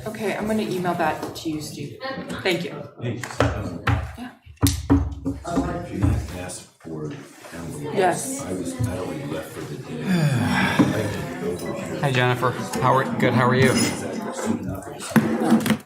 Okay, I'm gonna email that to you, Steve. Thank you. Yeah. Asked for Yes. I already left for the day. Hi Jennifer. Good. How are you? Soon enough.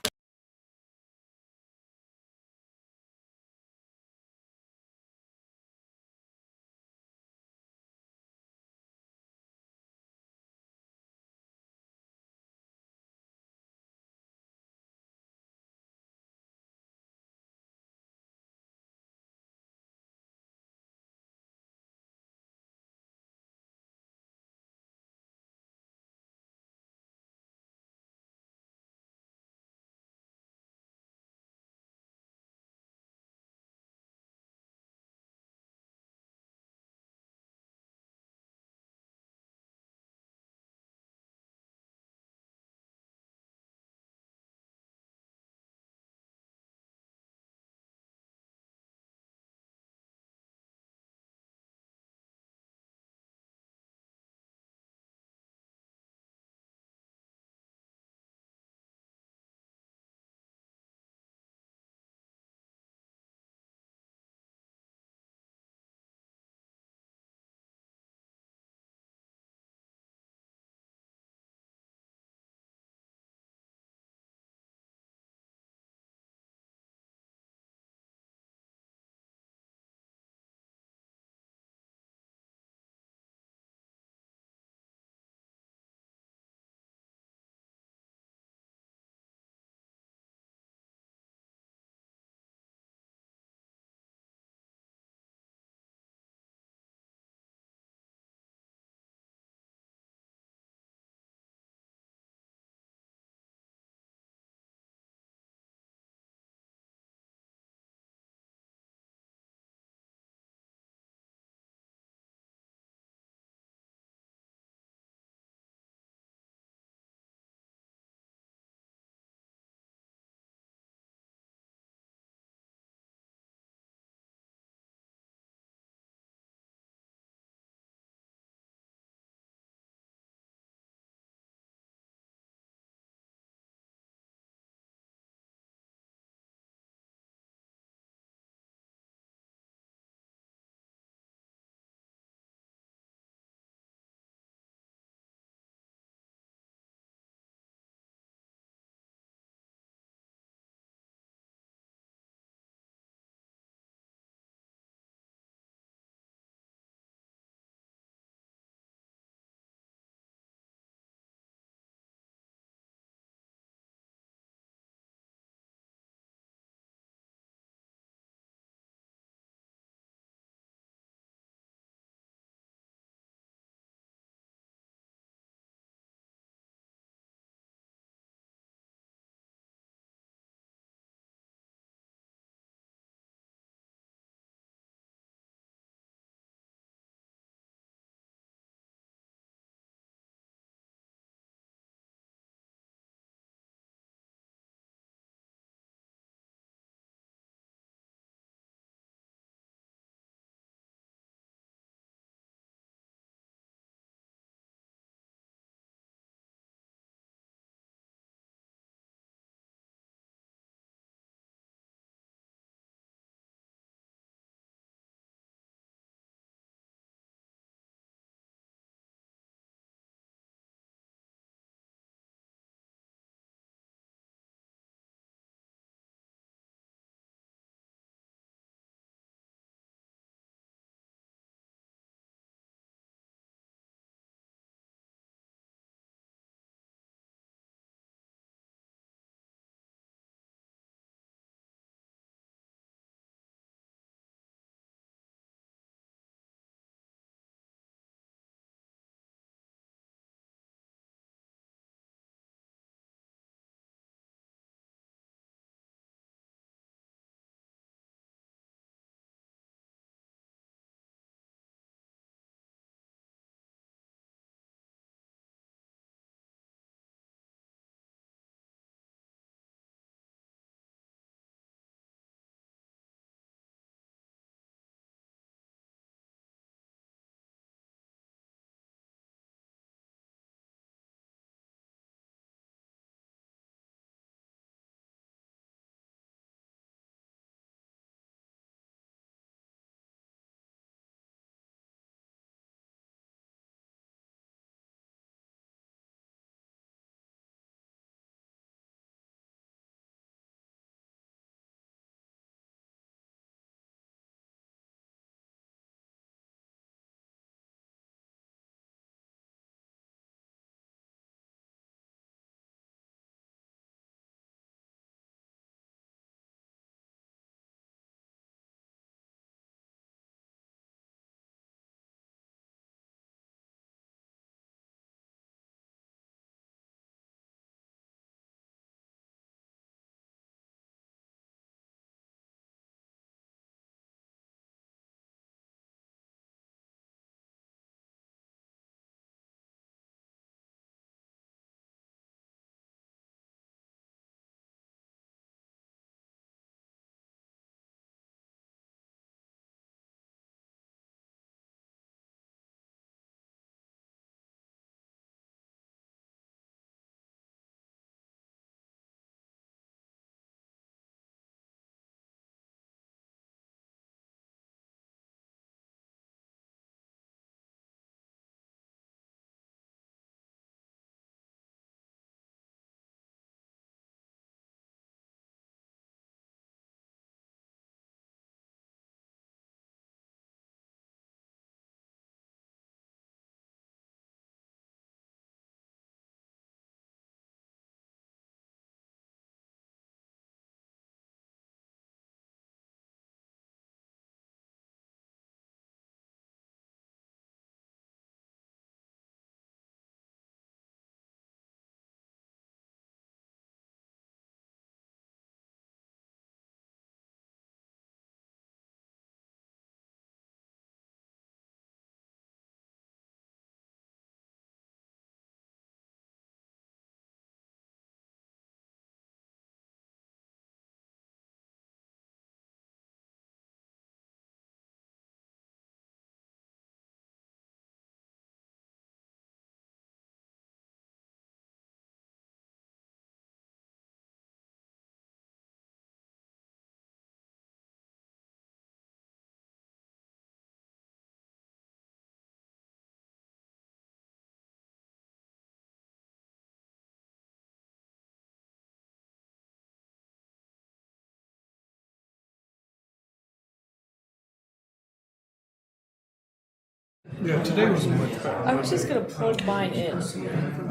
Yeah, today was much better. I was just gonna plug mine in.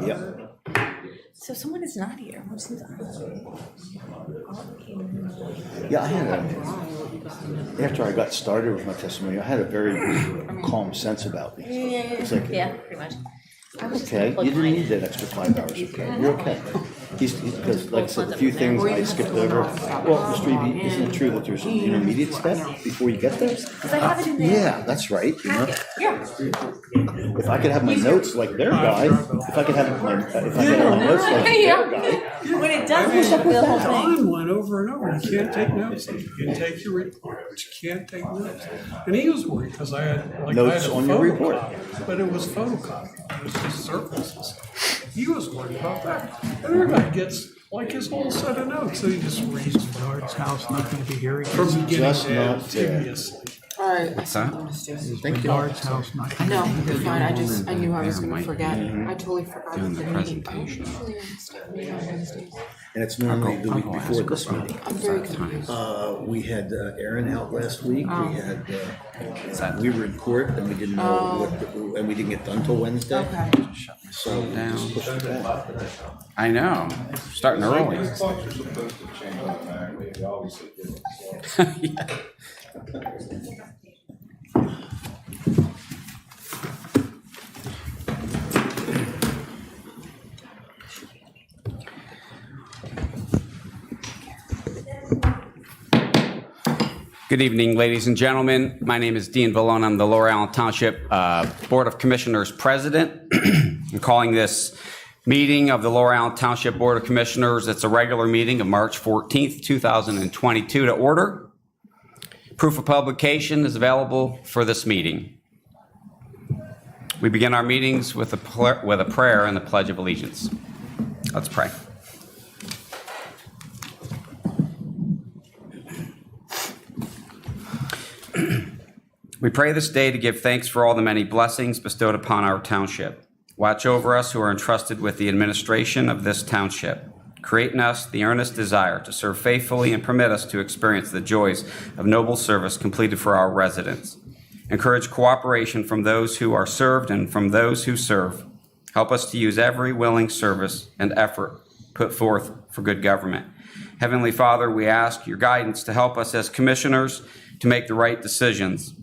Yep. So someone is not here. What seems odd? Yeah, I had after I got started with my testimony, I had a very calm sense about me. It's like, Yeah, pretty much. I was just okay, gonna plug you didn't mine need in. that extra 5 hours, okay? You're okay. Because, like I said, a few things I skipped over. Well, Mr. Eby, isn't it true that there's an intermediate step before you get there? Because I have it in there. Yeah, that's right, you know? Yeah. If I could have my notes like their guy, if I could have my notes like their guy. When it does, push up the whole thing. Don went over and over, you can't take notes, you can take your reports, you can't take notes. And he was worried, because I had a Notes on your report. photocopy, but it was photocopied, it was just circles and stuff. He was worried about that. And everybody gets like his whole set of notes, so he just reads Bernard's house, not gonna be here. From beginning Just to not end, there. tediously. All right. What's that? Thank you. Bernard's house, not I gonna know, be it's here. fine. I knew I was gonna Might forget. I totally forgot doing the the meeting. presentation. And it's normally the week before this meeting. I'm very confused. We had Aaron out last week. Oh. We had, we were in court and we didn't know and we didn't get done till Wednesday. Okay. So we just pushed it back. I know. Starting early. Yeah. Good evening, ladies and gentlemen. My name is Dean Vallone. I'm the Lower Allen Township Board of Commissioners President. I'm calling this meeting of the Lower Allen Township Board of Commissioners. It's a regular meeting of March 14th, 2022 to order. Proof of publication is available for this meeting. We begin our meetings with a prayer and the Pledge of Allegiance. Let's pray. We pray this day to give thanks for all the many blessings bestowed upon our township. Watch over us who are entrusted with the administration of this township. Create in us the earnest desire to serve faithfully and permit us to experience the joys of noble service completed for our residents. Encourage cooperation from those who are served and from those who serve. Help us to use every willing service and effort put forth for good government. Heavenly Father, we ask your guidance to help us as commissioners to make the right decisions.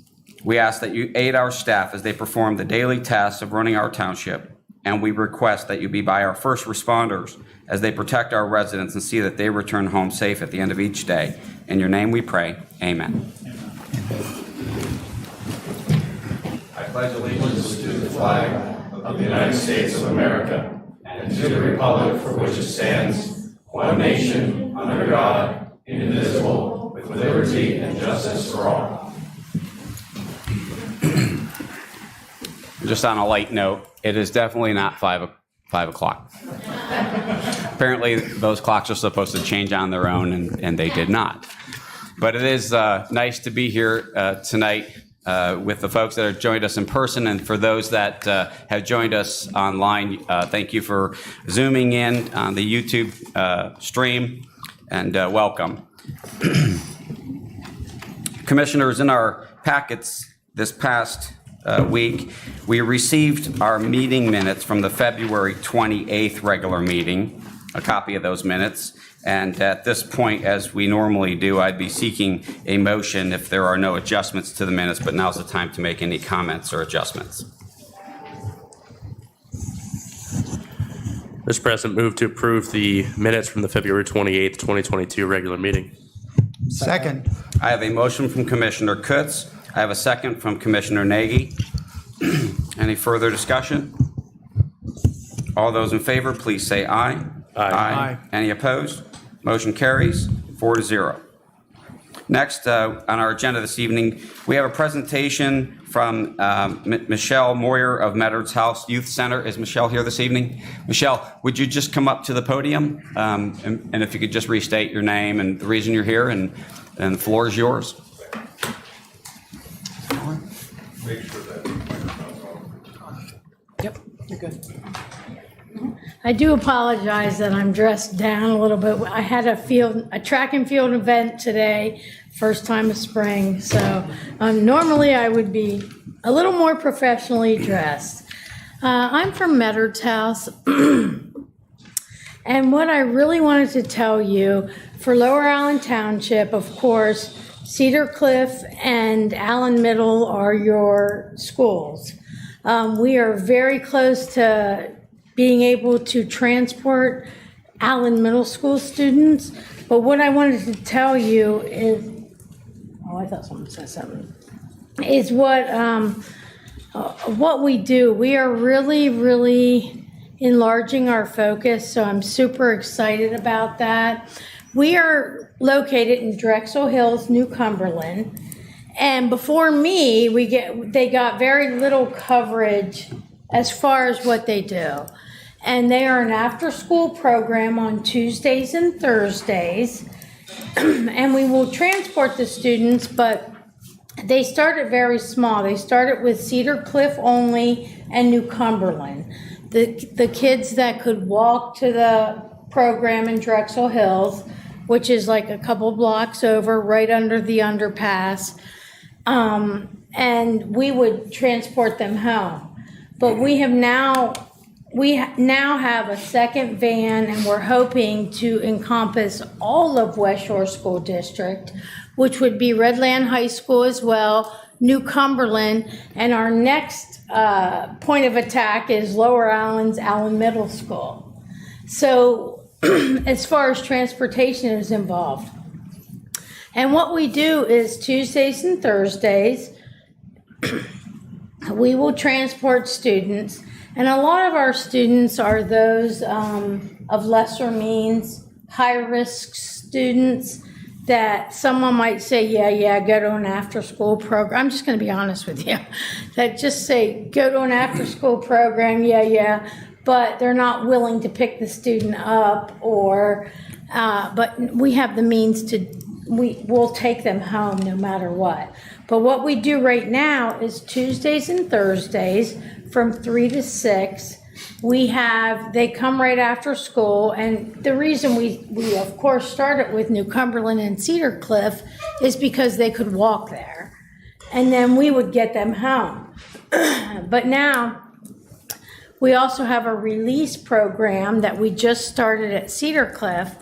We ask that you aid our staff as they perform the daily tasks of running our township, and we request that you be by our first responders as they protect our residents and see that they return home safe at the end of each day. In your name we pray, amen. I pledge allegiance to the flag of the United States of America and to the republic for which it stands, one nation, under God, indivisible, with liberty and justice for all. Just on a light note, it is definitely not 5 o'clock. Apparently, those clocks are supposed to change on their own, and they did not. But it is nice to be here tonight with the folks that have joined us in person, and for those that have joined us online, thank you for Zooming in on the YouTube stream, and welcome. Commissioners, in our packets this past week, we received our meeting minutes from the February 28th regular meeting, a copy of those minutes. And at this point, as we normally do, I'd be seeking a motion if there are no adjustments to the minutes, but now's the time to make any comments or adjustments. Mr. President, move to approve the minutes from the February 28th, 2022 regular meeting. Second. I have a motion from Commissioner Kutz. I have a second from Commissioner Nagy. Any further discussion? All those in favor, please say aye. Aye. Any opposed? Motion carries 4-0. Next, on our agenda this evening, we have a presentation from Michelle Moyer of Medard's House Youth Center. Is Michelle here this evening? Michelle, would you just come up to the podium? And if you could just restate your name and the reason you're here, and the floor is yours. Yep, you're good. I do apologize that I'm dressed down a little bit. I had a track and field event today, first time of spring. So normally I would be a little more professionally dressed. I'm from Meddard's House. And what I really wanted to tell you, for Lower Allen Township, of course, Cedar Cliff and Allen Middle are your schools. We are very close to being able to transport Allen Middle School students. But what I wanted to tell you is, oh, I thought someone said something, is what we do. We are really enlarging our focus, so I'm super excited about that. We are located in Drexel Hills, New Cumberland, and before me, they got very little coverage as far as what they do. And they are an after-school program on Tuesdays and Thursdays, and we will transport the students, but they started very small. They started with Cedar Cliff only and New Cumberland. The kids that could walk to the program in Drexel Hills, which is like a couple blocks over, right under the underpass, and we would transport them home. But we now have a second van, and we're hoping to encompass all of West Shore School District, which would be Redland High School as well, New Cumberland, and our next point of attack is Lower Allen's Allen Middle School. So as far as transportation is involved. And what we do is Tuesdays and Thursdays, we will transport students. And a lot of our students are those of lesser means, high-risk students that someone might say, yeah, go to an after-school program. I'm just going to be honest with you. That just say, go to an after-school program, yeah, but they're not willing to pick the student up but we have the means to, we'll take them home no matter what. But what we do right now is Tuesdays and Thursdays from 3 to 6. They come right after school, and the reason we of course started with New Cumberland and Cedar Cliff is because they could walk there, and then we would get them home. But now we also have a release program that we just started at Cedar Cliff,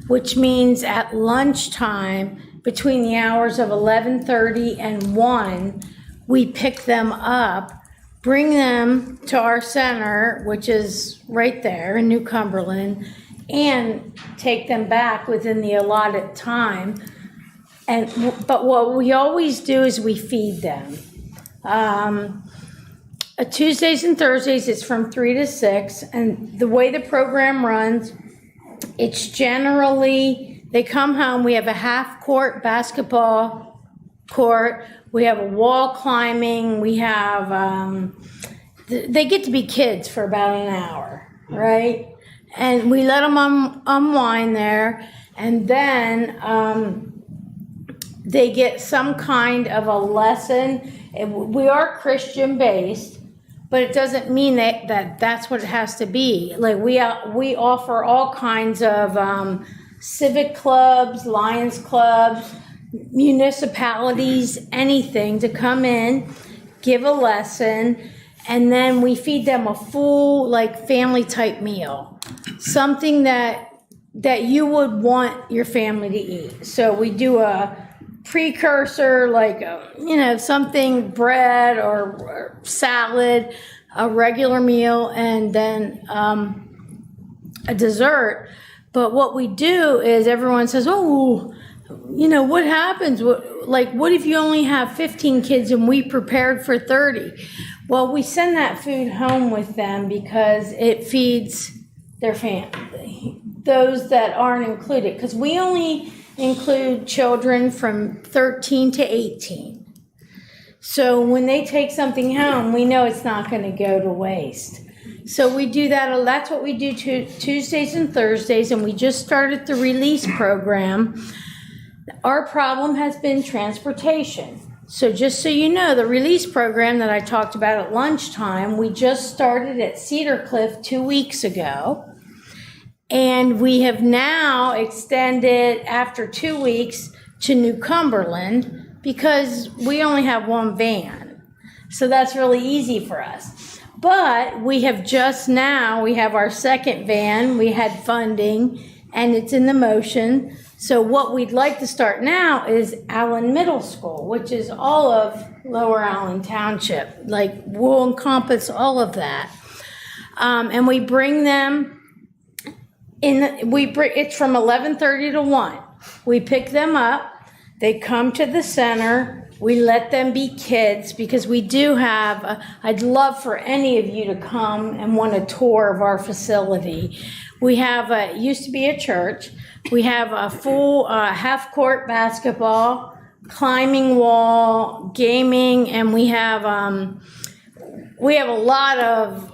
which means at lunchtime between the hours of 11:30 and 1, we pick them up, bring them to our center, which is right there in New Cumberland, and take them back within the allotted time. But what we always do is we feed them. Tuesdays and Thursdays, it's from 3 to 6, and the way the program runs, it's generally, they come home, we have a half-court basketball court, we have a wall climbing, we have, they get to be kids for about an hour, right? And we let them unwind there, and then they get some kind of a lesson. We are Christian-based, but it doesn't mean that that's what it has to be. Like we offer all kinds of civic clubs, Lions clubs, municipalities, anything to come in, give a lesson, and then we feed them a full like family type meal, something that you would want your family to eat. So we do a precursor, like something, bread or salad, a regular meal, and then a dessert. But what we do is everyone says, oh, what happens? What if you only have 15 kids and we prepared for 30? Well, we send that food home with them because it feeds their family, those that aren't included, because we only include children from 13 to 18. So when they take something home, we know it's not going to go to waste. So we do that. That's what we do Tuesdays and Thursdays, and we just started the release program. Our problem has been transportation. So just so you know, the release program that I talked about at lunchtime, we just started at Cedar Cliff 2 weeks ago. And we have now extended after 2 weeks to New Cumberland because we only have one van. So that's really easy for us. But we have we have our second van, we had funding, and it's in the motion. So what we'd like to start now is Allen Middle School, which is all of Lower Allen Township. Like, we'll encompass all of that. And we bring them it's from 11:30 to 1. We pick them up, they come to the center, we let them be kids because we do have, I'd love for any of you to come and want a tour of our facility. We have, it used to be a church, we have a full half-court basketball, climbing wall, gaming, and we have a lot of,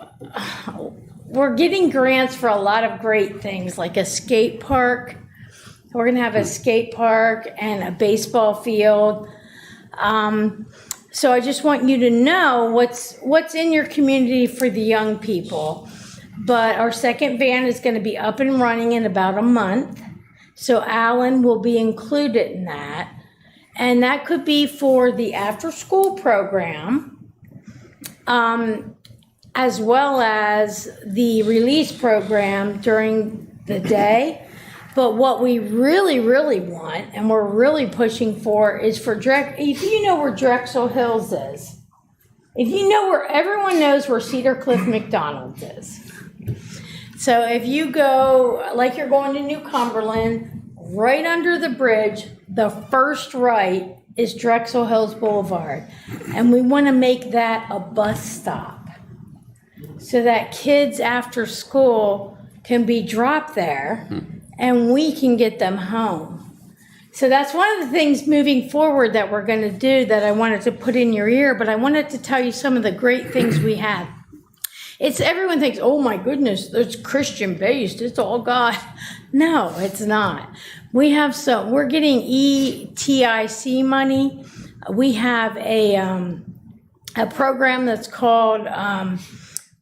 we're getting grants for a lot of great things, like a skate park. We're going to have a skate park and a baseball field. So I just want you to know what's in your community for the young people. But our second van is going to be up and running in about a month. So Allen will be included in that. And that could be for the after-school program. As well as the release program during the day. But what we really, really want, and we're really pushing for, is for if you know where Drexel Hills is, if you know where, everyone knows where Cedar Cliff McDonald's is. So if you go, like you're going to New Cumberland, right under the bridge, the first right is Drexel Hills Boulevard. And we want to make that a bus stop, so that kids after school can be dropped there and we can get them home. So that's one of the things moving forward that we're going to do that I wanted to put in your ear, but I wanted to tell you some of the great things we have. Everyone thinks, oh my goodness, it's Christian based, it's all God. No, it's not. We're getting ETIC money. We have a program that's called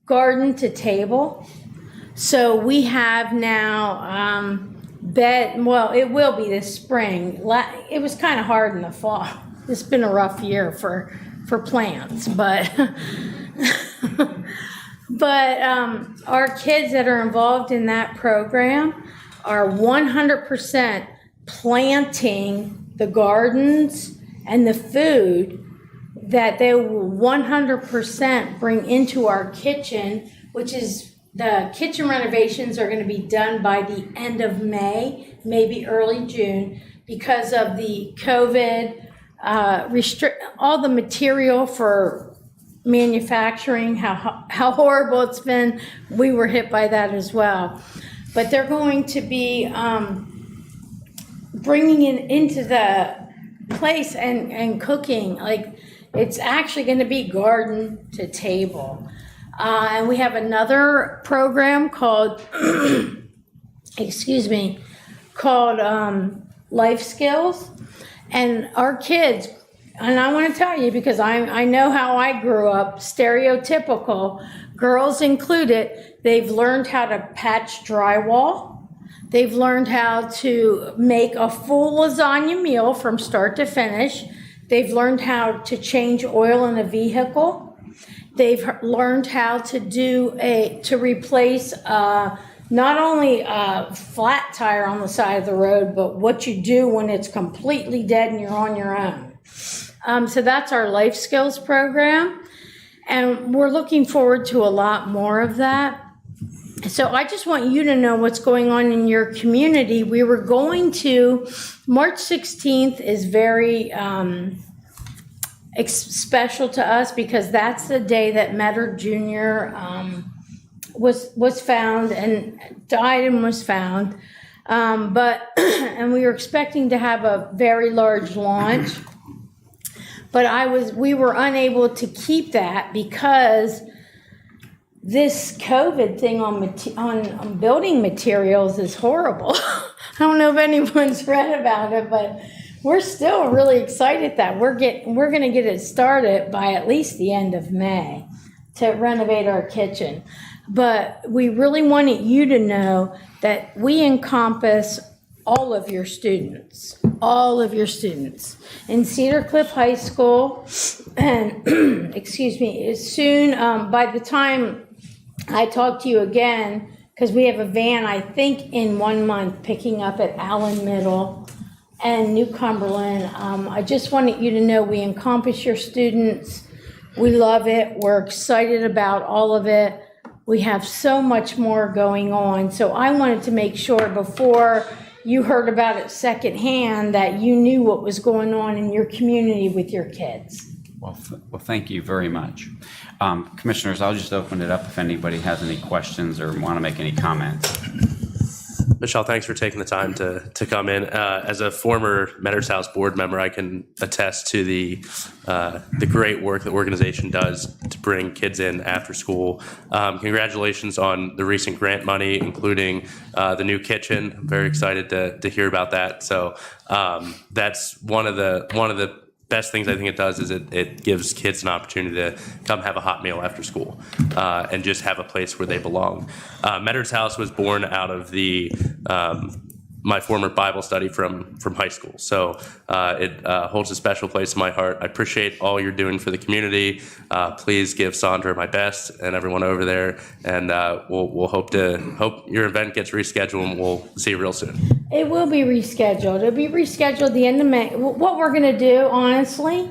Garden to Table. So we have now it will be this spring. It was kind of hard in the fall. It's been a rough year for plants, but our kids that are involved in that program are 100% planting the gardens and the food that they will 100% bring into our kitchen, which is the kitchen renovations are going to be done by the end of May, maybe early June, because of the COVID all the material for manufacturing, how horrible it's been. We were hit by that as well. But they're going to be bringing it into the place and cooking. Like, it's actually going to be garden to table. And we have another program called, Life Skills. And our kids, and I want to tell you because I know how I grew up, stereotypical, girls included, they've learned how to patch drywall. They've learned how to make a full lasagna meal from start to finish. They've learned how to change oil in a vehicle. They've learned how to replace not only a flat tire on the side of the road, but what you do when it's completely dead and you're on your own. So that's our life skills program. And we're looking forward to a lot more of that. So I just want you to know what's going on in your community. We were going to, March 16th is very special to us because that's the day that Metter Jr. Was found and died and was found. And we were expecting to have a very large launch. But we were unable to keep that because this COVID thing on building materials is horrible. I don't know if anyone's read about it, but we're still really excited that we're going to get it started by at least the end of May to renovate our kitchen. But we really wanted you to know that we encompass all of your students in Cedar Cliff High School. And excuse me, soon, by the time I talk to you again, because we have a van, I think in 1 month, picking up at Allen Middle and New Cumberland. I just wanted you to know we encompass your students. We love it. We're excited about all of it. We have so much more going on. So I wanted to make sure before you heard about it secondhand that you knew what was going on in your community with your kids. Well, thank you very much. Commissioners, I'll just open it up if anybody has any questions or want to make any comments. Michelle, thanks for taking the time to come in. As a former Metters House board member, I can attest to the great work the organization does to bring kids in after school. Congratulations on the recent grant money, including the new kitchen. I'm very excited to hear about that. So that's one of the best things I think it does is it gives kids an opportunity to come have a hot meal after school and just have a place where they belong. Metters House was born out of the my former Bible study from high school. So it holds a special place in my heart. I appreciate all you're doing for the community. Please give Sandra my best and everyone over there. And we'll hope your event gets rescheduled and we'll see you real soon. It will be rescheduled. It'll be rescheduled the end of May. What we're going to do, honestly,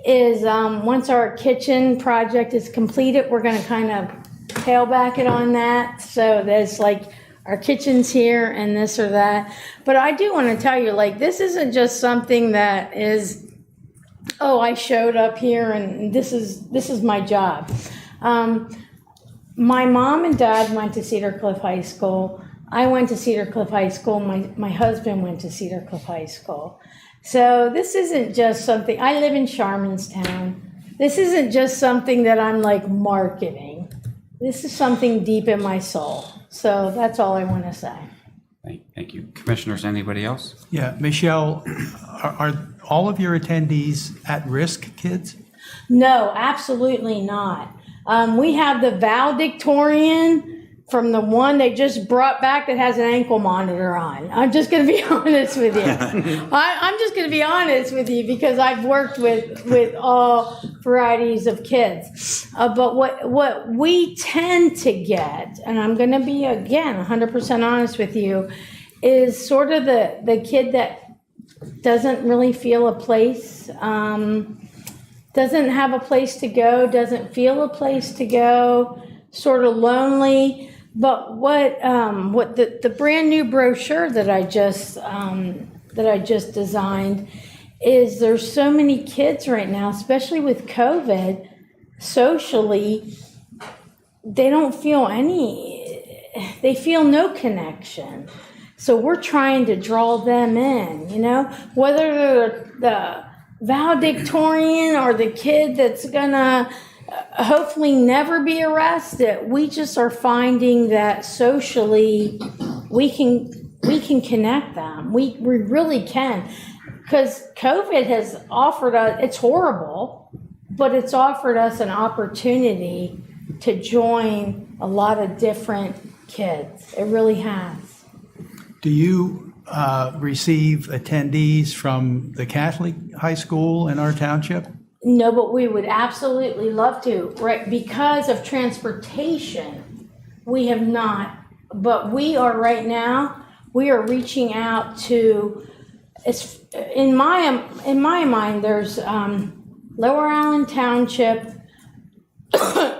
is once our kitchen project is completed, we're going to kind of tailback it on that. So there's like our kitchen's here and this or that. But I do want to tell you, like, this isn't just something that is, oh, I showed up here and this is my job. My mom and dad went to Cedar Cliff High School. I went to Cedar Cliff High School. My husband went to Cedar Cliff High School. So this isn't just something, I live in Sharmanstown. This isn't just something that I'm like marketing. This is something deep in my soul. So that's all I want to say. Thank you. Commissioners, anybody else? Yeah, Michelle, are all of your attendees at-risk kids? No, absolutely not. We have the valedictorian from the one they just brought back that has an ankle monitor on. I'm just going to be honest with you. I'm just going to be honest with you because I've worked with all varieties of kids. But what we tend to get, and I'm going to be, again, 100% honest with you, is sort of the kid that doesn't really feel a place, doesn't have a place to go, doesn't feel a place to go, sort of lonely. But what the brand new brochure that I just designed is there's so many kids right now, especially with COVID, socially, they don't feel they feel no connection. So we're trying to draw them in, whether they're the valedictorian or the kid that's gonna hopefully never be arrested. We just are finding that socially we can connect them. We really can, because COVID has offered us, it's horrible, but it's offered us an opportunity to join a lot of different kids. It really has. Do you receive attendees from the Catholic high school in our township? No, but we would absolutely love to, right? Because of transportation, we have not. But we are right now, we are reaching out to, in my mind, there's Lower Allen Township,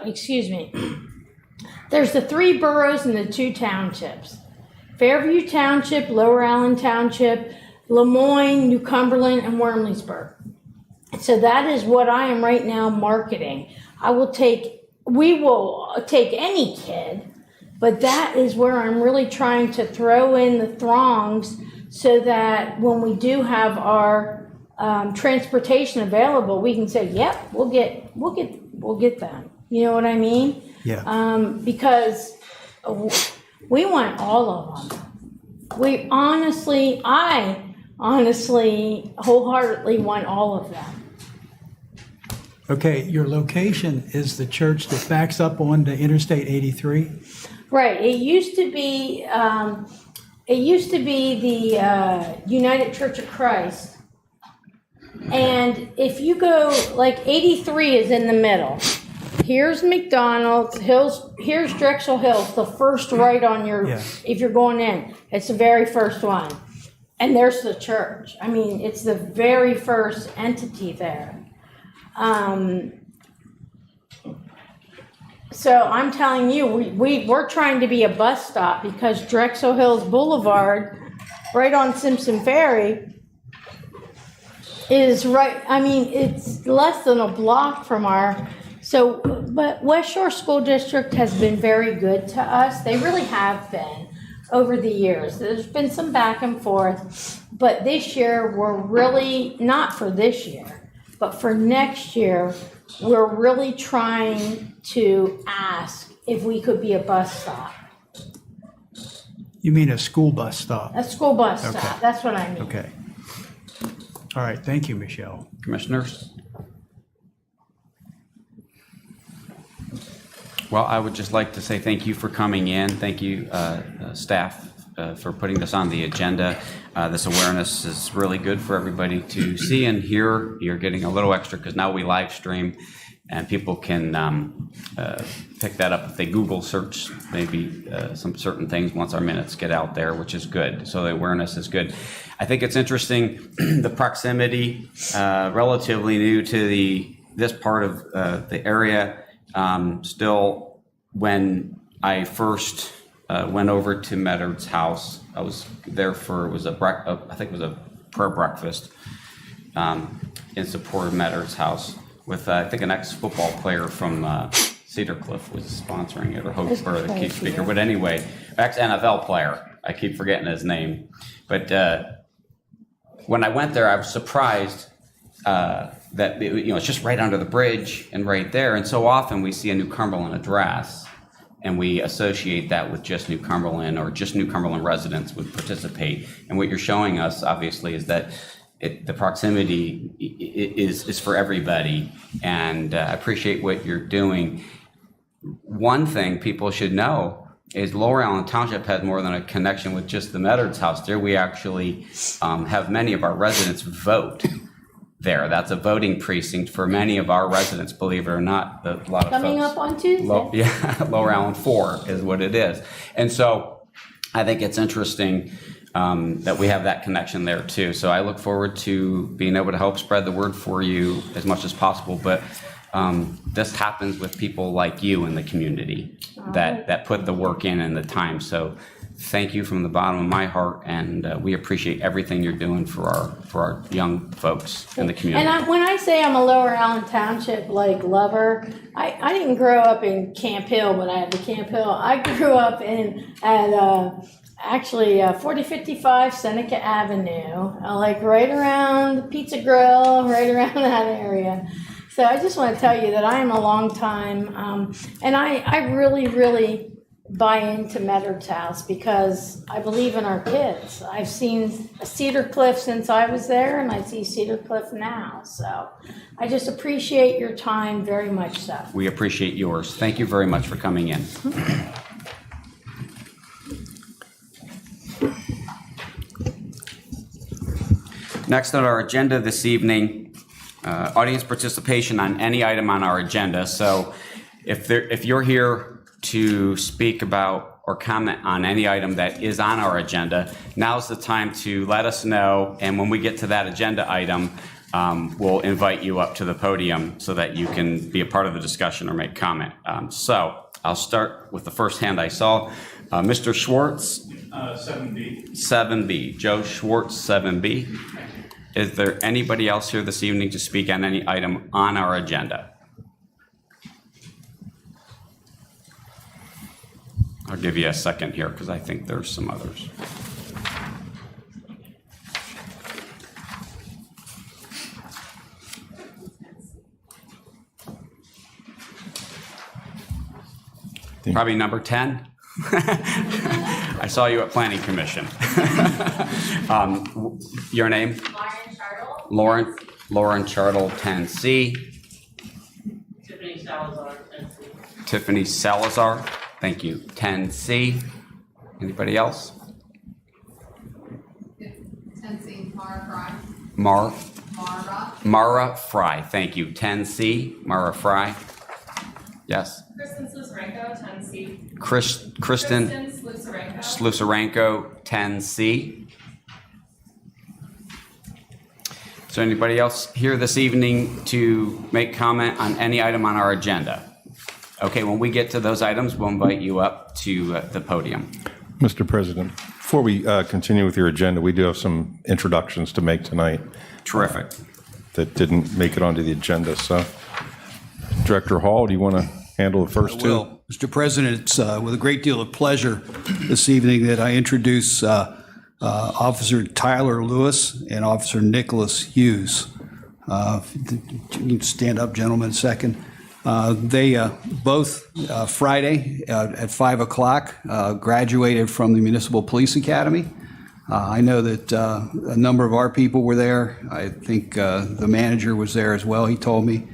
excuse me. There's the 3 boroughs and the 2 townships. Fairview Township, Lower Allen Township, Lemoyne, New Cumberland, and Wormleysburg. So that is what I am right now marketing. We will take any kid, but that is where I'm really trying to throw in the throngs so that when we do have our transportation available, we can say, yep, we'll get them. You know what I mean? Yeah. Because we want all of them. I honestly, wholeheartedly want all of them. Okay, your location is the church that backs up onto Interstate 83? Right. It used to be the United Church of Christ. And if you go, like 83 is in the middle. Here's McDonald's, here's Drexel Hills, the first right on your, Yeah. if you're going in, it's the very first one. And there's the church. I mean, it's the very first entity there. So I'm telling you, we're trying to be a bus stop because Drexel Hills Boulevard, right on Simpson Ferry, is right, I mean, it's less than a block from but West Shore School District has been very good to us. They really have been over the years. There's been some back and forth, but this year we're really, not for this year, but for next year, we're really trying to ask if we could be a bus stop. You mean a school bus stop? A school bus Okay. stop, that's what I mean. Okay. All right, thank you, Michelle. Commissioners? Well, I would just like to say thank you for coming in. Thank you, staff, for putting this on the agenda. This awareness is really good for everybody to see and hear. You're getting a little extra because now we live stream and people can pick that up if they Google search maybe some certain things once our minutes get out there, which is good. So the awareness is good. I think it's interesting, the proximity, relatively new to this part of the area. Still, when I first went over to Meddard's house, I was there for, I think it was a prayer breakfast in support of Meddard's house with, I think, an ex-football player from Cedar Cliff was sponsoring it, or host, or the key speaker. But anyway, ex-NFL player. I keep forgetting his name. But when I went there, I was surprised that it's just right under the bridge and right there. And so often we see a New Cumberland address and we associate that with just New Cumberland, or just New Cumberland residents would participate. And what you're showing us, obviously, is that the proximity is for everybody. And I appreciate what you're doing. One thing people should know is Lower Allen Township has more than a connection with just the Meddard's house there. We actually have many of our residents vote there. That's a voting precinct for many of our residents, believe it or not. A lot of Coming folks, up on Tuesday. Lower Allen 4 is what it is. And so I think it's interesting that we have that connection there too. So I look forward to being able to help spread the word for you as much as possible. But this happens with people like you in the community that put the work in and the time. So thank you from the bottom of my heart, and we appreciate everything you're doing for our young folks in the community. And when I say I'm a Lower Allen Township lover, I didn't grow up in Camp Hill when I had the Camp Hill. I grew up at 4055 Seneca Avenue, right around the Pizza Grill, right around that area. So I just want to tell you that I am a long time, and I really, really buy into Meddard's house because I believe in our kids. I've seen Cedar Cliff since I was there, and I see Cedar Cliff now. So I just appreciate your time very much so. We appreciate yours. Thank you very much for coming in. Next on our agenda this evening, audience participation on any item on our agenda. So if you're here to speak about or comment on any item that is on our agenda, now's the time to let us know. And when we get to that agenda item, we'll invite you up to the podium so that you can be a part of the discussion or make comment. So I'll start with the first hand I saw. Mr. Schwartz. 7B. 7B. Joe Schwartz, 7B. Is there anybody else here this evening to speak on any item on our agenda? I'll give you a second here because I think there's some others. Probably number 10. I saw you at Planning Commission. Your name? Lauren Chartle. Lauren Chartle, 10C. Tiffany Salazar, 10C. Tiffany Salazar, thank you, 10C. Anybody else? 10C, Mara Fry. Mara Fry, thank you, 10C. Mara Fry. Yes. Kristen Slusarenko, 10C. Kristen Slusarenko, 10C. Is there anybody else here this evening to make comment on any item on our agenda? Okay, when we get to those items, we'll invite you up to the podium. Mr. President, before we continue with your agenda, we do have some introductions to make tonight. Terrific. That didn't make it onto the agenda. So, Director Hall, do you want to handle the first two? Will. Mr. President, it's with a great deal of pleasure this evening that I introduce Officer Tyler Lewis and Officer Nicholas Hughes. You can stand up, gentlemen, a second. They both Friday at 5 o'clock graduated from the Municipal Police Academy. I know that a number of our people were there. I think the manager was there as well, he told me.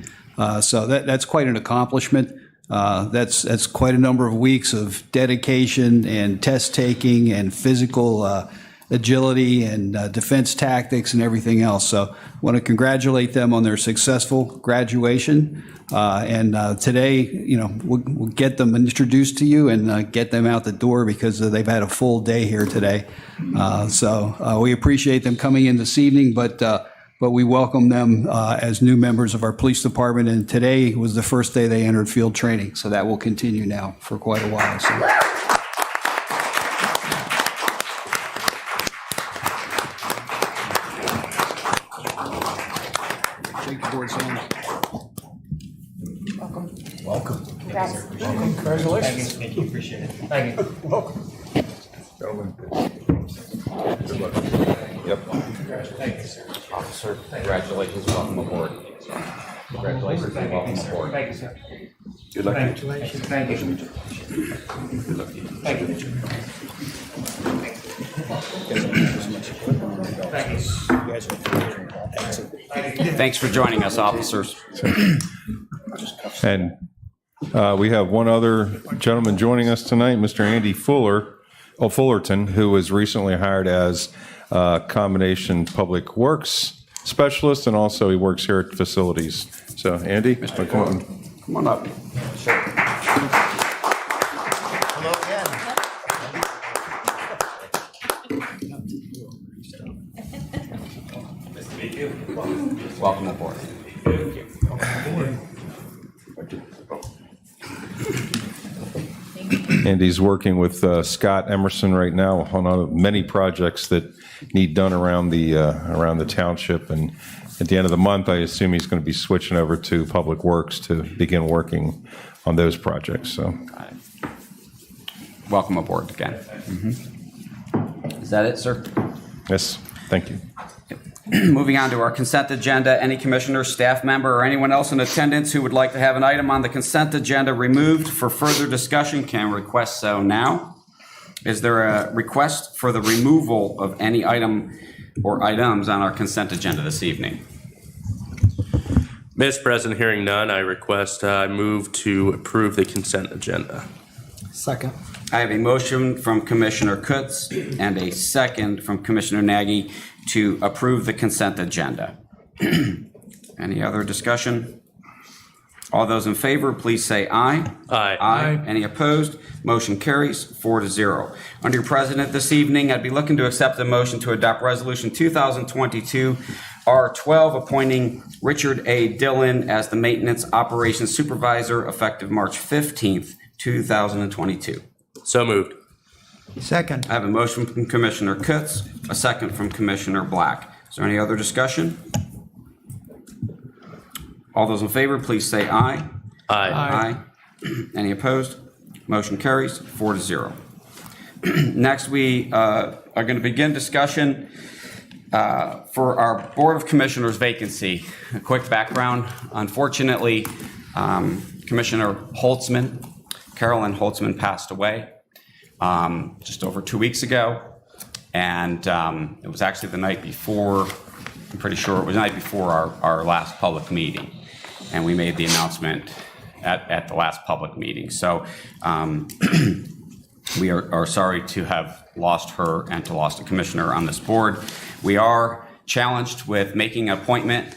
So that's quite an accomplishment. That's quite a number of weeks of dedication and test taking and physical agility and defense tactics and everything else. So I want to congratulate them on their successful graduation. And today, we'll get them introduced to you and get them out the door because they've had a full day here today. So we appreciate them coming in this evening, but we welcome them as new members of our police department. And today was the first day they entered field training. So that will continue now for quite a while. So. Shake the board's hand. Welcome. Congratulations. Thank you, appreciate it. Thank you. Welcome. Yep. Officer, congratulations, welcome aboard. Congratulations and welcome aboard. Thank you, sir. Good luck. Congratulations. Thank you. Good luck. Thank you. Thanks for joining us, officers. And we have one other gentleman joining us tonight, Mr. Andy Fullerton, who was recently hired as combination public works specialist, and also he works here at facilities. So, Andy, come on up. Sure. Hello again. Nice to meet you. Welcome aboard. Thank you. Andy's working with Scott Emerson right now on many projects that need done around the township. And at the end of the month, I assume he's going to be switching over to Public Works to begin working on those projects. So, welcome aboard again. Is that it, sir? Yes. Thank you. Moving on to our consent agenda, any commissioner, staff member, or anyone else in attendance who would like to have an item on the consent agenda removed for further discussion can request so now. Is there a request for the removal of any item or items on our consent agenda this evening? Mr. President, hearing none, I request I move to approve the consent agenda. Second. I have a motion from Commissioner Kutz and a second from Commissioner Nagy to approve the consent agenda. Any other discussion? All those in favor, please say aye. Aye. Aye. Any opposed? Motion carries 4-0. Under your president this evening, I'd be looking to accept the motion to adopt Resolution 2022 R12, appointing Richard A. Dillon as the Maintenance Operations Supervisor effective March 15th, 2022. So moved. Second. I have a motion from Commissioner Kutz, a second from Commissioner Black. Is there any other discussion? All those in favor, please say aye. Aye. Aye. Any opposed? Motion carries 4-0. Next, we are going to begin discussion for our Board of Commissioners vacancy. A quick background. Unfortunately, Commissioner Holtzman, Carolyn Holtzman, passed away. just over 2 weeks ago. And it was actually the night before, I'm pretty sure it was the night before our last public meeting. And we made the announcement at the last public meeting. So we are sorry to have lost her and to lost a commissioner on this board. We are challenged with making an appointment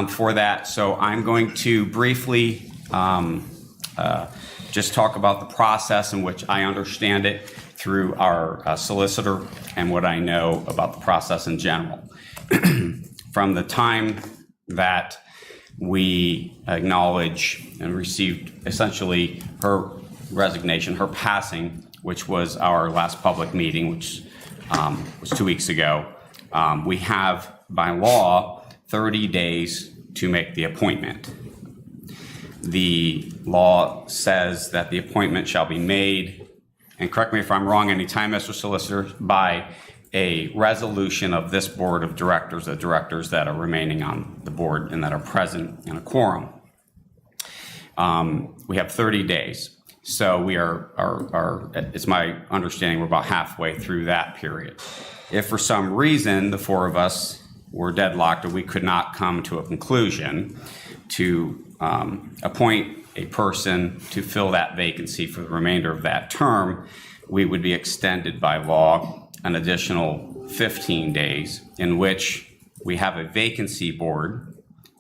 for that. So I'm going to briefly just talk about the process in which I understand it through our solicitor and what I know about the process in general. From the time that we acknowledge and received essentially her resignation, her passing, which was our last public meeting, which was 2 weeks ago, we have by law 30 days to make the appointment. The law says that the appointment shall be made, and correct me if I'm wrong anytime, Mr. Solicitor, by a resolution of this board of directors, the directors that are remaining on the board and that are present in a quorum. We have 30 days. So we are it's my understanding, we're about halfway through that period. If for some reason the four of us were deadlocked or we could not come to a conclusion to appoint a person to fill that vacancy for the remainder of that term, we would be extended by law an additional 15 days in which we have a vacancy board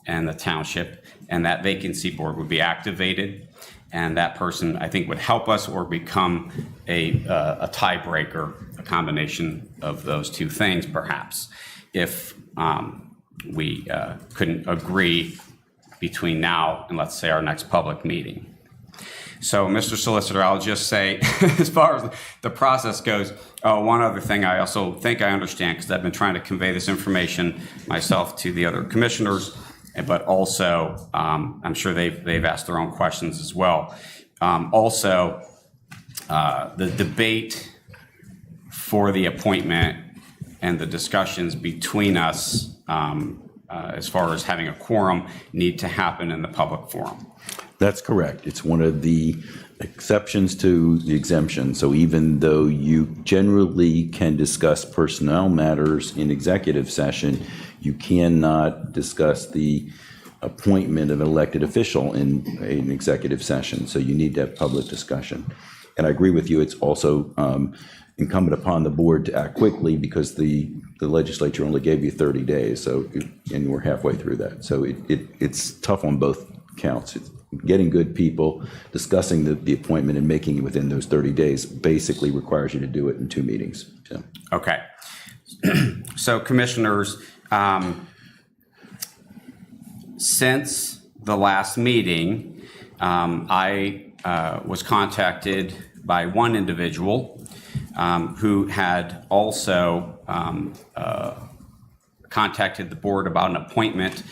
and the township, and that vacancy board would be activated, and that person, I think, would help us or become a tiebreaker, a combination of those two things, perhaps, if we couldn't agree between now and, let's say, our next public meeting. So, Mr. Solicitor, I'll just say, as far as the process goes, one other thing I also think I understand, because I've been trying to convey this information myself to the other commissioners, but also I'm sure they've asked their own questions as well. Also, the debate for the appointment and the discussions between us as far as having a quorum need to happen in the public forum. That's correct. It's one of the exceptions to the exemption. So even though you generally can discuss personnel matters in executive session, you cannot discuss the appointment of an elected official in an executive session. So you need to have public discussion. And I agree with you. It's also incumbent upon the board to act quickly because the legislature only gave you 30 days. So, and we're halfway through that. So it's tough on both counts. It's getting good people, discussing the appointment and making it within those 30 days basically requires you to do it in 2 meetings. So. Okay. So commissioners, since the last meeting, I was contacted by one individual who had also contacted the board about an appointment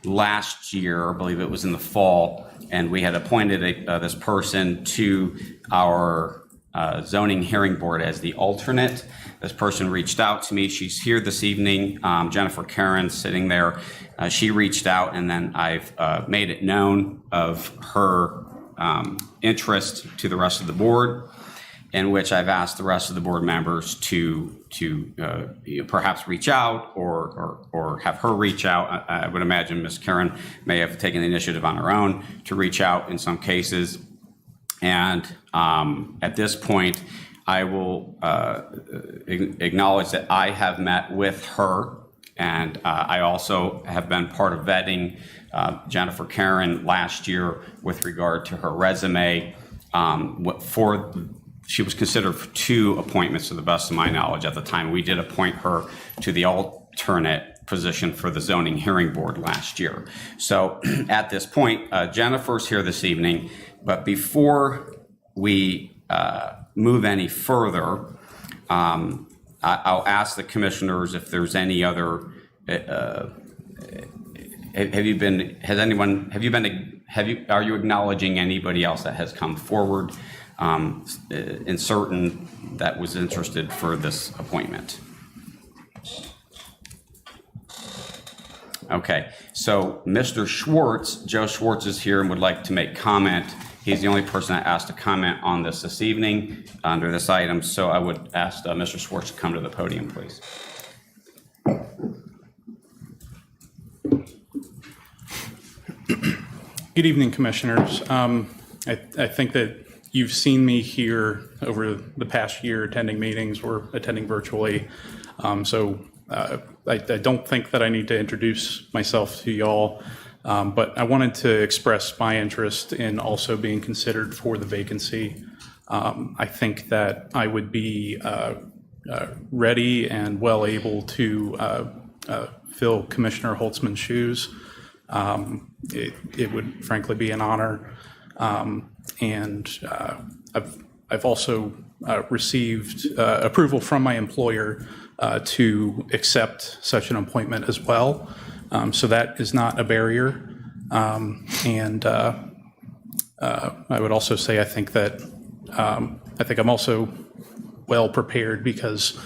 last year. I believe it was in the fall, and we had appointed this person to our zoning hearing board as the alternate. This person reached out to me. She's here this evening. Jennifer Karen sitting there. She reached out, and then I've made it known of her interest to the rest of the board, in which I've asked the rest of the board members to perhaps reach out or have her reach out. I would imagine Ms. Karen may have taken the initiative on her own to reach out in some cases. And at this point, I will acknowledge that I have met with her, and I also have been part of vetting Jennifer Karen last year with regard to her resume. She was considered for 2 appointments to the best of my knowledge at the time. We did appoint her to the alternate position for the zoning hearing board last year. So at this point, Jennifer's here this evening, but before we move any further, I'll ask the commissioners if there's any other, are you acknowledging anybody else that has come forward in certain that was interested for this appointment? Okay, so Mr. Schwartz, Joe Schwartz is here and would like to make comment He's the only person that asked to comment on this evening under this item, so I would ask Mr. Schwartz to come to the podium, please. Good evening, Commissioners. I think that you've seen me here over the past year attending meetings or attending virtually. I don't think that I need to introduce myself to y'all, but I wanted to express my interest in also being considered for the vacancy. I think that I would be ready and well able to fill Commissioner Holtzman's shoes. It would frankly be an honor. I've also received approval from my employer to accept such an appointment as well. So that is not a barrier. I would also say I think I'm also well prepared because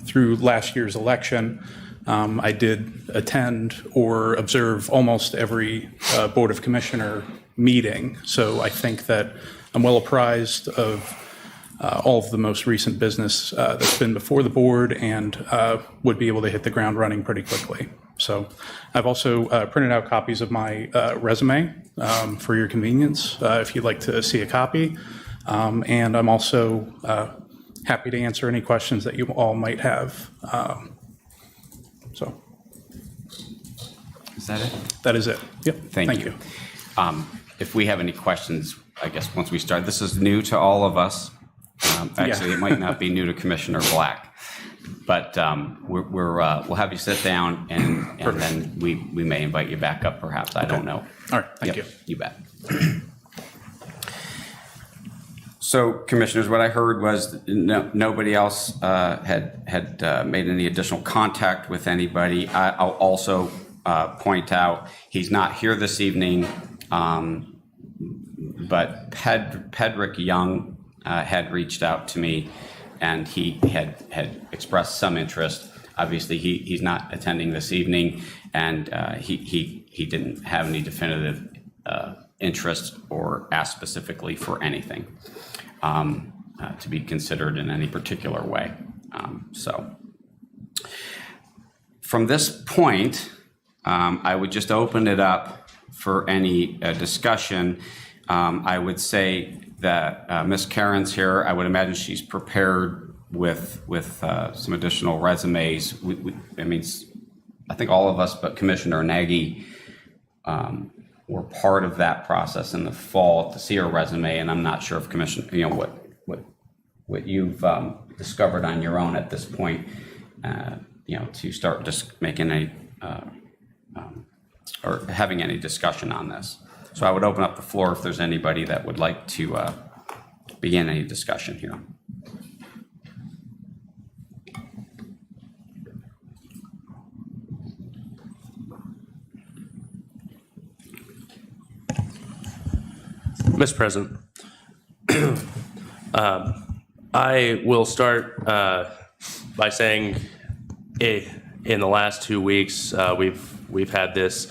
through last year's election, I did attend or observe almost every Board of Commissioner meeting. So I think that I'm well apprised of all of the most recent business that's been before the board and would be able to hit the ground running pretty quickly. So I've also printed out copies of my resume for your convenience if you'd like to see a copy. And I'm also happy to answer any questions that you all might have. Is that it? That is it. Yep. Thank you. If we have any questions, I guess once we start, this is new to all of us. Actually, It might not be new to Commissioner Black, but we'll have you sit down and then we may invite you back up perhaps. I don't know. All right. Thank you. You bet. So, Commissioners, what I heard was nobody else had made any additional contact with anybody. I'll also point out he's not here this evening, but Pedrick Young had reached out to me, and he had expressed some interest. Obviously, he's not attending this evening, and he didn't have any definitive interest or ask specifically for anything to be considered in any particular way. So from this point, I would just open it up for any discussion. I would say that Ms. Karen's here. I would imagine she's prepared with some additional resumes. I think all of us but Commissioner Nagy were part of that process in the fall to see her resume, and I'm not sure if Commissioner, what you've discovered on your own at this point, to start just making or having any discussion on this. So I would open up the floor if there's anybody that would like to begin any discussion here. Mr. President, I will start by saying in the last 2 weeks, we've had this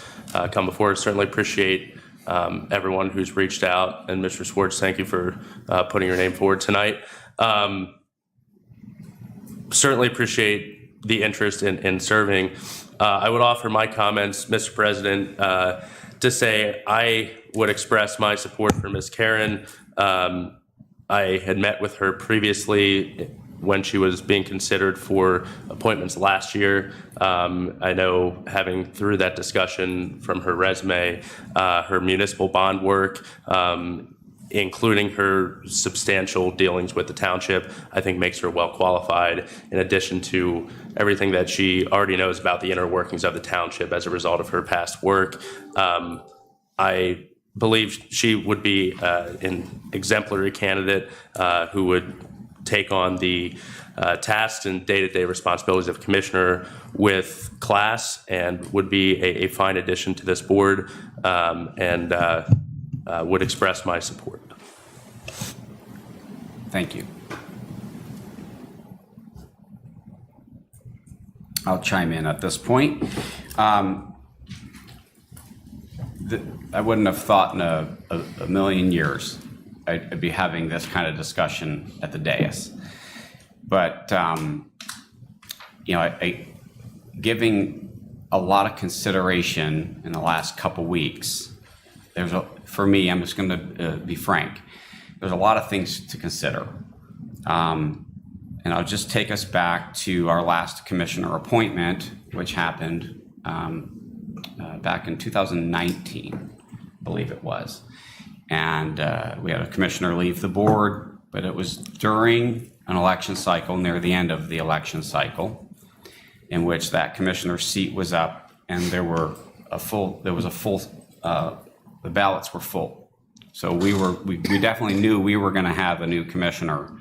come before. Certainly appreciate everyone who's reached out. And Mr. Schwartz, thank you for putting your name forward tonight. Certainly appreciate the interest in serving. I would offer my comments, Mr. President, to say I would express my support for Ms. Karen. I had met with her previously when she was being considered for appointments last year. I know, having through that discussion from her resume, her municipal bond work, including her substantial dealings with the township, I think makes her well qualified, in addition to everything that she already knows about the inner workings of the township as a result of her past work. I believe she would be an exemplary candidate who would take on the tasks and day-to-day responsibilities of commissioner with class, and would be a fine addition to this board, and would express my support. Thank you. I'll chime in at this point. I wouldn't have thought in a million years I'd be having this kind of discussion at the dais. But, giving a lot of consideration in the last couple weeks, for me, I'm just going to be frank, there's a lot of things to consider. And I'll just take us back to our last commissioner appointment, which happened back in 2019, I believe it was. And we had a commissioner leave the board, but it was during an election cycle, near the end of the election cycle, in which that commissioner's seat was up, and the ballots were full. So we definitely knew we were going to have a new commissioner.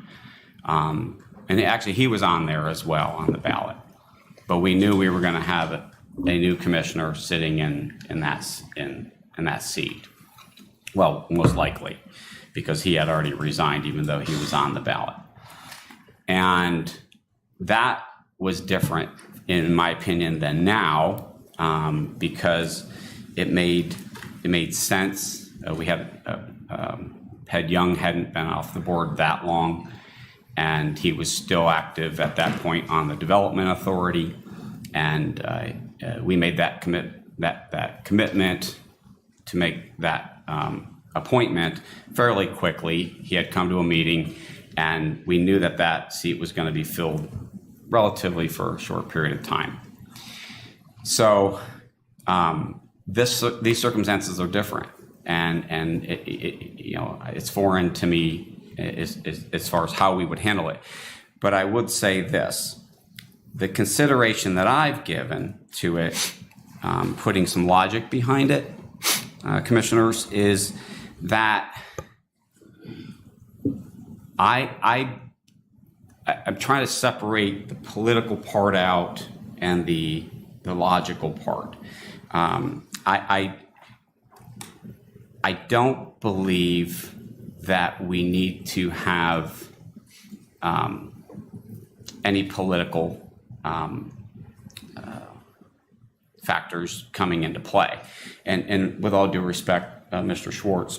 And actually, he was on there as well on the ballot. But we knew we were going to have a new commissioner sitting in that seat. Well, most likely, because he had already resigned, even though he was on the ballot. And that was different, in my opinion, than now, because it made sense. We had Young hadn't been off the board that long, and he was still active at that point on the Development Authority, and we made that commitment to make that appointment fairly quickly. He had come to a meeting, and we knew that seat was going to be filled relatively for a short period of time. So these circumstances are different, and it's foreign to me as far as how we would handle it. But I would say this: the consideration that I've given to it, putting some logic behind it, commissioners, is that I'm trying to separate the political part out and the logical part. I don't believe that we need to have any political factors coming into play. And with all due respect, Mr. Schwartz,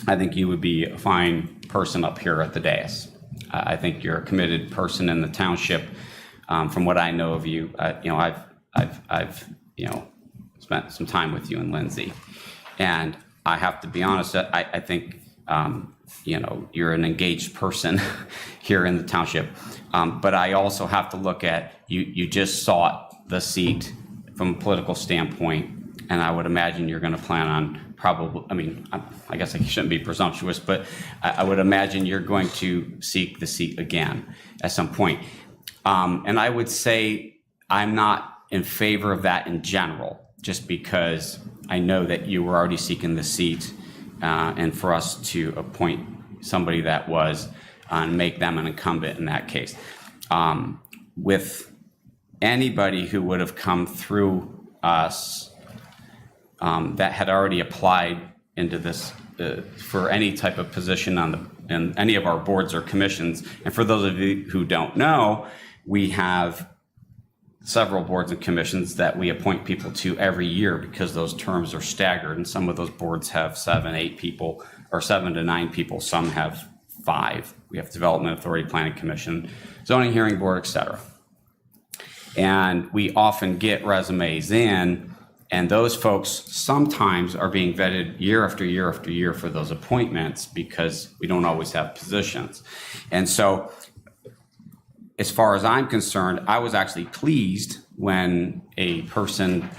I think you would be a fine person up here at the dais. I think you're a committed person in the township. From what I know of you, I've spent some time with you and Lindsay, and I have to be honest. I think you're an engaged person here in the township. But I also have to look at you just sought the seat from a political standpoint, and I would imagine you're going to plan on I guess I shouldn't be presumptuous, but I would imagine you're going to seek the seat again at some point. And I would say I'm not in favor of that in general, just because I know that you were already seeking the seat, and for us to appoint somebody that was, and make them an incumbent in that case. With anybody who would have come through us that had already applied into this for any type of position in any of our boards or commissions. And for those of you who don't know, we have several boards and commissions that we appoint people to every year because those terms are staggered. And some of those boards have 7, 8 people, or 7 to 9 people. Some have 5. We have Development Authority, Planning Commission, Zoning Hearing Board, etc. And we often get resumes in, and those folks sometimes are being vetted year after year after year for those appointments because we don't always have positions. And so, as far as I'm concerned, I was actually pleased when a person,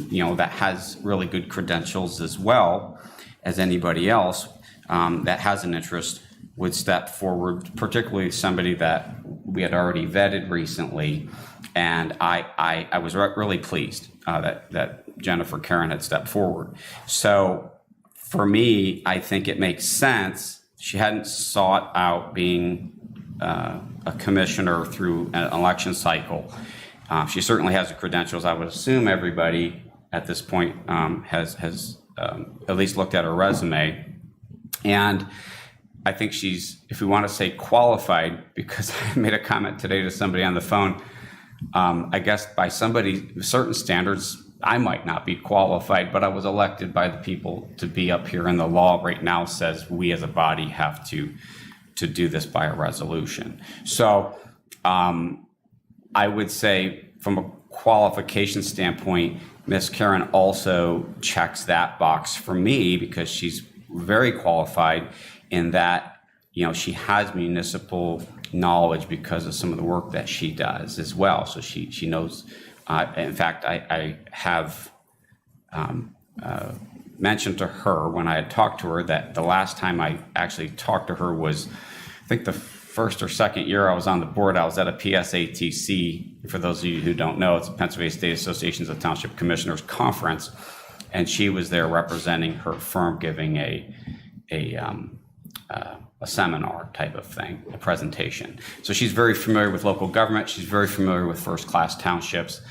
that has really good credentials as well as anybody else that has an interest would step forward, particularly somebody that we had already vetted recently. And I was really pleased that Jennifer Karen had stepped forward. So for me, I think it makes sense. She hadn't sought out being a commissioner through an election cycle. She certainly has the credentials. I would assume everybody at this point has at least looked at her resume. And I think she's, if we want to say qualified, because I made a comment today to somebody on the phone, I guess by certain standards, I might not be qualified, but I was elected by the people to be up here, and the law right now says we as a body have to do this by a resolution. So I would say from a qualification standpoint, Ms. Karen also checks that box for me because she's very qualified in that, you know, she has municipal knowledge because of some of the work that she does as well. So she knows. In fact, I have mentioned to her when I had talked to her that the last time I actually talked to her was, I think the first or second year I was on the board, I was at a PSATC. For those of you who don't know, it's the Pennsylvania State Associations of Township Commissioners Conference, and she was there representing her firm, giving a seminar type of thing, a presentation. So she's very familiar with local government. She's very familiar with first-class townships.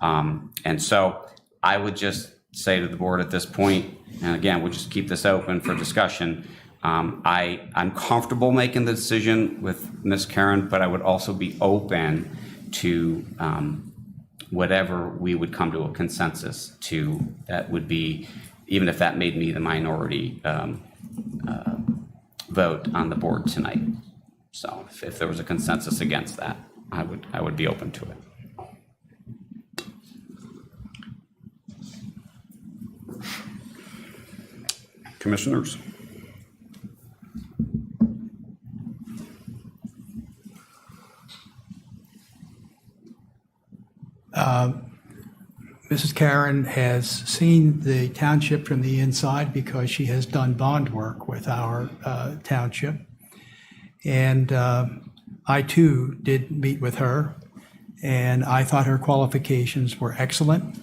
And so I would just say to the board at this point, and again, we'll just keep this open for discussion. I'm comfortable making the decision with Ms. Karen, but I would also be open to whatever we would come to a consensus to. That would be, even if that made me the minority vote on the board tonight. So if there was a consensus against that, I would be open to it. Commissioners? Mrs. Karen has seen the township from the inside because she has done bond work with our township. And I too did meet with her, and I thought her qualifications were excellent.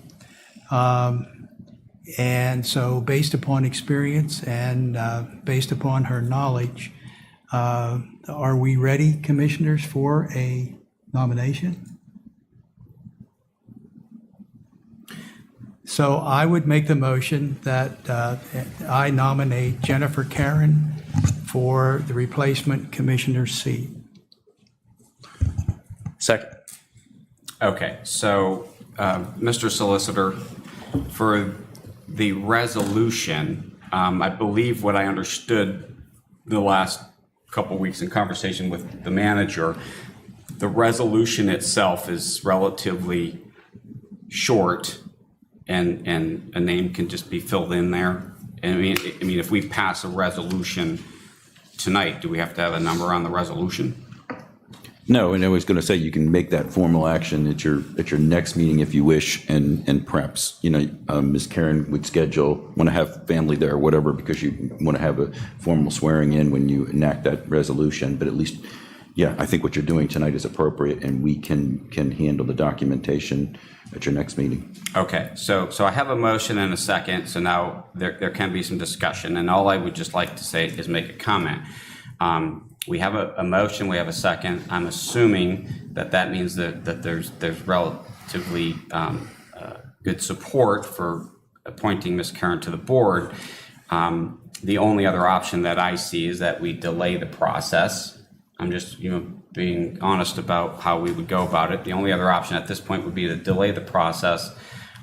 And so based upon experience and based upon her knowledge, are we ready, commissioners, for a nomination? So I would make the motion that I nominate Jennifer Karen for the replacement commissioner seat. Second. Okay, so Mr. Solicitor, for the resolution, I believe what I understood the last couple weeks in conversation with the manager, the resolution itself is relatively short, and a name can just be filled in there. And I mean, if we pass a resolution tonight, do we have to have a number on the resolution? No, and I was going to say you can make that formal action at your next meeting if you wish, and perhaps, you know, Ms. Karen would want to have family there or whatever, because you want to have a formal swearing in when you enact that resolution. But at least, yeah, I think what you're doing tonight is appropriate, and we can handle the documentation at your next meeting. Okay, so I have a motion and a second, so now there can be some discussion, and all I would just like to say is make a comment. We have a motion, we have a second. I'm assuming that means that there's relatively good support for appointing Ms. Karen to the board. The only other option that I see is that we delay the process. I'm just, being honest about how we would go about it. The only other option at this point would be to delay the process.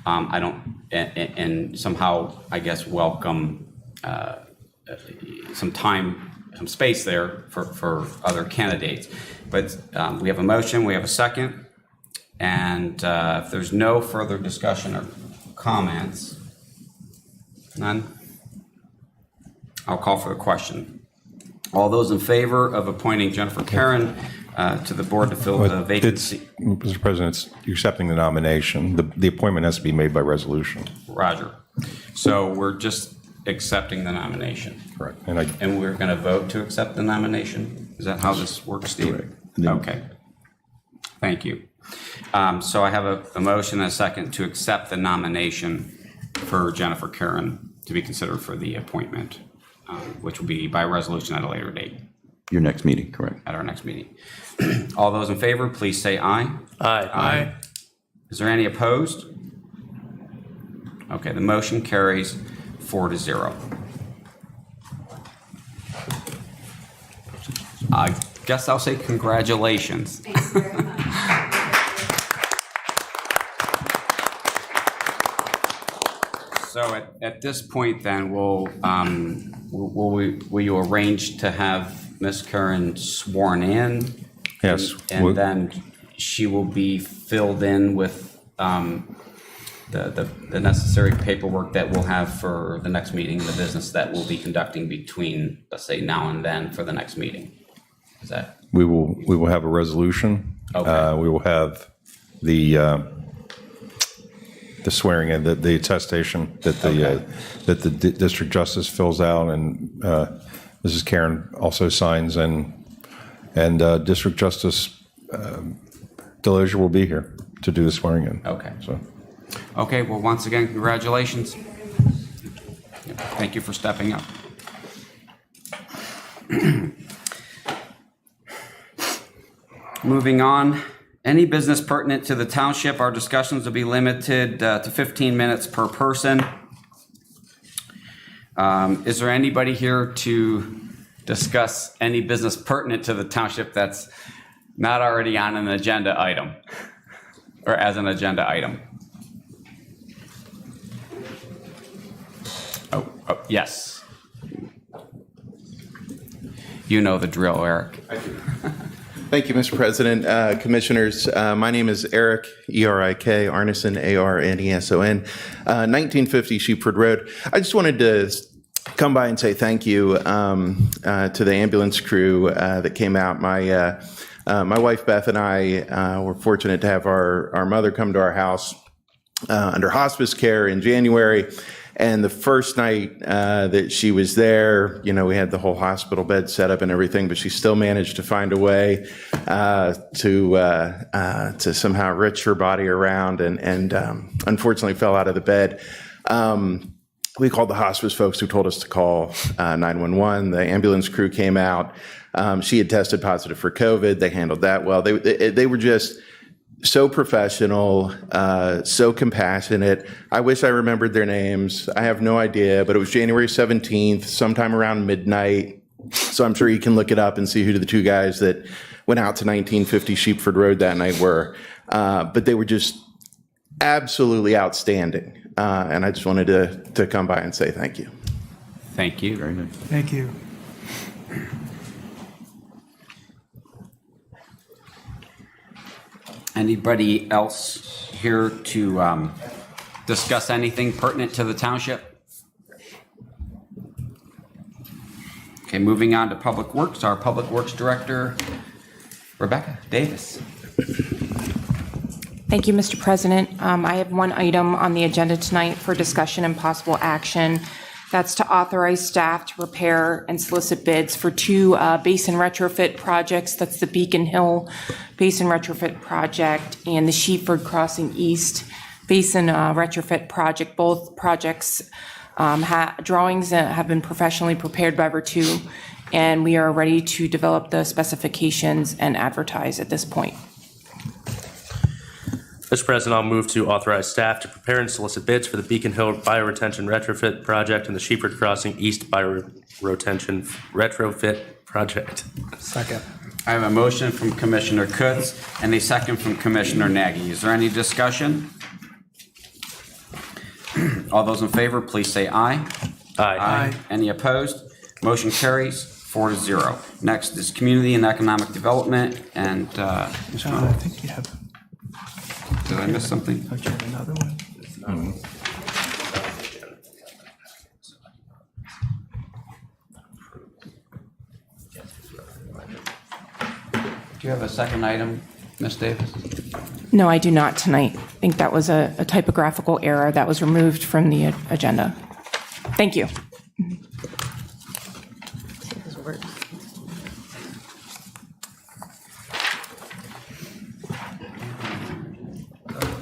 And somehow, I guess, welcome some time, some space there for other candidates. But we have a motion, we have a second, and if there's no further discussion or comments, none, I'll call for the question. All those in favor of appointing Jennifer Karen to the board to fill the vacancy? Mr. President, you're accepting the nomination. The appointment has to be made by resolution. Roger. So we're just accepting the nomination. Correct. And we're going to vote to accept the nomination? Is that how this works, Steve? Correct. Okay. Thank you. So I have a motion and a second to accept the nomination for Jennifer Karen to be considered for the appointment, which will be by resolution at a later date. Your next meeting, correct? At our next meeting. All those in favor, please say aye. Aye. Aye. Is there any opposed? Okay, the motion carries 4-0. I guess I'll say congratulations. Thank you very much. So at this point then, will you arrange to have Ms. Curran sworn in? Yes. And then she will be filled in with the necessary paperwork that we'll have for the next meeting, the business that we'll be conducting between, let's say, now and then for the next meeting. Is that? We will have a resolution. Okay. We will have the swearing in, the attestation that the district justice fills out, and Mrs. Karen also signs, and District Justice Delosier will be here to do the swearing in. Okay. So. Okay, well, once again, congratulations. Thank you for stepping up. Moving on, any business pertinent to the township, our discussions will be limited to 15 minutes per person. Is there anybody here to discuss any business pertinent to the township that's not already on an agenda item or as an agenda item? Oh, yes. You know the drill, Eric. I do. Thank you, Mr. President. Commissioners, my name is Eric, E-R-I-K, Arneson, A-R-N-E-S-O-N, 1950 Sheepford Road. I just wanted to come by and say thank you to the ambulance crew that came out. My wife, Beth, and I were fortunate to have our mother come to our house under hospice care in January. And the first night that she was there, we had the whole hospital bed set up and everything, but she still managed to find a way to somehow wrench her body around and unfortunately fell out of the bed. We called the hospice folks, who told us to call 911. The ambulance crew came out. She had tested positive for COVID. They handled that well. They were just so professional, so compassionate. I wish I remembered their names. I have no idea, but it was January 17th, sometime around midnight. So I'm sure you can look it up and see who the two guys that went out to 1950 Sheepford Road that night were. But they were just absolutely outstanding. And I just wanted to come by and say thank you. Thank you. Very nice. Thank you. Anybody else here to discuss anything pertinent to the township? Okay, moving on to Public Works, our Public Works Director, Rebecca Davis. Thank you, Mr. President. I have one item on the agenda tonight for discussion and possible action. That's to authorize staff to prepare and solicit bids for two basin retrofit projects. That's the Beacon Hill Basin Retrofit Project and the Sheepford Crossing East Basin Retrofit Project. Both projects drawings have been professionally prepared by Virtu, and we are ready to develop the specifications and advertise at this point. Mr. President, I'll move to authorize staff to prepare and solicit bids for the Beacon Hill Bioretention Retrofit Project and the Sheepford Crossing East Bioretention Retrofit Project. Second. I have a motion from Commissioner Kutz and a second from Commissioner Nagy. Is there any discussion? All those in favor, please say aye. Aye. Aye. Any opposed? Motion carries 4-0. Next is Community and Economic Development, and I think you have. did I miss something? Don't you have another one? Do you have a second item, Ms. Davis? No, I do not tonight. I think that was a typographical error that was removed from the agenda. Thank you.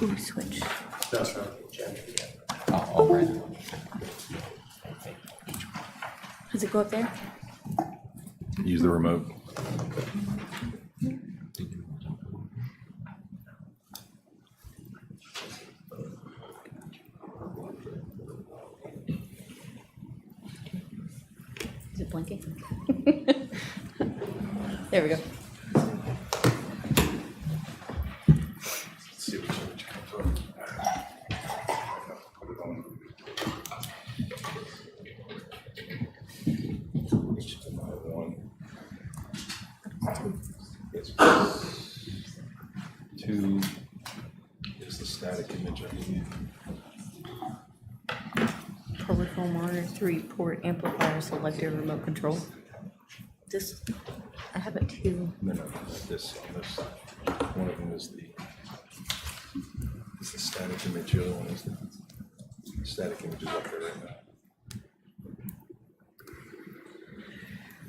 Ooh, switch. Oh, right. Does it go up there? Use the remote. Is it blinking? There we go. 2 is the static image, I believe. Peripheral monitor, 3-port amplifier, selector, remote control. This, I have it too. No, this on this side. One of them is the static image, the other one is the static image is up there right now.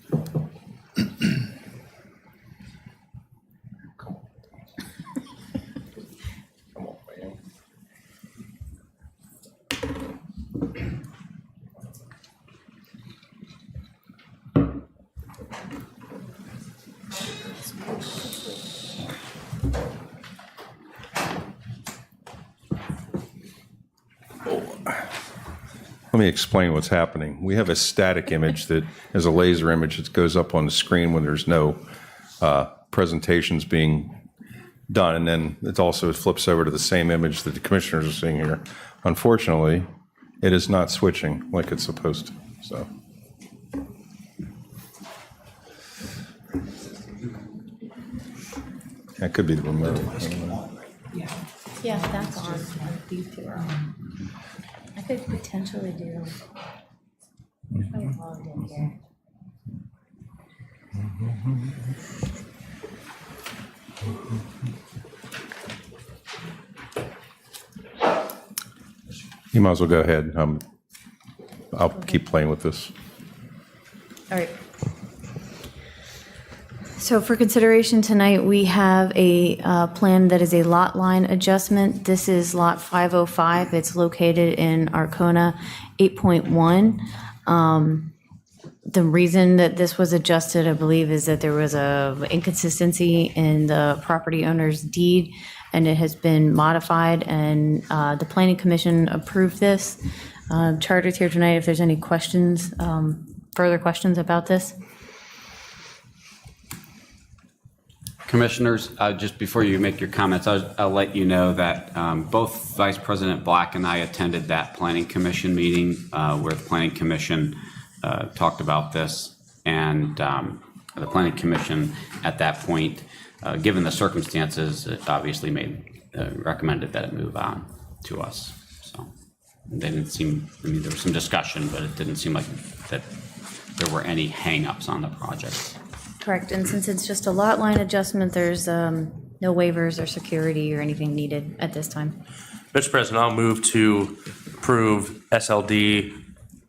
Come on. Come on, man. Let me explain what's happening. We have a static image that is a laser image that goes up on the screen when there's no presentations being done, and then it also flips over to the same image that the commissioners are seeing here. Unfortunately, it is not switching like it's supposed to. So. That could be the remote. Yeah, that's on. These two are on. I could potentially do. I logged in here. You might as well go ahead. I'll keep playing with this. All right. So for consideration tonight, we have a plan that is a lot line adjustment. This is lot 505. It's located in Arcona 8.1. The reason that this was adjusted, I believe, is that there was a inconsistency in the property owner's deed, and it has been modified, and the Planning Commission approved this. Charter's here tonight if there's any questions, further questions about this. Commissioners, just before you make your comments, I'll let you know that both Vice President Black and I attended that Planning Commission meeting where the Planning Commission talked about this, and the Planning Commission at that point, given the circumstances, it obviously recommended that it move on to us. So they didn't seem, I mean, there was some discussion, but it didn't seem like that there were any hang-ups on the project. Correct, and since it's just a lot line adjustment, there's no waivers or security or anything needed at this time. Mr. President, I'll move to approve SLD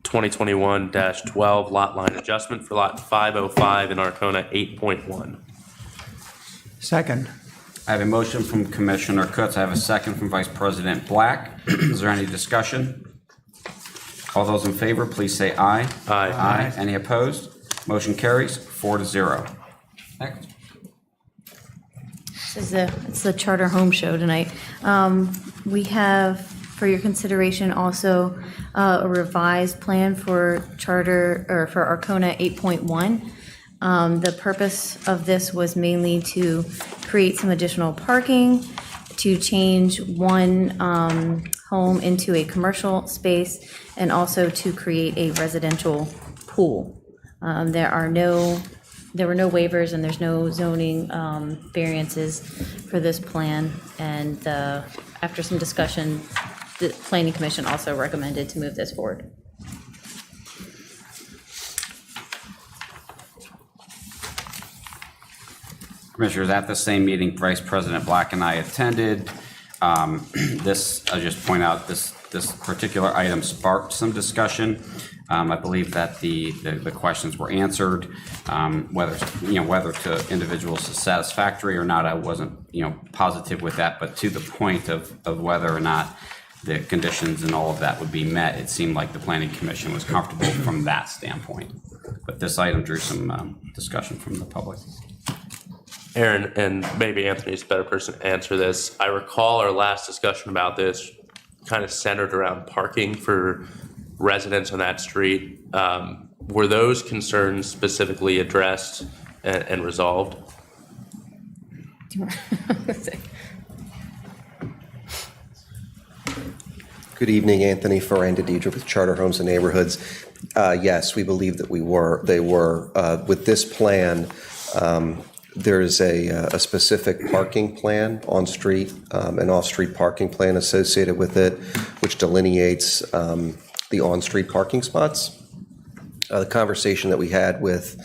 2021-12 lot line adjustment for lot 505 in Arcona 8.1. Second. I have a motion from Commissioner Kutz. I have a second from Vice President Black. Is there any discussion? All those in favor, please say aye. Aye. Aye. Any opposed? Motion carries 4-0. Next. It's the Charter Home Show tonight. We have for your consideration also a revised plan for Charter, or for Arcona 8.1. The purpose of this was mainly to create some additional parking, to change one home into a commercial space, and also to create a residential pool. There were no waivers and there's no zoning variances for this plan. And after some discussion, the Planning Commission also recommended to move this forward. Commissioners, at the same meeting, Vice President Black and I attended. I'll just point out this particular item sparked some discussion. I believe that the questions were answered, whether to individuals satisfactory or not. I wasn't positive with that, but to the point of whether or not the conditions and all of that would be met, it seemed like the Planning Commission was comfortable from that standpoint. But this item drew some discussion from the public. Aaron, and maybe Anthony's a better person to answer this. I recall our last discussion about this kind of centered around parking for residents on that street. Were those concerns specifically addressed and resolved? Good evening, Anthony Ferranda Deidre with Charter Homes and Neighborhoods. Yes, we believe that they were. With this plan, There's a specific parking plan on-street and off-street parking plan associated with it, which delineates the on-street parking spots. The conversation that we had with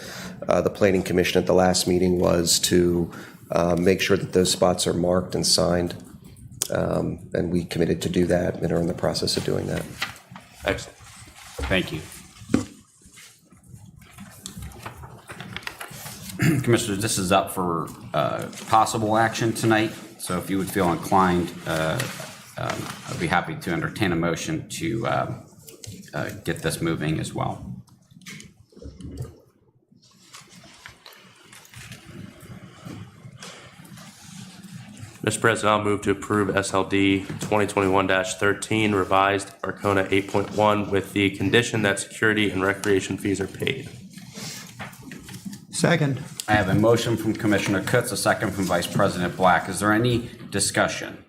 the Planning Commission at the last meeting was to make sure that those spots are marked and signed. And we committed to do that and are in the process of doing that. Excellent. Thank you. Commissioners, this is up for possible action tonight, so if you would feel inclined, I'd be happy to entertain a motion to get this moving as well. Mr. President, I'll move to approve SLD 2021-13 revised Arcona 8.1 with the condition that security and recreation fees are paid. Second. I have a motion from Commissioner Kutz, a second from Vice President Black. Is there any discussion?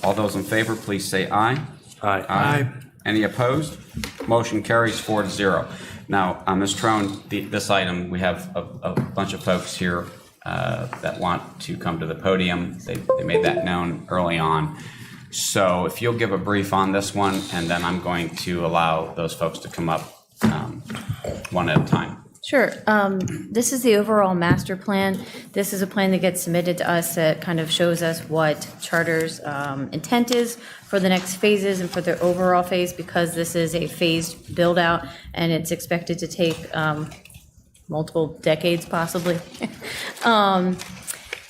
All those in favor, please say aye. Aye. Aye. Any opposed? Motion carries 4-0. Now, Ms. Trone, this item, we have a bunch of folks here that want to come to the podium. They made that known early on. So if you'll give a brief on this one, and then I'm going to allow those folks to come up one at a time. Sure. This is the overall master plan. This is a plan that gets submitted to us that kind of shows us what Charter's intent is for the next phases and for the overall phase, because this is a phased build out and it's expected to take multiple decades possibly.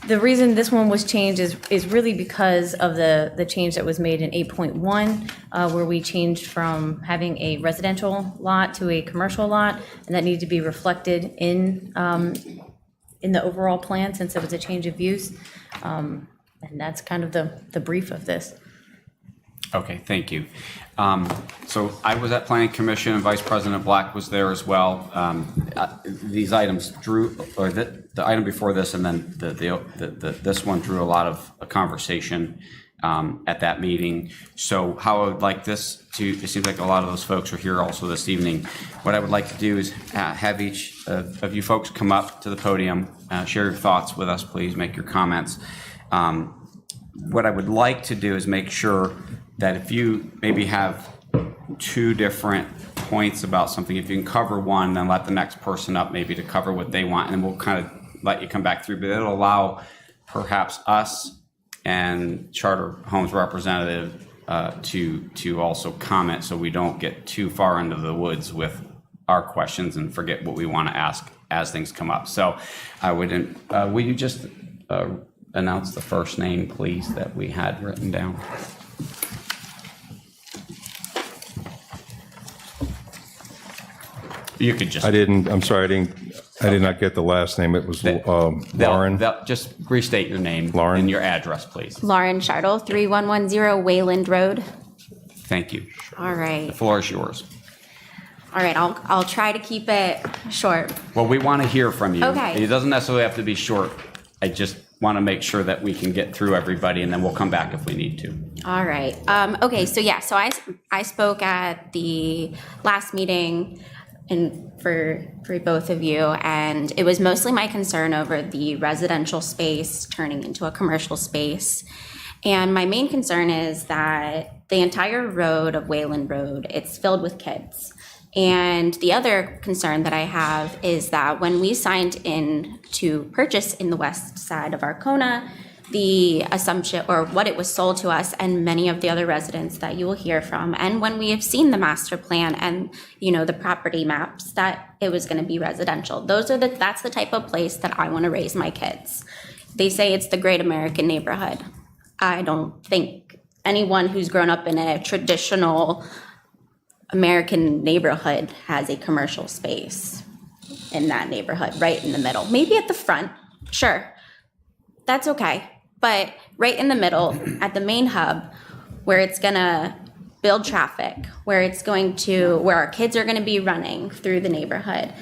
The reason this one was changed is really because of the change that was made in 8.1, where we changed from having a residential lot to a commercial lot, and that needed to be reflected in the overall plan since it was a change of use. And that's kind of the brief of this. Okay, thank you. So I was at Planning Commission and Vice President Black was there as well. These items drew, or the item before this and then this one drew a lot of conversation at that meeting. So how I would like this to, it seems like a lot of those folks are here also this evening. What I would like to do is have each of you folks come up to the podium, share your thoughts with us, please, make your comments. What I would like to do is make sure that if you maybe have two different points about something, if you can cover one, then let the next person up maybe to cover what they want, and then we'll kind of let you come back through. But it'll allow perhaps us and Charter Homes representative to also comment, so we don't get too far into the woods with our questions and forget what we want to ask as things come up. So I would, will you just announce the first name, please, that we had written down? You could just. I'm sorry, I did not get the last name. It was Lauren. Just restate your name. Lauren. And your address, please. Lauren Shardle, 3110 Wayland Road. Thank you. All right. The floor is yours. All right, I'll try to keep it short. Well, we want to hear from you. Okay. It doesn't necessarily have to be short. I just want to make sure that we can get through everybody, and then we'll come back if we need to. All right. Okay, so I spoke at the last meeting and for both of you, and it was mostly my concern over the residential space turning into a commercial space. And my main concern is that the entire road of Wayland Road, it's filled with kids. And the other concern that I have is that when we signed in to purchase in the west side of Arcona, the assumption, or what it was sold to us and many of the other residents that you will hear from, and when we have seen the master plan and the property maps, that it was going to be residential. That's the type of place that I want to raise my kids. They say it's the great American neighborhood. I don't think anyone who's grown up in a traditional American neighborhood has a commercial space in that neighborhood, right in the middle. Maybe at the front, sure, that's okay. But right in the middle, at the main hub, where it's gonna build traffic, where our kids are gonna be running through the neighborhood,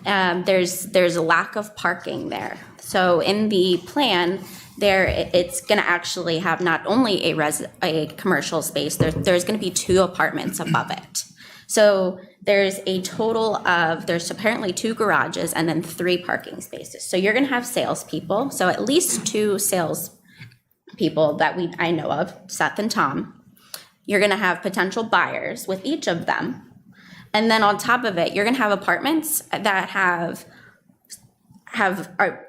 there's a lack of parking there. So in the plan, it's going to actually have not only a commercial space, there's going to be 2 apartments above it. So there's a total of, there's apparently 2 garages and then 3 parking spaces. So you're gonna have salespeople, so at least 2 salespeople that I know of, Seth and Tom. You're gonna have potential buyers with each of them. And then on top of it, you're gonna have apartments that have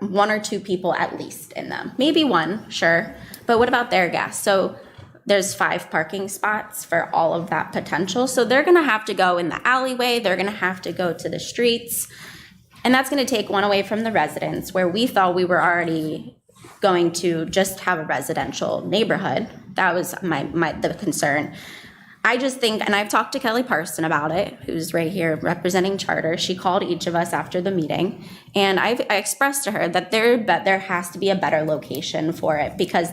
1 or 2 people at least in them. Maybe 1, sure, but what about their guests? So there's 5 parking spots for all of that potential. So they're gonna have to go in the alleyway, they're gonna have to go to the streets, and that's gonna take 1 away from the residents, where we thought we were already going to just have a residential neighborhood. That was the concern. I just think, and I've talked to Kelly Parson about it, who's right here representing Charter. She called each of us after the meeting, and I expressed to her that there has to be a better location for it, because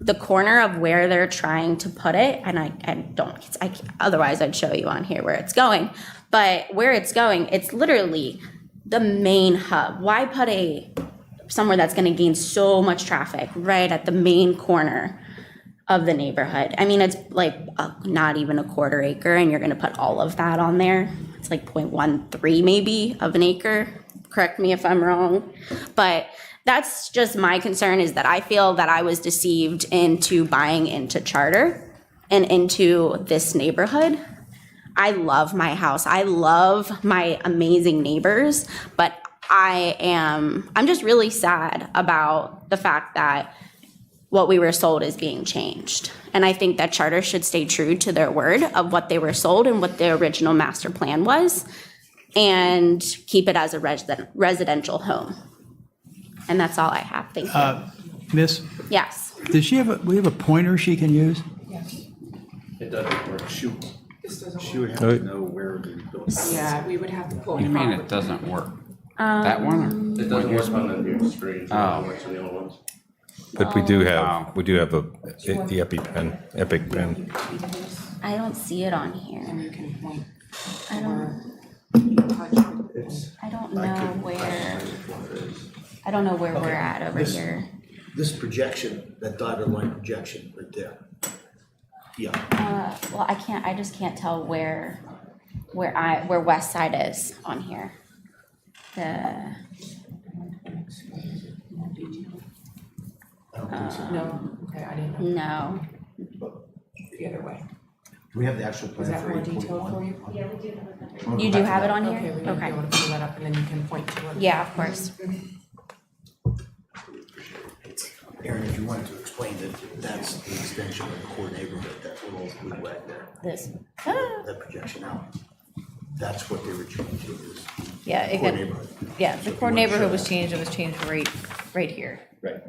the corner of where they're trying to put it, and otherwise I'd show you on here where it's going, but where it's going, it's literally the main hub. Why put somewhere that's going to gain so much traffic right at the main corner of the neighborhood? I mean, it's like not even a quarter acre, and you're going to put all of that on there. It's like 0.13 maybe of an acre. Correct me if I'm wrong. But that's just my concern, is that I feel that I was deceived into buying into Charter and into this neighborhood. I love my house. I love my amazing neighbors, but I'm just really sad about the fact that what we were sold is being changed. And I think that Charter should stay true to their word of what they were sold and what their original master plan was, and keep it as a residential home. And that's all I have. Thank you. Miss, Yes. does she have we have a pointer she can use? Yes. It doesn't work. She would have Oh. to know where the building. Yeah, we would have to pull. What do you mean it doesn't work? That one? It doesn't work on the new screen. Oh. It works on the old ones. But we do have the Epic pen. I don't see it on here. And you can point. I don't know where we're at over here. This projection, that dotted line projection right there. Yeah. Well, I just can't tell where West Side is on here. No, okay, I didn't know. No. The other way. Do we have the actual Is plan that for more 8.1? detailed for you? Yeah, we do have it. You do have it on Okay, here? we need to be able to pull that up, and then you can point to it. Yeah, of course. Aaron, if you wanted to explain that, that's the extension of the core neighborhood, that little blue wet there. This. That projection out. That's what they were changing is. Yeah, it core got- neighborhood. Yeah, So the if core you wanna show neighborhood was that. changed, it was changed right here. Right.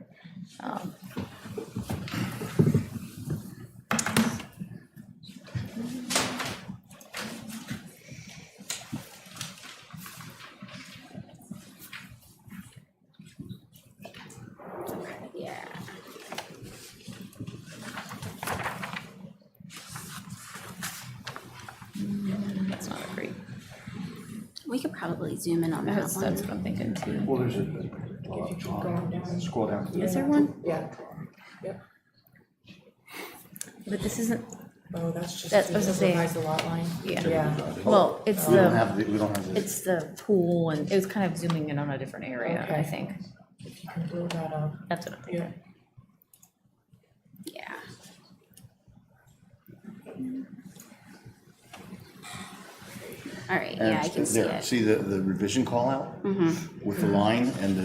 Yeah. That's not a great, We could probably zoom in on that that's one. what I'm thinking too. Well, there's scroll down. Is there one? Yeah. Yep. But this isn't, Oh, that's just That's- I was to gonna say- revise the lot line. Yeah. Yeah. well, it's We don't have the. it's the pool, and it was kind of zooming in on a different area, I Okay. think. If you can blow that up. That's what I'm thinking. Yeah. Yeah. All right, yeah, I can see There, it. see the revision call out? With the line and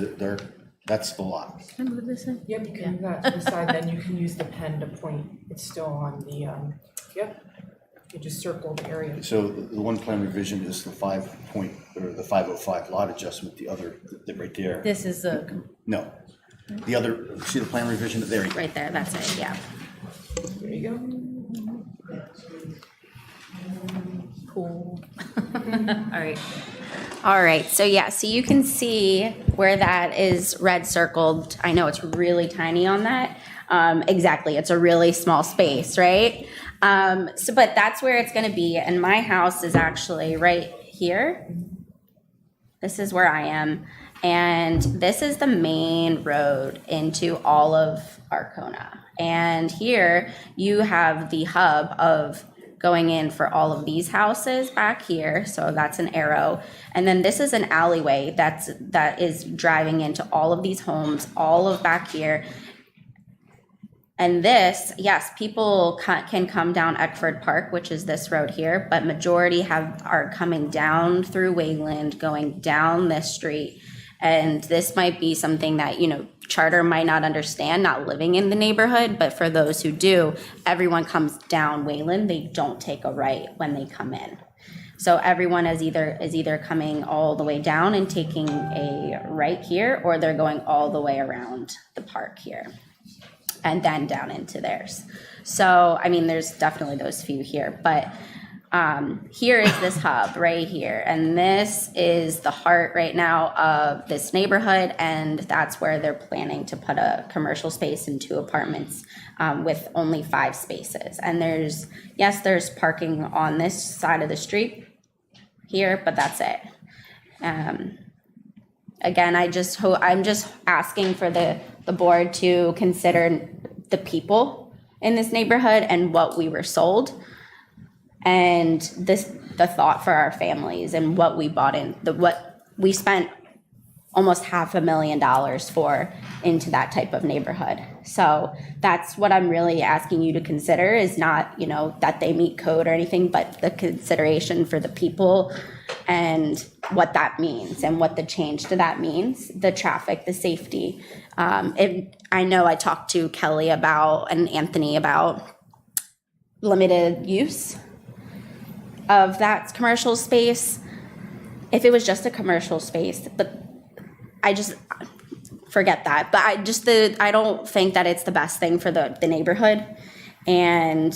that's the lot. Can I move this in? Yep, you can move that to the side, then you can use the pen to point, it's still on the, yep. You just circle the area. So the one plan revision is the 505 lot adjustment, the other, right there. This is the, No. The other, see the plan revision there? you go. Right there, that's it, yeah. There you go. pool. All right. All right, so yeah, so you can see where that is red circled. I know it's really tiny on that. Exactly, it's a really small space, right? But that's where it's gonna be, and my house is actually right here. This is where I am, and this is the main road into all of Arcona. And here you have the hub of going in for all of these houses back here. So that's an arrow. And then this is an alleyway that is driving into all of these homes, all of back here. And this, yes, people can come down Eckford Park, which is this road here, but majority are coming down through Wayland, going down this street. And this might be something that, Charter might not understand, not living in the neighborhood, but for those who do, everyone comes down Wayland. They don't take a right when they come in. So everyone is either coming all the way down and taking a right here, or they're going all the way around the park here and then down into theirs. So, there's definitely those few here, but here is this hub right here, and this is the heart right now of this neighborhood, and that's where they're planning to put a commercial space and 2 apartments with only 5 spaces. And there's parking on this side of the street here, but that's it. Again, I'm just asking for the board to consider the people in this neighborhood and what we were sold, and the thought for our families and what we bought in, what we spent almost $500,000 for into that type of neighborhood. So that's what I'm really asking you to consider, is not, that they meet code or anything, but the consideration for the people and what that means and what the change to that means, the traffic, the safety. I know I talked to Kelly and Anthony about limited use of that commercial space. If it was just a commercial space, but I just forget that. But I don't think that it's the best thing for the neighborhood, and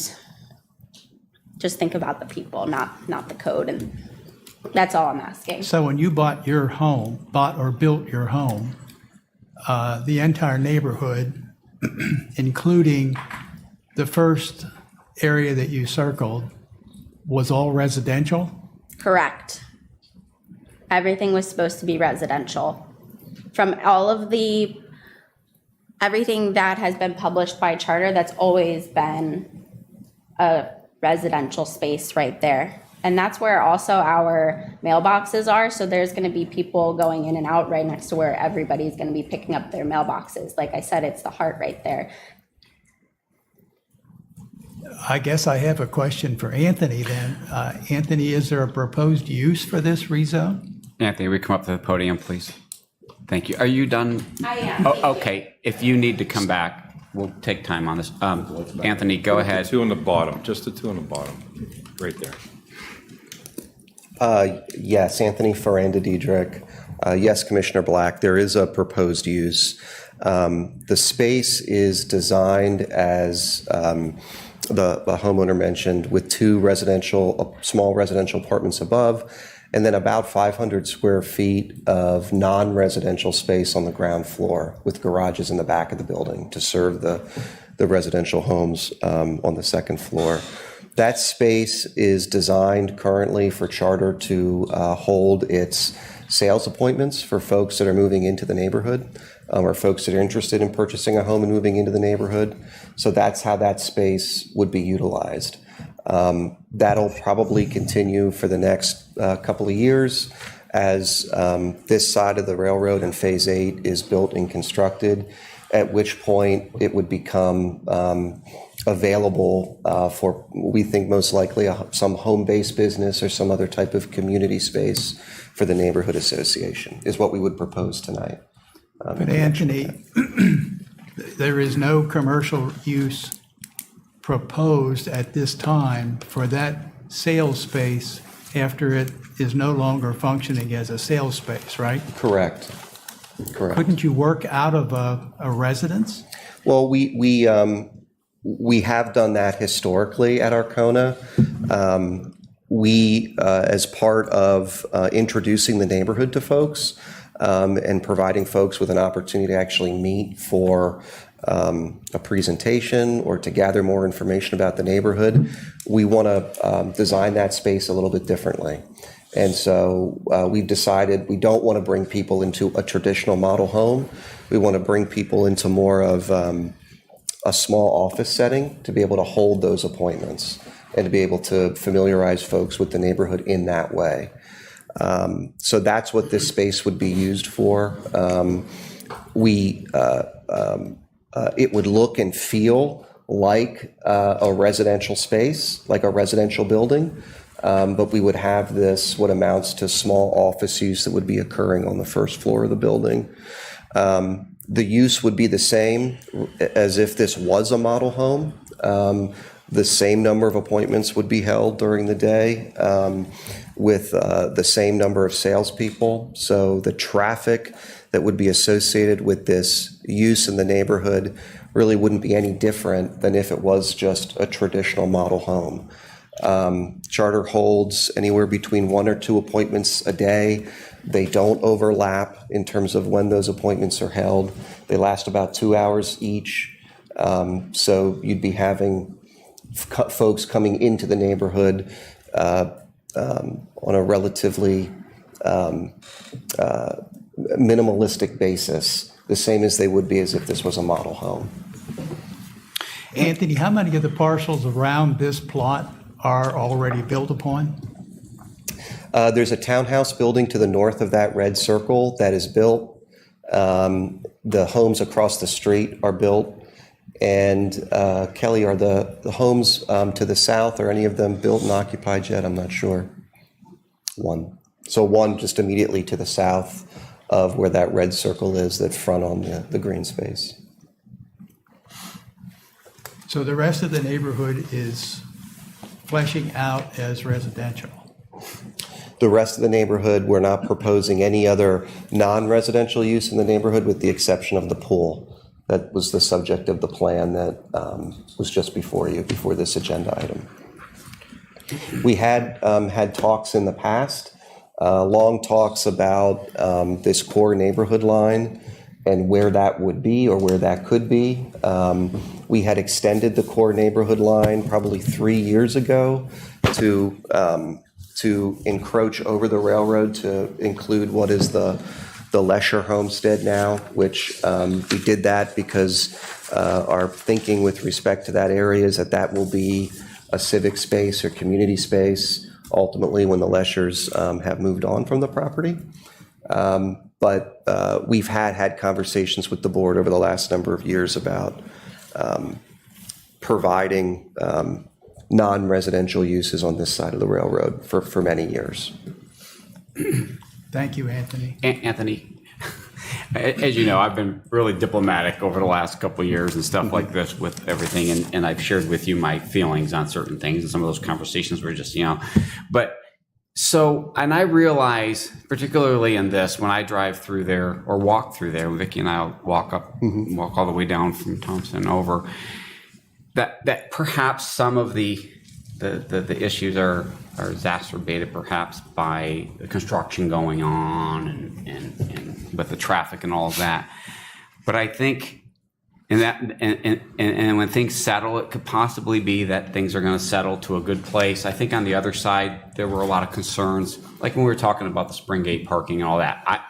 just think about the people, not the code, and that's all I'm asking. So when you bought or built your home, the entire neighborhood, including the first area that you circled, was all residential? Correct. Everything was supposed to be residential. From all of everything that has been published by Charter, that's always been a residential space right there. And that's where also our mailboxes are. So there's going to be people going in and out right next to where everybody's going to be picking up their mailboxes. Like I said, it's the heart right there. I guess I have a question for Anthony then. Anthony, is there a proposed use for this rezone? Anthony, we come up to the podium, please. Thank you. Are you done? I am. Oh, okay. If you need to come back, we'll take time on this. Anthony, go ahead. The 2 on the bottom, just the 2 on the bottom, right there. Yes, Anthony Ferranda Diedrich. Yes, Commissioner Black, there is a proposed use. The space is designed as the homeowner mentioned, with 2 small residential apartments above, and then about 500 square feet of non-residential space on the ground floor, with garages in the back of the building to serve the residential homes on the second floor. That space is designed currently for Charter to hold its sales appointments for folks that are moving into the neighborhood, or folks that are interested in purchasing a home and moving into the neighborhood. So that's how that space would be utilized. That'll probably continue for the next couple of years as this side of the railroad in Phase 8 is built and constructed, at which point it would become available for, we think most likely, some home-based business or some other type of community space for the neighborhood association, is what we would propose tonight. But Anthony, there is no commercial use proposed at this time for that sales space after it is no longer functioning as a sales space, right? Correct. Couldn't you work out of a residence? Well, we have done that historically at Arcona. We, as part of introducing the neighborhood to folks and providing folks with an opportunity to actually meet for a presentation or to gather more information about the neighborhood, we want to design that space a little bit differently. And so we've decided we don't want to bring people into a traditional model home. We want to bring people into more of a small office setting to be able to hold those appointments. and to be able to familiarize folks with the neighborhood in that way. So that's what this space would be used for. It would look and feel like a residential space, like a residential building, but we would have this, what amounts to small office use that would be occurring on the first floor of the building. The use would be the same as if this was a model home. The same number of appointments would be held during the day with the same number of salespeople. So the traffic that would be associated with this use in the neighborhood really wouldn't be any different than if it was just a traditional model home. Charter holds anywhere between 1 or 2 appointments a day. They don't overlap in terms of when those appointments are held. They last about 2 hours each. So you'd be having folks coming into the neighborhood on a relatively minimalistic basis, the same as they would be as if this was a model home. Anthony, how many of the parcels around this plot are already built upon? There's a townhouse building to the north of that red circle that is built. The homes across the street are built. And Kelly, are the homes to the south, are any of them built and occupied yet? I'm not sure. One. So one just immediately to the south of where that red circle is that front on the green space. So the rest of the neighborhood is fleshing out as residential. The rest of the neighborhood, we're not proposing any other non-residential use in the neighborhood with the exception of the pool. That was the subject of the plan that was just before you, before this agenda item. We had had talks in the past, long talks about this core neighborhood line and where that would be or where that could be. We had extended the core neighborhood line probably 3 years ago to encroach over the railroad to include what is the Lesher homestead now, which we did that because our thinking with respect to that area is that that will be a civic space or community space ultimately when the Leshers have moved on from the property. But we've had conversations with the board over the last number of years about providing non-residential uses on this side of the railroad for many years. Thank you, Anthony. Anthony, as you know, I've been really diplomatic over the last couple of years and stuff like this with everything, and I've shared with you my feelings on certain things, and some of those conversations were just, but so, and I realize, particularly in this, when I drive through there or walk through there, Vicki and I walk all the way down from Thompson over, that perhaps some of the issues are exacerbated perhaps by the construction going on and with the traffic and all of that. But I think and when things settle, it could possibly be that things are going to settle to a good place. I think on the other side, there were a lot of concerns, like when we were talking about the Springgate parking and all that. I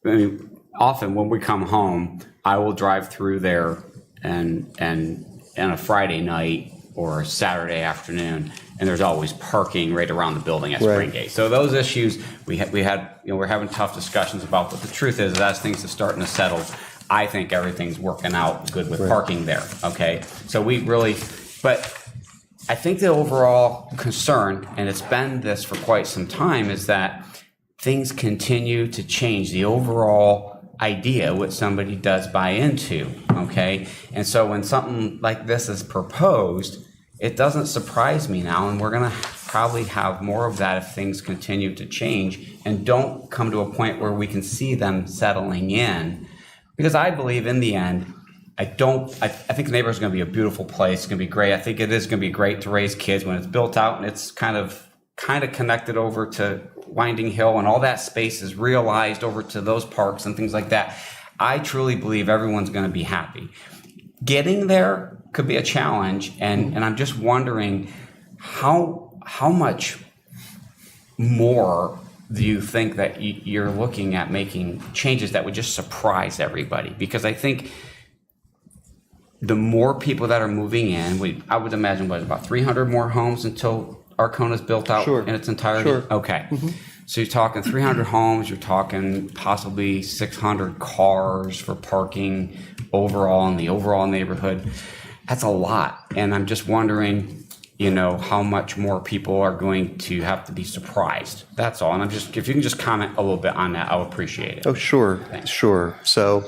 mean, often when we come home, I will drive through there and on a Friday night or a Saturday afternoon, and there's always parking right around the building at Springgate. So those issues we're having tough discussions about. But the truth is, as things are starting to settle, I think everything's working out good with parking there. Okay, so but I think the overall concern, and it's been this for quite some time, is that things continue to change. The overall idea, what somebody does buy into, okay? And so when something like this is proposed, it doesn't surprise me now, and we're gonna probably have more of that if things continue to change and don't come to a point where we can see them settling in. Because I believe in the end, I think the neighborhood is gonna be a beautiful place, it's gonna be great. I think it is gonna be great to raise kids when it's built out and it's kind of connected over to Winding Hill and all that space is realized over to those parks and things like that. I truly believe everyone's going to be happy. Getting there could be a challenge, and I'm just wondering how much more do you think that you're looking at making changes that would just surprise everybody? Because I think the more people that are moving in, I would imagine, what, about 300 more homes until Arcona's built out Sure. in its entirety? Sure. Okay. So you're talking 300 homes, you're talking possibly 600 cars for parking overall in the overall neighborhood. That's a lot. And I'm just wondering, how much more people are going to have to be surprised. That's all. And if you can just comment a little bit on that, I'll appreciate it. Oh, sure, sure. So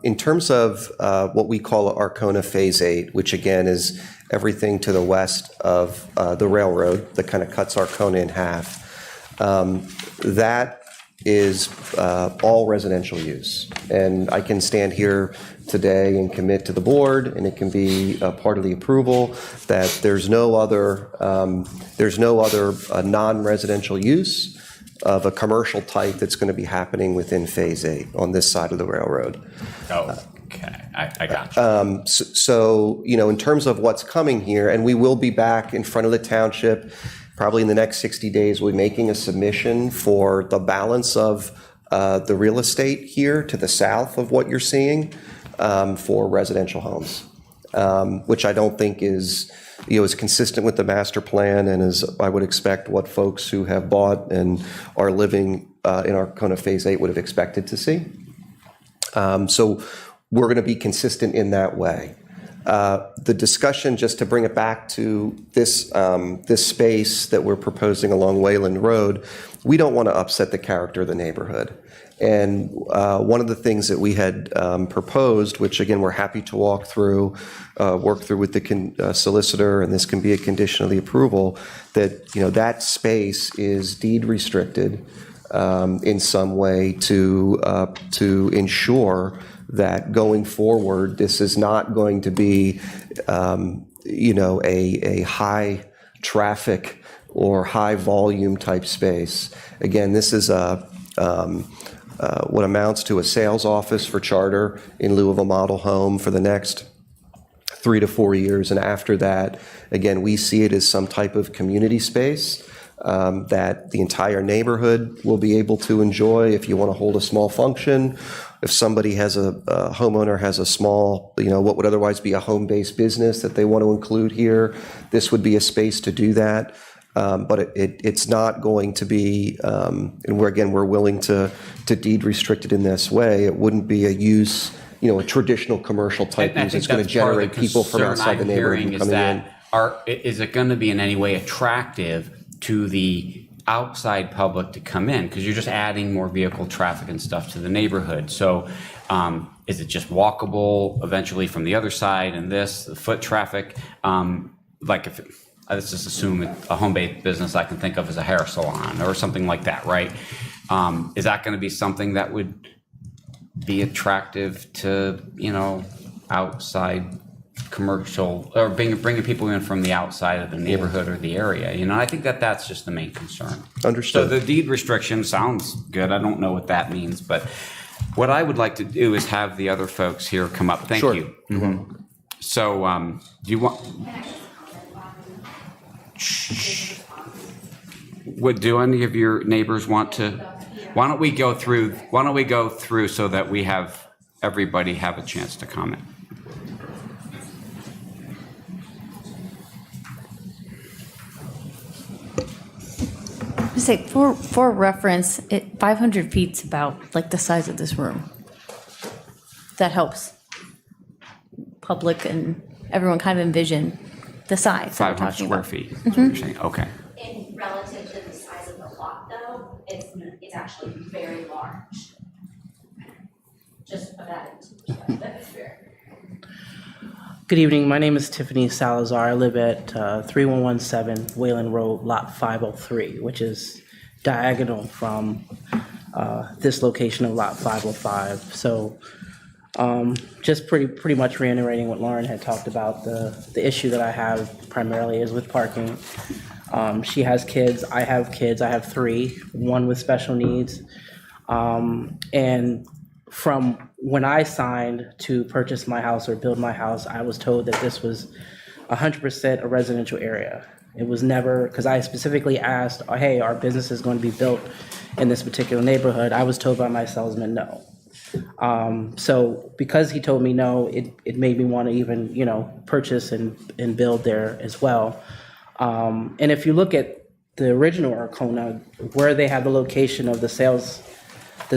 in terms of what we call Arcona Phase 8, which again is everything to the west of the railroad that kind of cuts Arcona in half, that is all residential use. And I can stand here today and commit to the board, and it can be part of the approval, that there's no other non-residential use of a commercial type that's going to be happening within Phase 8 on this side of the railroad. Okay, I got you. So, in terms of what's coming here, and we will be back in front of the township probably in the next 60 days, we'll be making a submission for the balance of the real estate here to the south of what you're seeing for residential homes, which I don't think is consistent with the master plan, and is, I would expect, what folks who have bought and are living in Arcona Phase 8 would have expected to see. So we're going to be consistent in that way. The discussion, just to bring it back to this space that we're proposing along Wayland Road, we don't want to upset the character of the neighborhood. And one of the things that we had proposed, which again we're happy to work through with the solicitor, and this can be a condition of the approval, that that space is deed restricted in some way to ensure that going forward, this is not going to be a high traffic or high volume type space. Again, this is what amounts to a sales office for Charter in lieu of a model home for the next 3 to 4 years. And after that, again, we see it as some type of community space that the entire neighborhood will be able to enjoy. If you want to hold a small function, if somebody has a homeowner has a small, what would otherwise be a home-based business that they want to include here, this would be a space to do that. But it's not going to be, and we're willing to deed restrict it in this way. It wouldn't be a use, a traditional commercial type use. It's going to generate people from outside the neighborhood coming in. Is it going to be in any way attractive to the outside public to come in? Because you're just adding more vehicle traffic and stuff to the neighborhood. So is it just walkable eventually from the other side, and the foot traffic? Let's just assume a home-based business I can think of as a hair salon or something like that, right? Is that going to be something that would be attractive to, outside commercial, or bringing people in from the outside of the neighborhood or the area? I think that's just the main concern. Understood. So the deed restriction sounds good. I don't know what that means, but what I would like to do is have the other folks here come up. Thank you. Mm-hmm. So do you want... Do any of your neighbors want to? Why don't we go through so that we have everybody have a chance to comment? Say for reference, 500 feet's about like the size of this room. That helps public and everyone kind of envision the size. 500 square feet. That's what you're saying. Okay. In relative to the size of the lot, though, it's actually very large. Just put that into perspective. Good evening. My name is Tiffany Salazar. I live at 3117 Wayland Road, Lot 503, which is diagonal from this location of Lot 505. So just pretty much reiterating what Lauren had talked about, the issue that I have primarily is with parking. She has kids. I have kids. I have 3, one with special needs. And from when I signed to purchase my house or build my house, I was told that this was 100% a residential area. It was never, because I specifically asked, hey, our business is going to be built in this particular neighborhood. I was told by my salesman, no. So because he told me no, it made me want to even, purchase and build there as well. And if you look at the original Arcona, where they have the location of the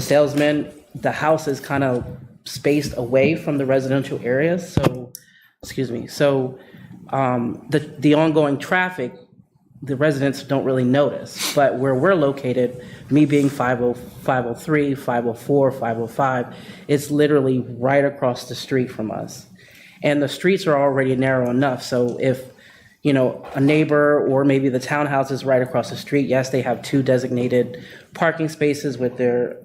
salesman, the house is kind of spaced away from the residential areas. So, so the ongoing traffic, the residents don't really notice. But where we're located, me being 503, 504, 505, it's literally right across the street from us. And the streets are already narrow enough. So if, a neighbor or maybe the townhouses right across the street, yes, they have 2 designated parking spaces with their,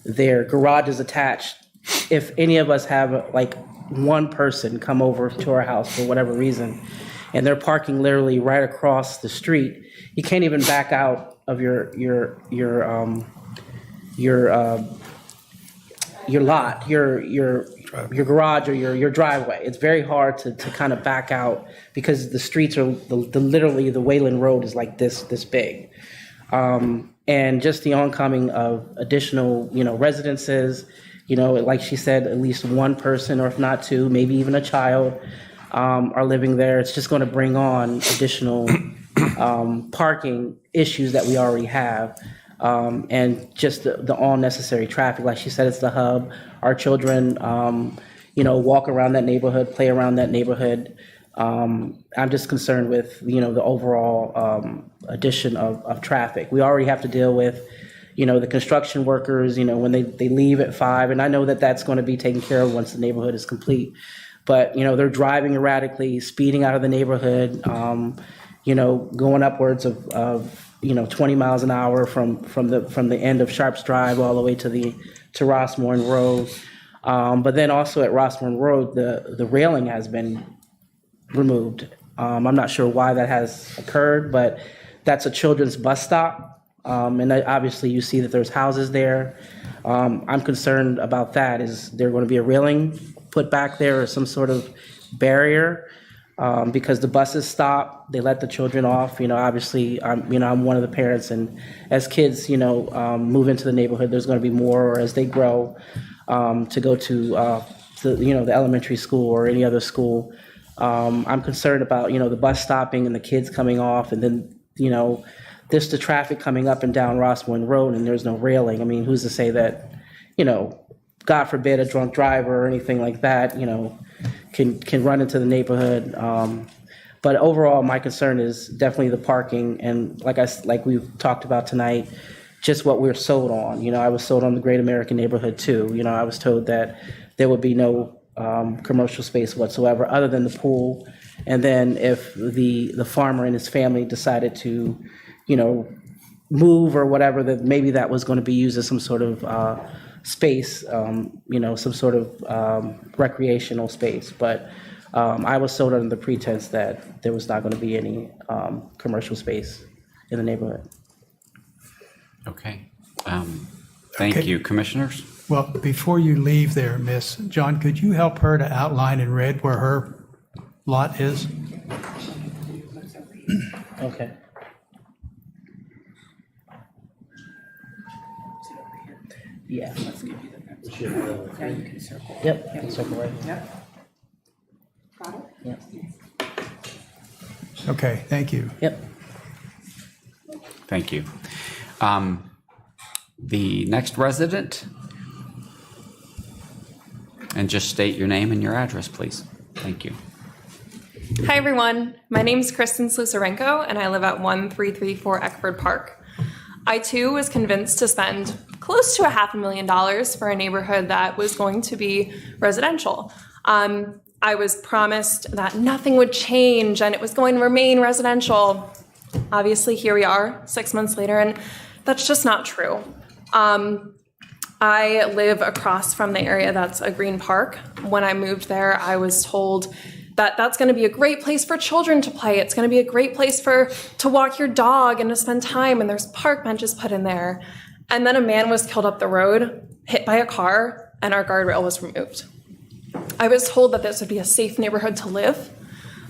their garages attached. If any of us have like one person come over to our house for whatever reason, and they're parking literally right across the street, you can't even back out of your lot, your garage or your driveway. It's very hard to kind of back out because the streets are literally the Wayland Road is like this big. And just the oncoming of additional, residences, like she said, at least one person, or if not 2, maybe even a child, are living there. It's just going to bring on additional parking issues that we already have. And just the all necessary traffic. Like she said, it's the hub. Our children, walk around that neighborhood, play around that neighborhood. I'm just concerned with, the overall addition of traffic. We already have to deal with, the construction workers, when they leave at 5. And I know that that's going to be taken care of once the neighborhood is complete. But, they're driving erratically, speeding out of the neighborhood, going upwards of 20 miles an hour from the end of Sharps Drive all the way to Rossmore Road. But then also at Rossmore Road, the railing has been removed. I'm not sure why that has occurred, but that's a children's bus stop. And obviously you see that there's houses there. I'm concerned about that. Is there going to be a railing put back there or some sort of barrier? Because the buses stop, they let the children off. Obviously, I'm one of the parents, and as kids, move into the neighborhood, there's going to be more, or as they grow, to go to the elementary school or any other school. I'm concerned about the bus stopping and the kids coming off, and then this the traffic coming up and down Rossmore Road, and there's no railing. I mean, who's to say that God forbid a drunk driver or anything like that, can run into the neighborhood. But overall, my concern is definitely the parking, and like we've talked about tonight, just what we're sold on. I was sold on the Great American Neighborhood too. I was told that there would be no commercial space whatsoever other than the pool. And then if the farmer and his family decided to, move or whatever, that maybe that was going to be used as some sort of space, some sort of recreational space. But I was sold under the pretense that there was not going to be any commercial space in the neighborhood. Okay. Thank you, commissioners. Well, before you leave there, Miss John, could you help her to outline in red where her lot is? Okay. Yeah, let's give you the number. Yeah, you can circle. Yep, you can circle right here. Got it? Yep. Okay, thank you. Yep. Thank you. The next resident, and just state your name and your address, please. Thank you. Hi, everyone. My name is Kristen Slusarenko, and I live at 1334 Eckford Park. I, too, was convinced to spend close to $500,000 for a neighborhood that was going to be residential. I was promised that nothing would change and it was going to remain residential. Obviously, here we are 6 months later, and that's just not true. I live across from the area that's a green park. When I moved there, I was told that that's going to be a great place for children to play. It's going to be a great place to walk your dog and to spend time, and there's park benches put in there. And then a man was killed up the road, hit by a car, and our guardrail was removed. I was told that this would be a safe neighborhood to live,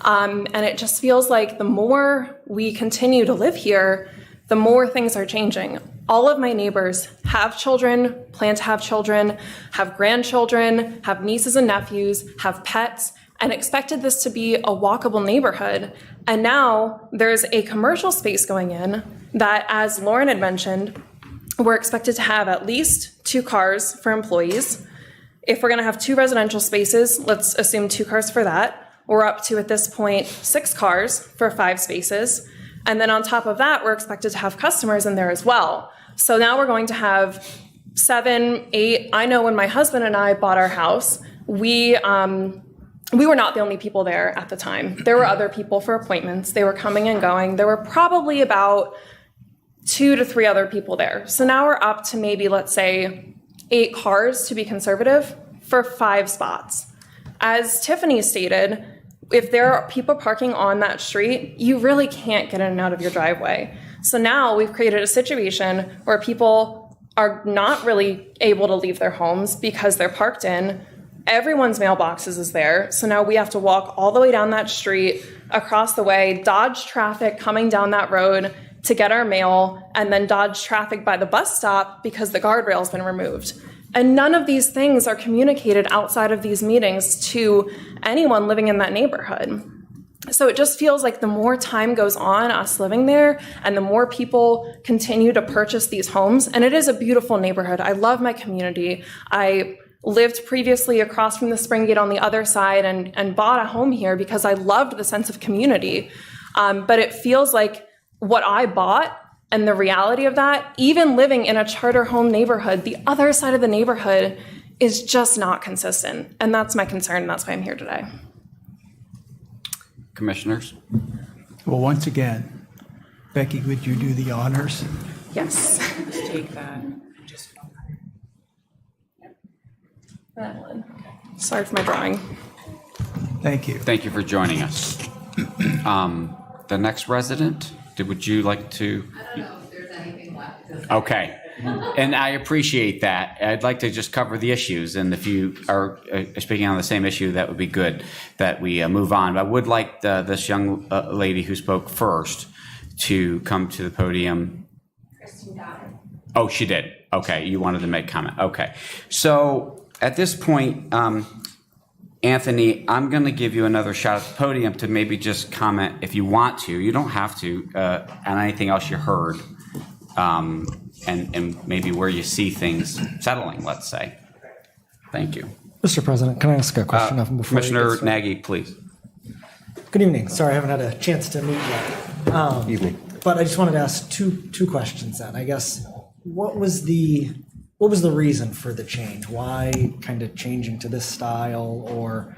and it just feels like the more we continue to live here, the more things are changing. all of my neighbors have children, plan to have children, have grandchildren, have nieces and nephews, have pets, and expected this to be a walkable neighborhood. And now there's a commercial space going in that, as Lauren had mentioned, we're expected to have at least 2 cars for employees. If we're going to have 2 residential spaces, let's assume 2 cars for that. We're up to, at this point, 6 cars for 5 spaces. And then on top of that, we're expected to have customers in there as well. So now we're going to have 7, 8. I know when my husband and I bought our house, we were not the only people there at the time. There were other people for appointments. They were coming and going. There were probably about 2 to 3 other people there. So now we're up to maybe, let's say, 8 cars, to be conservative, for 5 spots. As Tiffany stated, if there are people parking on that street, you really can't get in and out of your driveway. So now we've created a situation where people are not really able to leave their homes because they're parked in. Everyone's mailboxes is there. So now we have to walk all the way down that street, across the way, dodge traffic coming down that road to get our mail, and then dodge traffic by the bus stop because the guardrail's been removed. And none of these things are communicated outside of these meetings to anyone living in that neighborhood. So it just feels like the more time goes on, us living there, and the more people continue to purchase these homes, and it is a beautiful neighborhood. I love my community. I lived previously across from the Spring Gate on the other side and bought a home here because I loved the sense of community. But it feels like what I bought and the reality of that, even living in a charter home neighborhood, the other side of the neighborhood is just not consistent. And that's my concern, and that's why I'm here today. Commissioners? Well, once again, Becky, would you do the honors? Yes. Just take that. That one. Sorry for my drawing. Thank you. Thank you for joining us. The next resident, would you like to? I don't know if there's anything left. Okay, and I appreciate that. I'd like to just cover the issues, and if you are speaking on the same issue, that would be good that we move on. But I would like this young lady who spoke first to come to the podium. Oh, she did. Okay, you wanted to make comment. Okay, so at this point, Anthony, I'm going to give you another shot at the podium to maybe just comment if you want to. You don't have to on anything else you heard, and maybe where you see things settling, let's say. Thank you. Mr. President, can I ask a question of him before? Commissioner Nagy, please. Good evening. Sorry, I haven't had a chance to meet yet. Evening. But I just wanted to ask two questions then. I guess, what was the reason for the change? Why kind of changing to this style or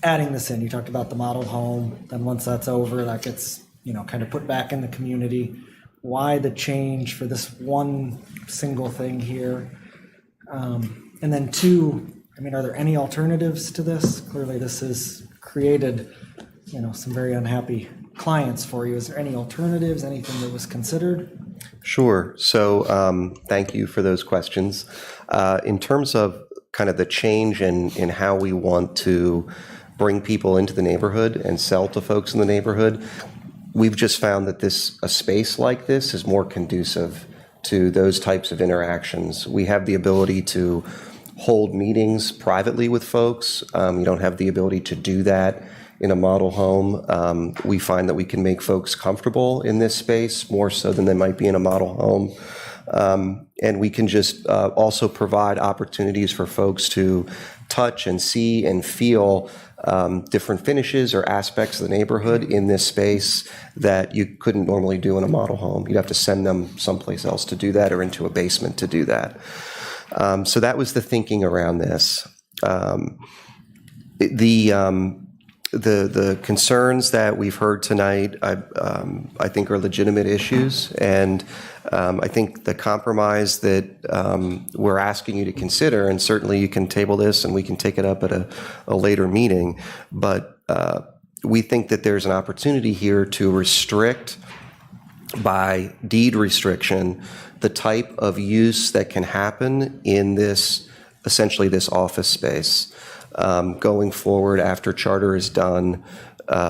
adding this in? You talked about the model home, then once that's over, that gets, kind of put back in the community. Why the change for this one single thing here? And then 2, are there any alternatives to this? Clearly this has created, some very unhappy clients for you. Is there any alternatives, anything that was considered? Sure. So thank you for those questions. In terms of kind of the change in how we want to bring people into the neighborhood and sell to folks in the neighborhood, we've just found that a space like this is more conducive to those types of interactions. We have the ability to hold meetings privately with folks. You don't have the ability to do that in a model home. We find that we can make folks comfortable in this space more so than they might be in a model home. And we can just also provide opportunities for folks to touch and see and feel different finishes or aspects of the neighborhood in this space that you couldn't normally do in a model home. You'd have to send them someplace else to do that or into a basement to do that. So that was the thinking around this. The concerns that we've heard tonight, I think, are legitimate issues, and I think the compromise that we're asking you to consider, and certainly you can table this and we can take it up at a later meeting, but we think that there's an opportunity here to restrict by deed restriction the type of use that can happen in this, essentially this office space. Going forward after charter is done,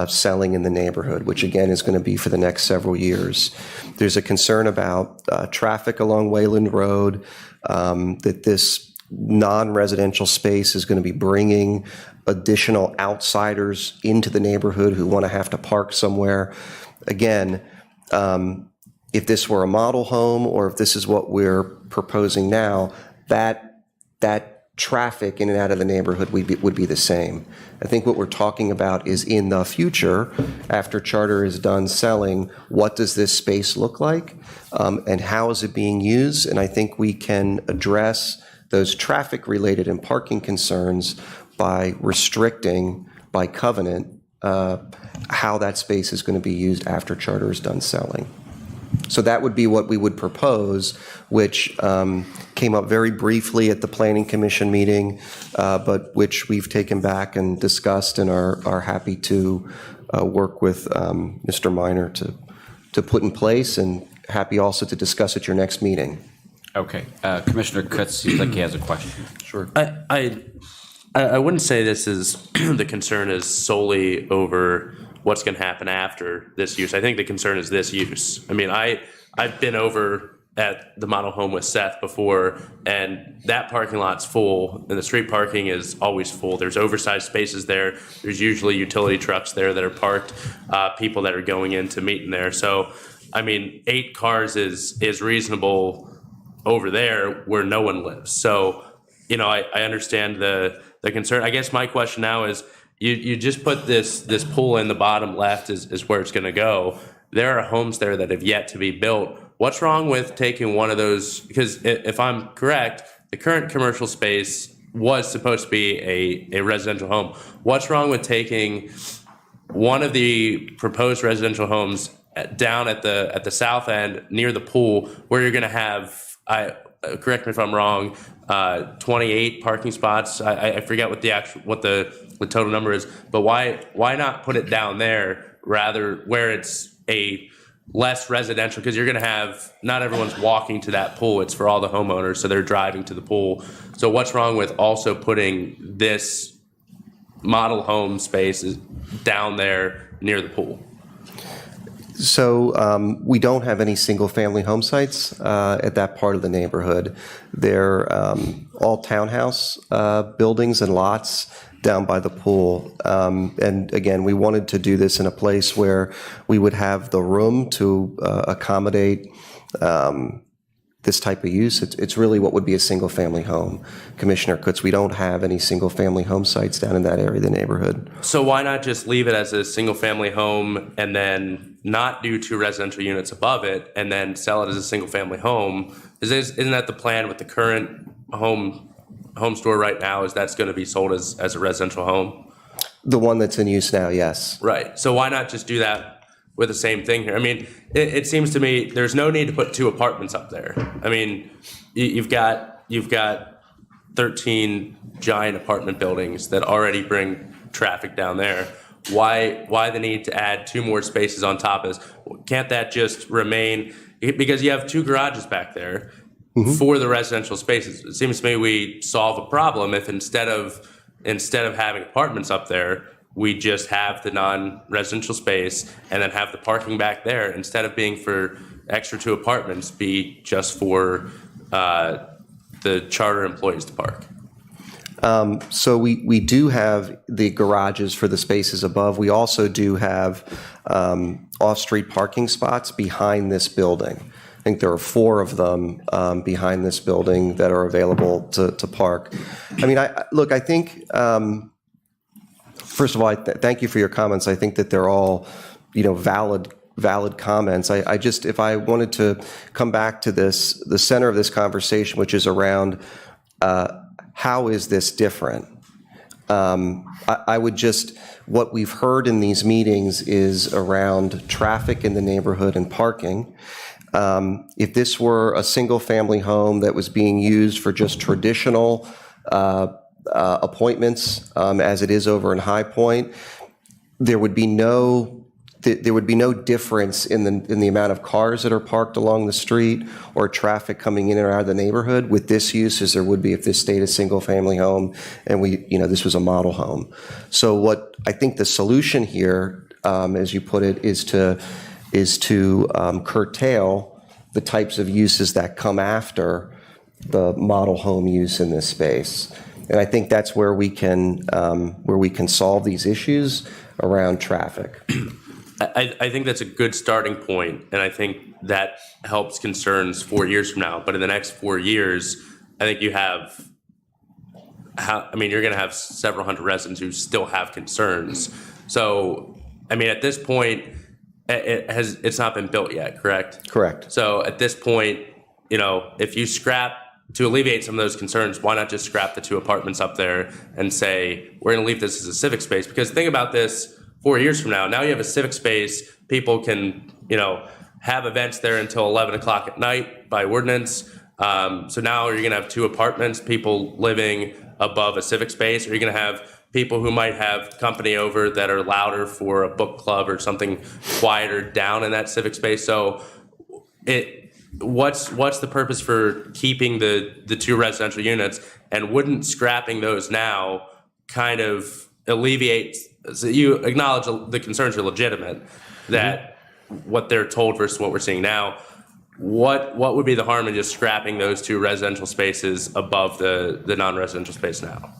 selling in the neighborhood, which again is going to be for the next several years. There's a concern about traffic along Wayland Road, that this non-residential space is going to be bringing additional outsiders into the neighborhood who want to have to park somewhere. Again, if this were a model home or if this is what we're proposing now, that traffic in and out of the neighborhood would be the same. I think what we're talking about is in the future, after Charter is done selling, what does this space look like, and how is it being used? And I think we can address those traffic-related and parking concerns by restricting, by covenant, how that space is going to be used after Charter is done selling. So that would be what we would propose, which came up very briefly at the Planning Commission meeting, but which we've taken back and discussed and are happy to work with Mr. Minor to put in place, and happy also to discuss at your next meeting. Okay. Commissioner Kutz seems like he has a question. Sure. I wouldn't say this is, the concern is solely over what's going to happen after this use. I think the concern is this use. I mean, I've been over at the model home with Seth before, and that parking lot's full, and the street parking is always full. There's oversized spaces there. There's usually utility trucks there that are parked, people that are going in to meet in there. So, I mean, 8 cars is reasonable over there where no one lives. So, you know, I understand the concern. I guess my question now is, you just put this pool in the bottom left is where it's going to go. There are homes there that have yet to be built. What's wrong with taking one of those? Because if I'm correct, the current commercial space was supposed to be a residential home. What's wrong with taking one of the proposed residential homes down at the south end near the pool, where you're going to have, correct me if I'm wrong, 28 parking spots. I forget what the total number is, but why not put it down there rather where it's a less residential? Because you're going to have, not everyone's walking to that pool. It's for all the homeowners, so they're driving to the pool. So what's wrong with also putting this model home space down there near the pool? So we don't have any single-family home sites at that part of the neighborhood. They're all townhouse buildings and lots down by the pool. And again, we wanted to do this in a place where we would have the room to accommodate this type of use. It's really what would be a single-family home. Commissioner Kutz, we don't have any single-family home sites down in that area of the neighborhood. So why not just leave it as a single-family home and then not do 2 residential units above it and then sell it as a single-family home? Isn't that the plan with the current home store right now, is that's going to be sold as a residential home? The one that's in use now, yes. Right. So why not just do that with the same thing here? I mean, it seems to me there's no need to put 2 apartments up there. I mean, you've got 13 giant apartment buildings that already bring traffic down there. Why the need to add 2 more spaces on top of this? Can't that just remain? Because you have 2 garages back there for the residential spaces. It seems to me we solve a problem if instead of having apartments up there, we just have the non-residential space and then have the parking back there, instead of being for extra 2 apartments, be just for the charter employees to park. So we do have the garages for the spaces above. We also do have off-street parking spots behind this building. I think there are 4 of them behind this building that are available to park. I mean, I think, first of all, thank you for your comments. I think that they're all, valid comments. I just, if I wanted to come back to this, the center of this conversation, which is around how is this different? I would just, what we've heard in these meetings is around traffic in the neighborhood and parking. If this were a single-family home that was being used for just traditional appointments, as it is over in High Point, there would be no there would be no difference in the amount of cars that are parked along the street or traffic coming in and out of the neighborhood with this use as there would be if this stayed a single-family home and this was a model home. So what I think the solution here, as you put it, is to curtail the types of uses that come after the model home use in this space. And I think that's where we can solve these issues around traffic. I think that's a good starting point, and I think that helps concerns 4 years from now. But in the next 4 years, I think you're going to have several hundred residents who still have concerns. So, at this point, it's not been built yet, correct? Correct. So at this point, if you to alleviate some of those concerns, why not just scrap the 2 apartments up there and say, we're going to leave this as a civic space? Because think about this 4 years from now. Now you have a civic space. People can, have events there until 11 o'clock at night by ordinance. So now you're going to have 2 apartments, people living above a civic space, or you're going to have people who might have company over that are louder for a book club or something quieter down in that civic space. So what's the purpose for keeping the 2 residential units, and wouldn't scrapping those now kind of alleviate, so you acknowledge the concerns are legitimate, that what they're told versus what we're seeing now, what would be the harm in just scrapping those 2 residential spaces above the non-residential space now?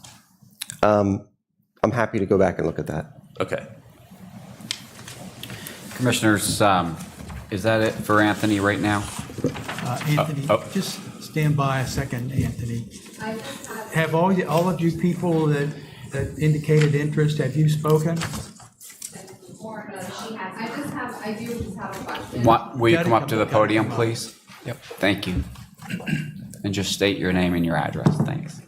I'm happy to go back and look at that. Okay. Commissioners, is that it for Anthony right now? Anthony, just stand by a second, Anthony. Have all of you people that indicated interest, have you spoken? I do just have a question. Will you come up to the podium, please? Yep. Thank you. And just state your name and your address. Thanks.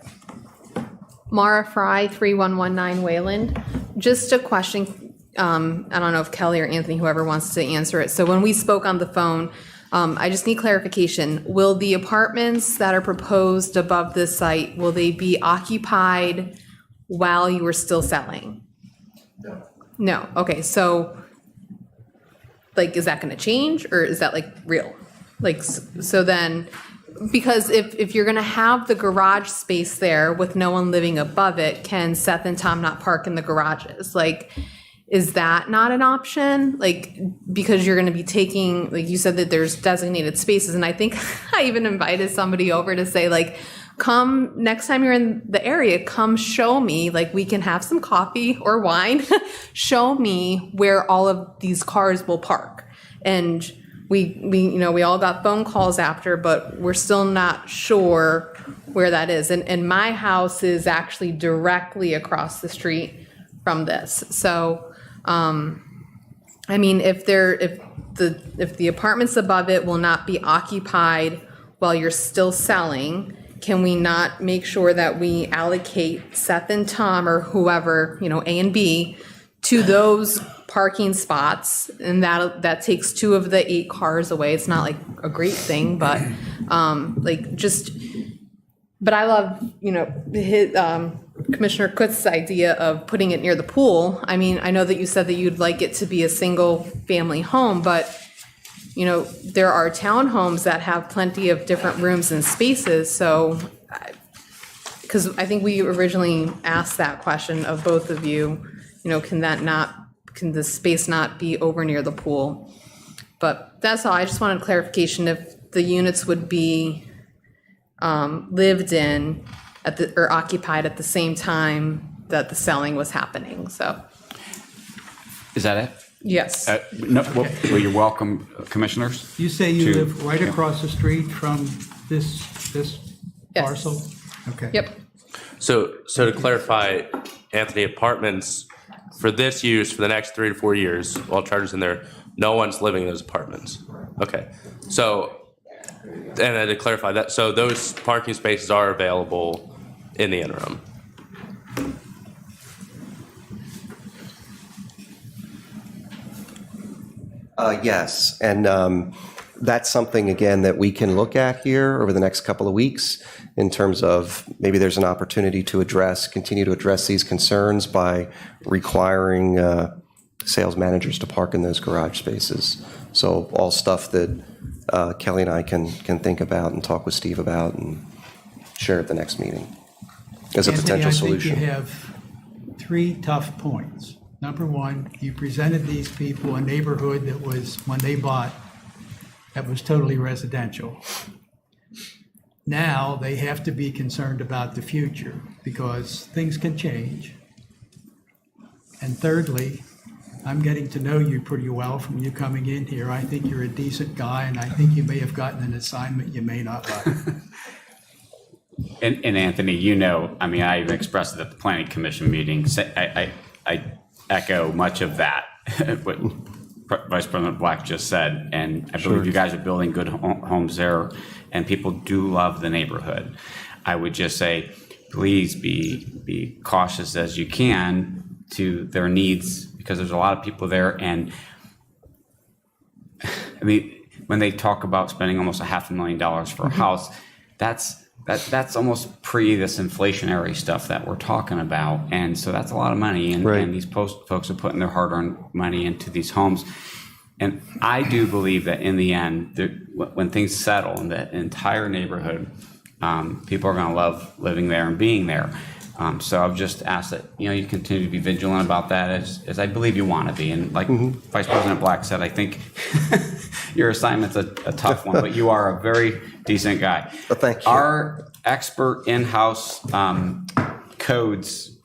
Mara Fry, 3119 Wayland. Just a question. I don't know if Kelly or Anthony, whoever wants to answer it. So when we spoke on the phone, I just need clarification. Will the apartments that are proposed above this site, will they be occupied while you are still selling? No. Okay. So, is that going to change, or is that real? So then, because if you're going to have the garage space there with no one living above it, can Seth and Tom not park in the garages? Is that not an option? Because you're going to be taking, you said that there's designated spaces, and I think I even invited somebody over to say, come next time you're in the area, come show me, we can have some coffee or wine, show me where all of these cars will park. And we all got phone calls after, but we're still not sure where that is. And my house is actually directly across the street from this. So, if the apartments above it will not be occupied while you're still selling, can we not make sure that we allocate Seth and Tom or whoever, A and B, to those parking spots? And that takes 2 of the 8 cars away. It's not a great thing, but but I love, his, Commissioner Kutz's idea of putting it near the pool. I know that you said that you'd like it to be a single family home, but there are townhomes that have plenty of different rooms and spaces. So, because I think we originally asked that question of both of you, can the space not be over near the pool? But that's all. I just wanted clarification if the units would be lived in or occupied at the same time that the selling was happening. So, is that it? Yes. No. Well, you're welcome, commissioners. You say you live right across the street from this parcel? Okay. Yep. So to clarify, Anthony, apartments for this use for the next 3 to 4 years, while charter's in there, no one's living in those apartments. Okay. So, and then to clarify that, so those parking spaces are available in the interim. Yes, and that's something, again, that we can look at here over the next couple of weeks in terms of maybe there's an opportunity to continue to address these concerns by requiring sales managers to park in those garage spaces. So all stuff that Kelly and I can think about and talk with Steve about and share at the next meeting as a potential solution. I think you have 3 tough points. Number one, you presented these people a neighborhood that was, when they bought, that was totally residential. Now they have to be concerned about the future because things can change. And thirdly, I'm getting to know you pretty well from you coming in here. I think you're a decent guy, and I think you may have gotten an assignment you may not like. And Anthony, I mean, I even expressed it at the planning commission meeting. I echo much of that, what Vice President Black just said. And I believe you guys are building good homes there, and people do love the neighborhood. I would just say, please be cautious as you can to their needs, because there's a lot of people there. And I mean, when they talk about spending almost $500,000 for a house, that's almost pre this inflationary stuff that we're talking about. And so that's a lot of money. And these folks are putting their hard-earned money into these homes. And I do believe that in the end, when things settle in the entire neighborhood, people are going to love living there and being there. So I've just asked that, you continue to be vigilant about that as I believe you want to be. And like Vice President Black said, I think your assignment's a tough one, but you are a very decent guy. Well, thank you. Our expert in-house codes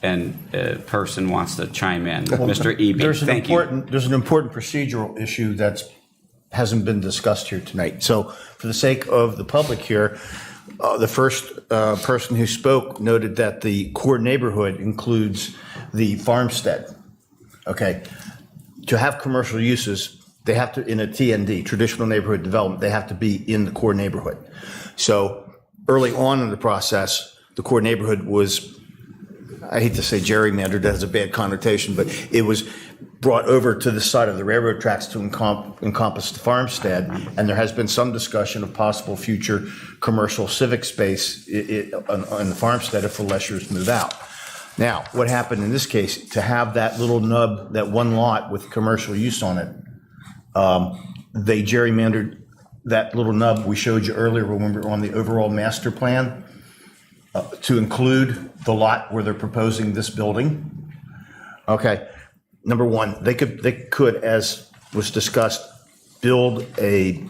and person wants to chime in. Mr. Eby, thank you. There's an important procedural issue that hasn't been discussed here tonight. So for the sake of the public here, the first person who spoke noted that the core neighborhood includes the farmstead. Okay. To have commercial uses, they have to, in a TND, traditional neighborhood development, they have to be in the core neighborhood. So early on in the process, the core neighborhood was, I hate to say gerrymandered, that has a bad connotation, but it was brought over to the side of the railroad tracks to encompass the farmstead, and there has been some discussion of possible future commercial civic space on the farmstead if the Leschers move out. Now, what happened in this case, to have that little nub, that one lot with commercial use on it, they gerrymandered that little nub we showed you earlier when we were on the overall master plan to include the lot where they're proposing this building. Okay. Number one, they could, as was discussed, build a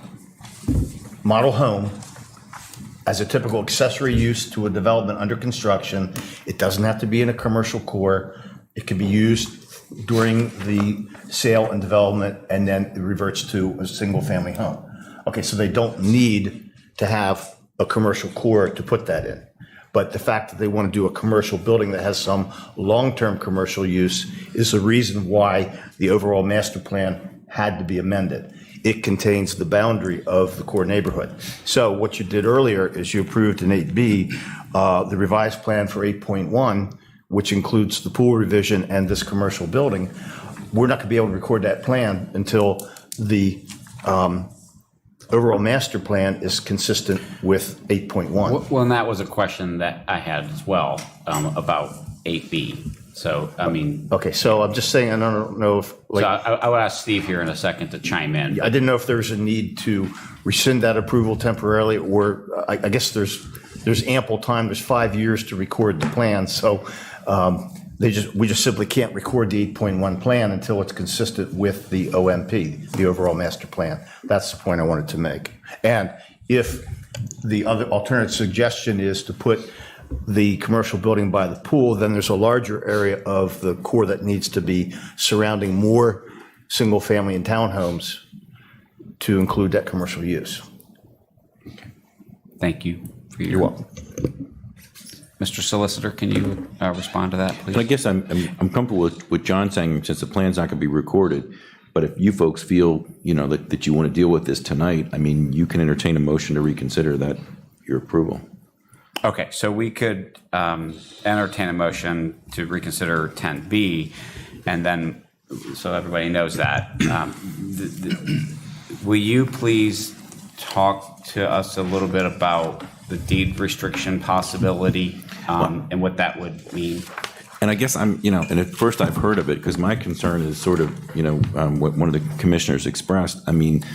model home as a typical accessory use to a development under construction. It doesn't have to be in a commercial core. It can be used during the sale and development, and then it reverts to a single-family home. Okay, so they don't need to have a commercial core to put that in. But the fact that they want to do a commercial building that has some long-term commercial use is the reason why the overall master plan had to be amended. It contains the boundary of the core neighborhood. So what you did earlier is you approved in 8B the revised plan for 8.1, which includes the pool revision and this commercial building. We're not going to be able to record that plan until the overall master plan is consistent with 8.1. Well, and that was a question that I had as well about 8B. So, I mean. Okay, so I'm just saying, I don't know if. So I would ask Steve here in a second to chime in. I didn't know if there was a need to rescind that approval temporarily, or I guess there's ample time. There's 5 years to record the plan. So we just simply can't record the 8.1 plan until it's consistent with the OMP, the overall master plan. That's the point I wanted to make. And if the other alternate suggestion is to put the commercial building by the pool, then there's a larger area of the core that needs to be surrounding more single family and townhomes to include that commercial use. Thank you. You're welcome. Mr. Solicitor, can you respond to that, please? I guess I'm comfortable with John saying, since the plan's not going to be recorded, but if you folks feel, that you want to deal with this tonight, I mean, you can entertain a motion to reconsider your approval. Okay, so we could entertain a motion to reconsider 10B, and then, so everybody knows that, will you please talk to us a little bit about the deed restriction possibility and what that would mean? And I guess I'm, and at first I've heard of it because my concern is sort of, what one of the commissioners expressed. I mean,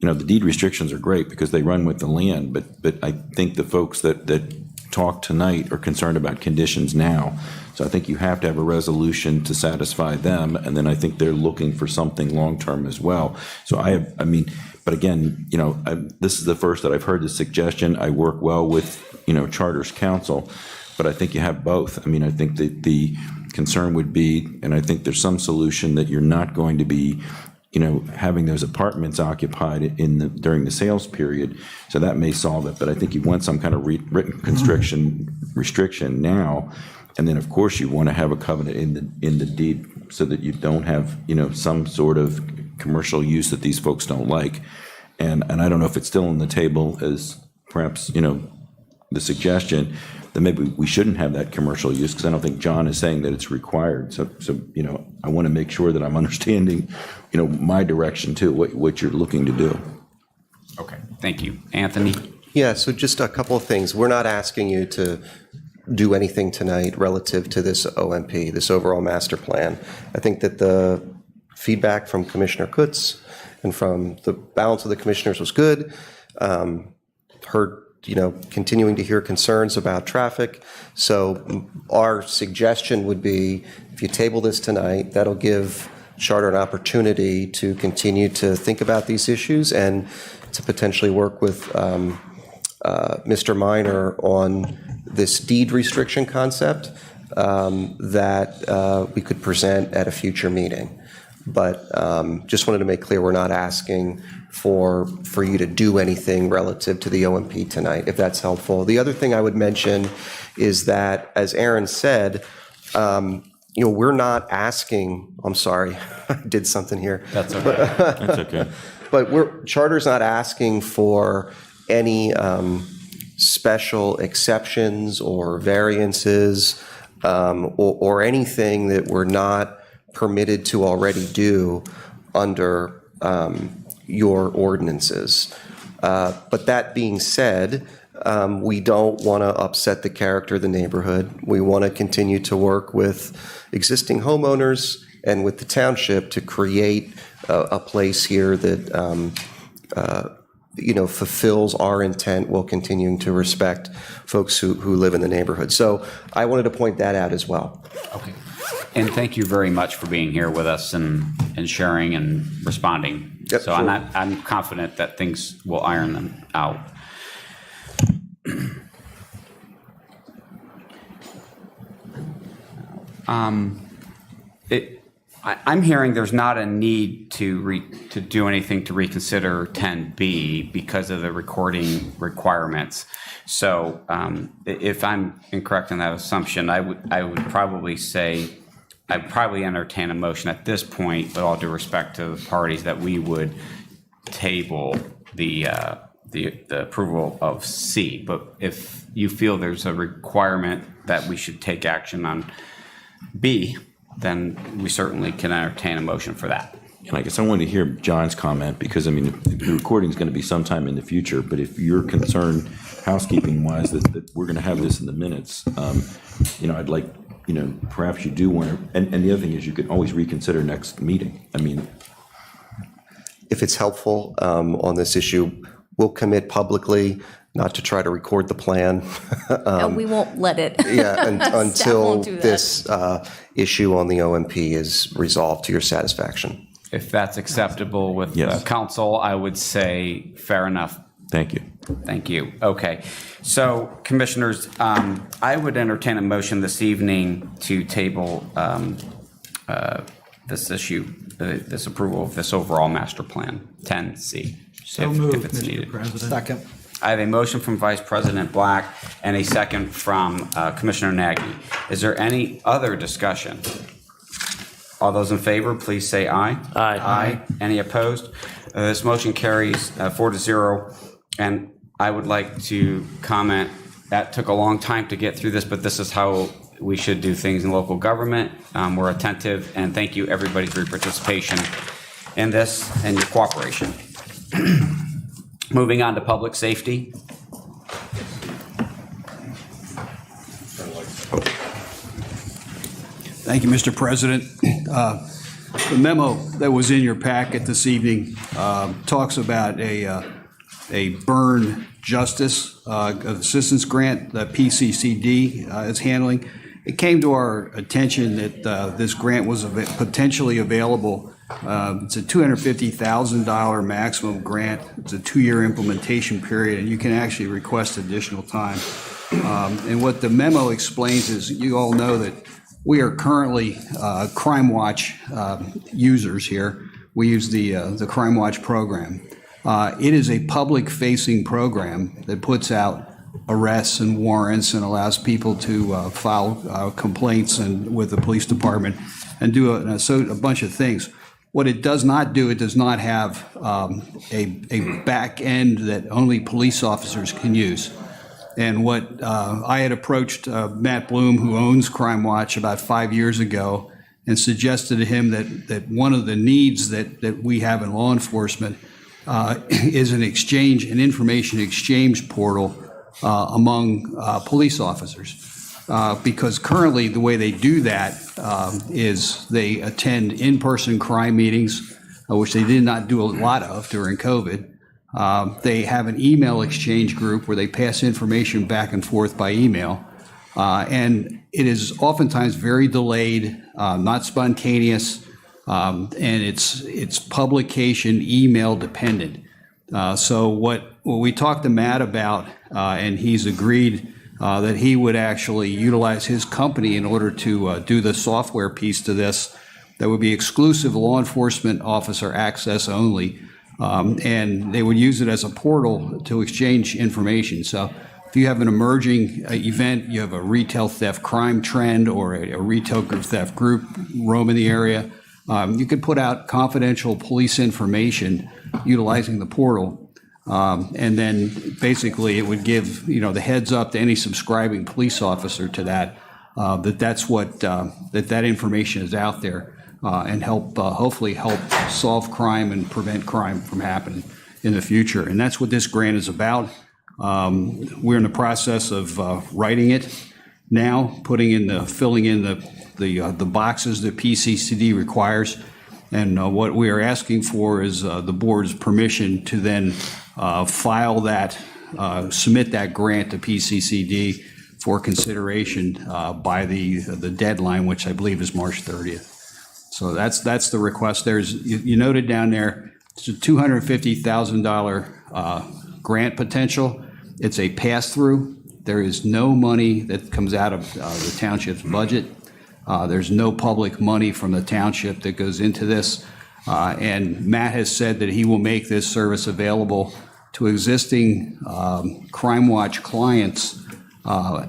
the deed restrictions are great because they run with the land, but I think the folks that talk tonight are concerned about conditions now. So I think you have to have a resolution to satisfy them, and then I think they're looking for something long-term as well. So but again, this is the first that I've heard the suggestion. I work well with, Charters Council, but I think you have both. I mean, I think that the concern would be, and I think there's some solution that you're not going to be, having those apartments occupied during the sales period. So that may solve it, but I think you want some kind of written restriction now. And then, of course, you want to have a covenant in the deed so that you don't have, some sort of commercial use that these folks don't like. And I don't know if it's still on the table as perhaps, the suggestion that maybe we shouldn't have that commercial use, because I don't think John is saying that it's required. So I want to make sure that I'm understanding, my direction too, what you're looking to do. Okay, thank you. Anthony? Yeah, so just a couple of things. We're not asking you to do anything tonight relative to this OMP, this overall master plan. I think that the feedback from Commissioner Kutz and from the balance of the commissioners was good. Heard, continuing to hear concerns about traffic. So our suggestion would be, if you table this tonight, that'll give Charter an opportunity to continue to think about these issues and to potentially work with Mr. Minor on this deed restriction concept that we could present at a future meeting. But just wanted to make clear we're not asking for you to do anything relative to the OMP tonight, if that's helpful. The other thing I would mention is that, as Aaron said, we're not asking, I'm sorry, I did something here. That's okay. That's okay. But Charter's not asking for any special exceptions or variances or anything that we're not permitted to already do under your ordinances. But that being said, we don't want to upset the character of the neighborhood. We want to continue to work with existing homeowners and with the township to create a place here that fulfills our intent while continuing to respect folks who live in the neighborhood. So I wanted to point that out as well. Okay. And thank you very much for being here with us and sharing and responding. Yep, so sure. I'm confident that things will iron them out. I'm hearing there's not a need to do anything to reconsider 10B because of the recording requirements. So if I'm incorrect in that assumption, I would probably say I'd probably entertain a motion at this point, with all due respect to the parties, that we would table the approval of C. But if you feel there's a requirement that we should take action on B, then we certainly can entertain a motion for that. And I guess I wanted to hear John's comment, because the recording is going to be sometime in the future, but if you're concerned housekeeping wise that we're going to have this in the minutes, I'd like, perhaps you do want to, and the other thing is you could always reconsider next meeting. If it's helpful on this issue, we'll commit publicly not to try to record the plan. And we won't let it. Yeah, Staff until won't do that. this issue on the OMP is resolved to your satisfaction. If that's acceptable with council, I would say fair enough. Thank you. Thank you. Okay. So, commissioners, I would entertain a motion this evening to table this issue, this approval of this overall master plan, 10C. So moved, if it's Mr. needed. President. Second. I have a motion from Vice President Black and a second from Commissioner Nagy. Is there any other discussion? All those in favor, please say aye. Aye. Aye. Any opposed? This motion carries 4-0. And I would like to comment, that took a long time to get through this, but this is how we should do things in local government. We're attentive, and thank you everybody for your participation in this and your cooperation. Moving on to public safety. Thank you, Mr. President. The memo that was in your packet this evening talks about a burn justice assistance grant that PCCD is handling. It came to our attention that this grant was potentially available. It's a $250,000 maximum grant. It's a 2-year implementation period, and you can actually request additional time. And what the memo explains is, you all know that we are currently Crime Watch users here. We use the Crime Watch program. It is a public-facing program that puts out arrests and warrants and allows people to file complaints with the police department and do a bunch of things. What it does not do, it does not have a back end that only police officers can use. And what I had approached Matt Bloom, who owns Crime Watch, about 5 years ago, and suggested to him that one of the needs that we have in law enforcement is an information exchange portal among police officers. Because currently the way they do that is they attend in-person crime meetings, which they did not do a lot of during COVID. They have an email exchange group where they pass information back and forth by email. And it is oftentimes very delayed, not spontaneous, and it's publication email dependent. So what we talked to Matt about, and he's agreed that he would actually utilize his company in order to do the software piece to this that would be exclusive law enforcement officer access only. And they would use it as a portal to exchange information. So if you have an emerging event, you have a retail theft crime trend or a retail theft group roaming the area, you could put out confidential police information utilizing the portal. And then basically it would give, the heads up to any subscribing police officer to that, that's what, that information is out there. And hopefully help solve crime and prevent crime from happening in the future. And that's what this grant is about. We're in the process of writing it now, filling in the boxes that PCCD requires. And what we are asking for is the board's permission to then file that, submit that grant to PCCD for consideration by the deadline, which I believe is March 30th. So that's the request. You noted down there, it's a $250,000 grant potential. It's a pass-through. There is no money that comes out of the township's budget. There's no public money from the township that goes into this. And Matt has said that he will make this service available to existing Crime Watch clients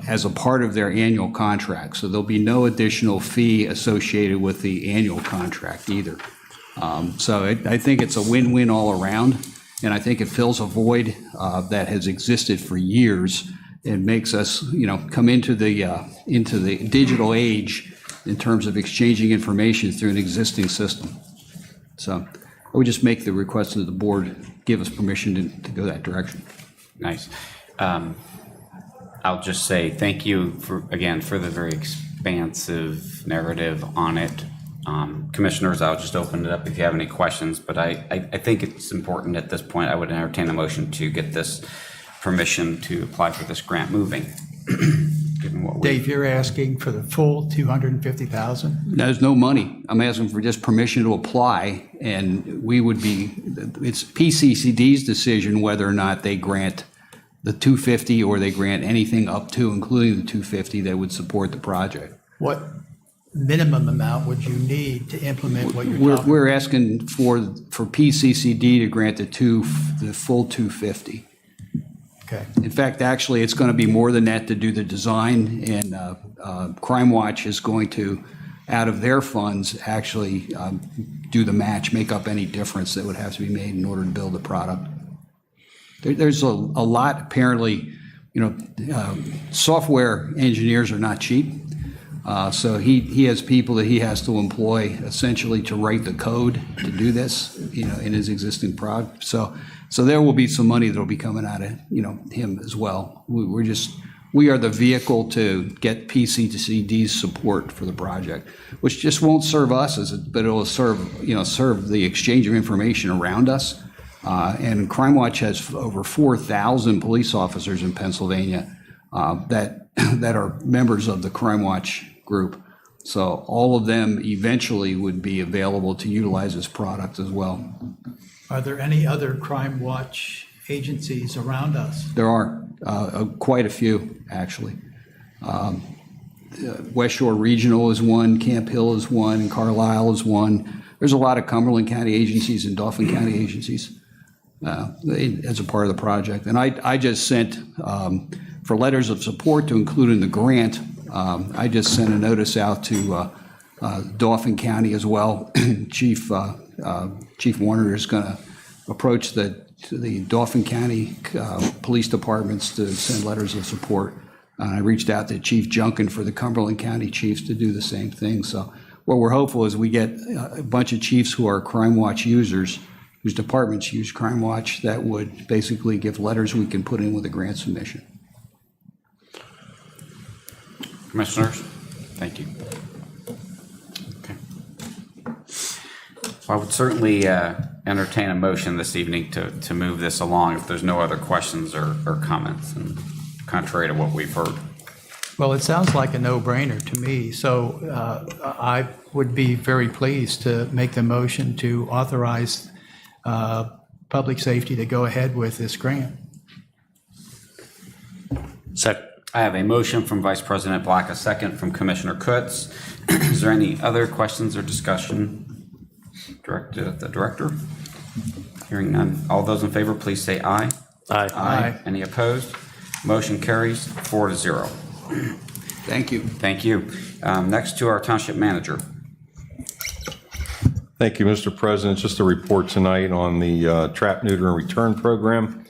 as a part of their annual contract. So there'll be no additional fee associated with the annual contract either. So I think it's a win-win all around, and I think it fills a void that has existed for years and makes us, come into the digital age in terms of exchanging information through an existing system. So I would just make the request that the board give us permission to go that direction. Nice. I'll just say thank you for the very expansive narrative on it. Commissioners, I'll just open it up if you have any questions, but I think it's important at this point. I would entertain a motion to get this permission to apply for this grant moving. Given what Dave, you're asking for the full 250,000? There's no money. I'm asking for just permission to apply, and it's PCCD's decision whether or not they grant the 250 or they grant anything up to, including the 250, that would support the project. What minimum amount would you need to implement what you're talking about? We're asking for PCCD to grant the full 250. Okay. In fact, actually, it's going to be more than that to do the design, and Crime Watch is going to, out of their funds, actually do the match, make up any difference that would have to be made in order to build the product. There's a lot, apparently, software engineers are not cheap. So he has people that he has to employ essentially to write the code to do this, in his existing product. So there will be some money that will be coming out of, him as well. We're we are the vehicle to get PCCD's support for the project, which just won't serve us but it'll serve the exchange of information around us. And Crime Watch has over 4,000 police officers in Pennsylvania that are members of the Crime Watch group. So all of them eventually would be available to utilize this product as well. Are there any other Crime Watch agencies around us? There are quite a few, actually. West Shore Regional is one, Camp Hill is one, Carlisle is one. There's a lot of Cumberland County agencies and Dauphin County agencies as a part of the project. And I just sent, for letters of support to include in the grant, I just sent a notice out to Dauphin County as well. Chief Warner is going to approach the Dauphin County police departments to send letters of support. I reached out to Chief Junkin for the Cumberland County chiefs to do the same thing. So what we're hopeful is we get a bunch of chiefs who are Crime Watch users, whose departments use Crime Watch, that would basically give letters we can put in with a grant submission. Commissioners, thank you. Okay. So I would certainly entertain a motion this evening to move this along if there's no other questions or comments, and contrary to what we've heard. Well, it sounds like a no-brainer to me, so I would be very pleased to make the motion to authorize public safety to go ahead with this grant. Second. I have a motion from Vice President Black, a second from Commissioner Kutz. Is there any other questions or discussion directed at the director? Hearing none. All those in favor, please say aye. Aye. Aye. Any opposed? Motion carries 4-0. Thank you. Thank you. Next to our Township Manager. Thank you, Mr. President. Just a report tonight on the trap, neuter, and return program.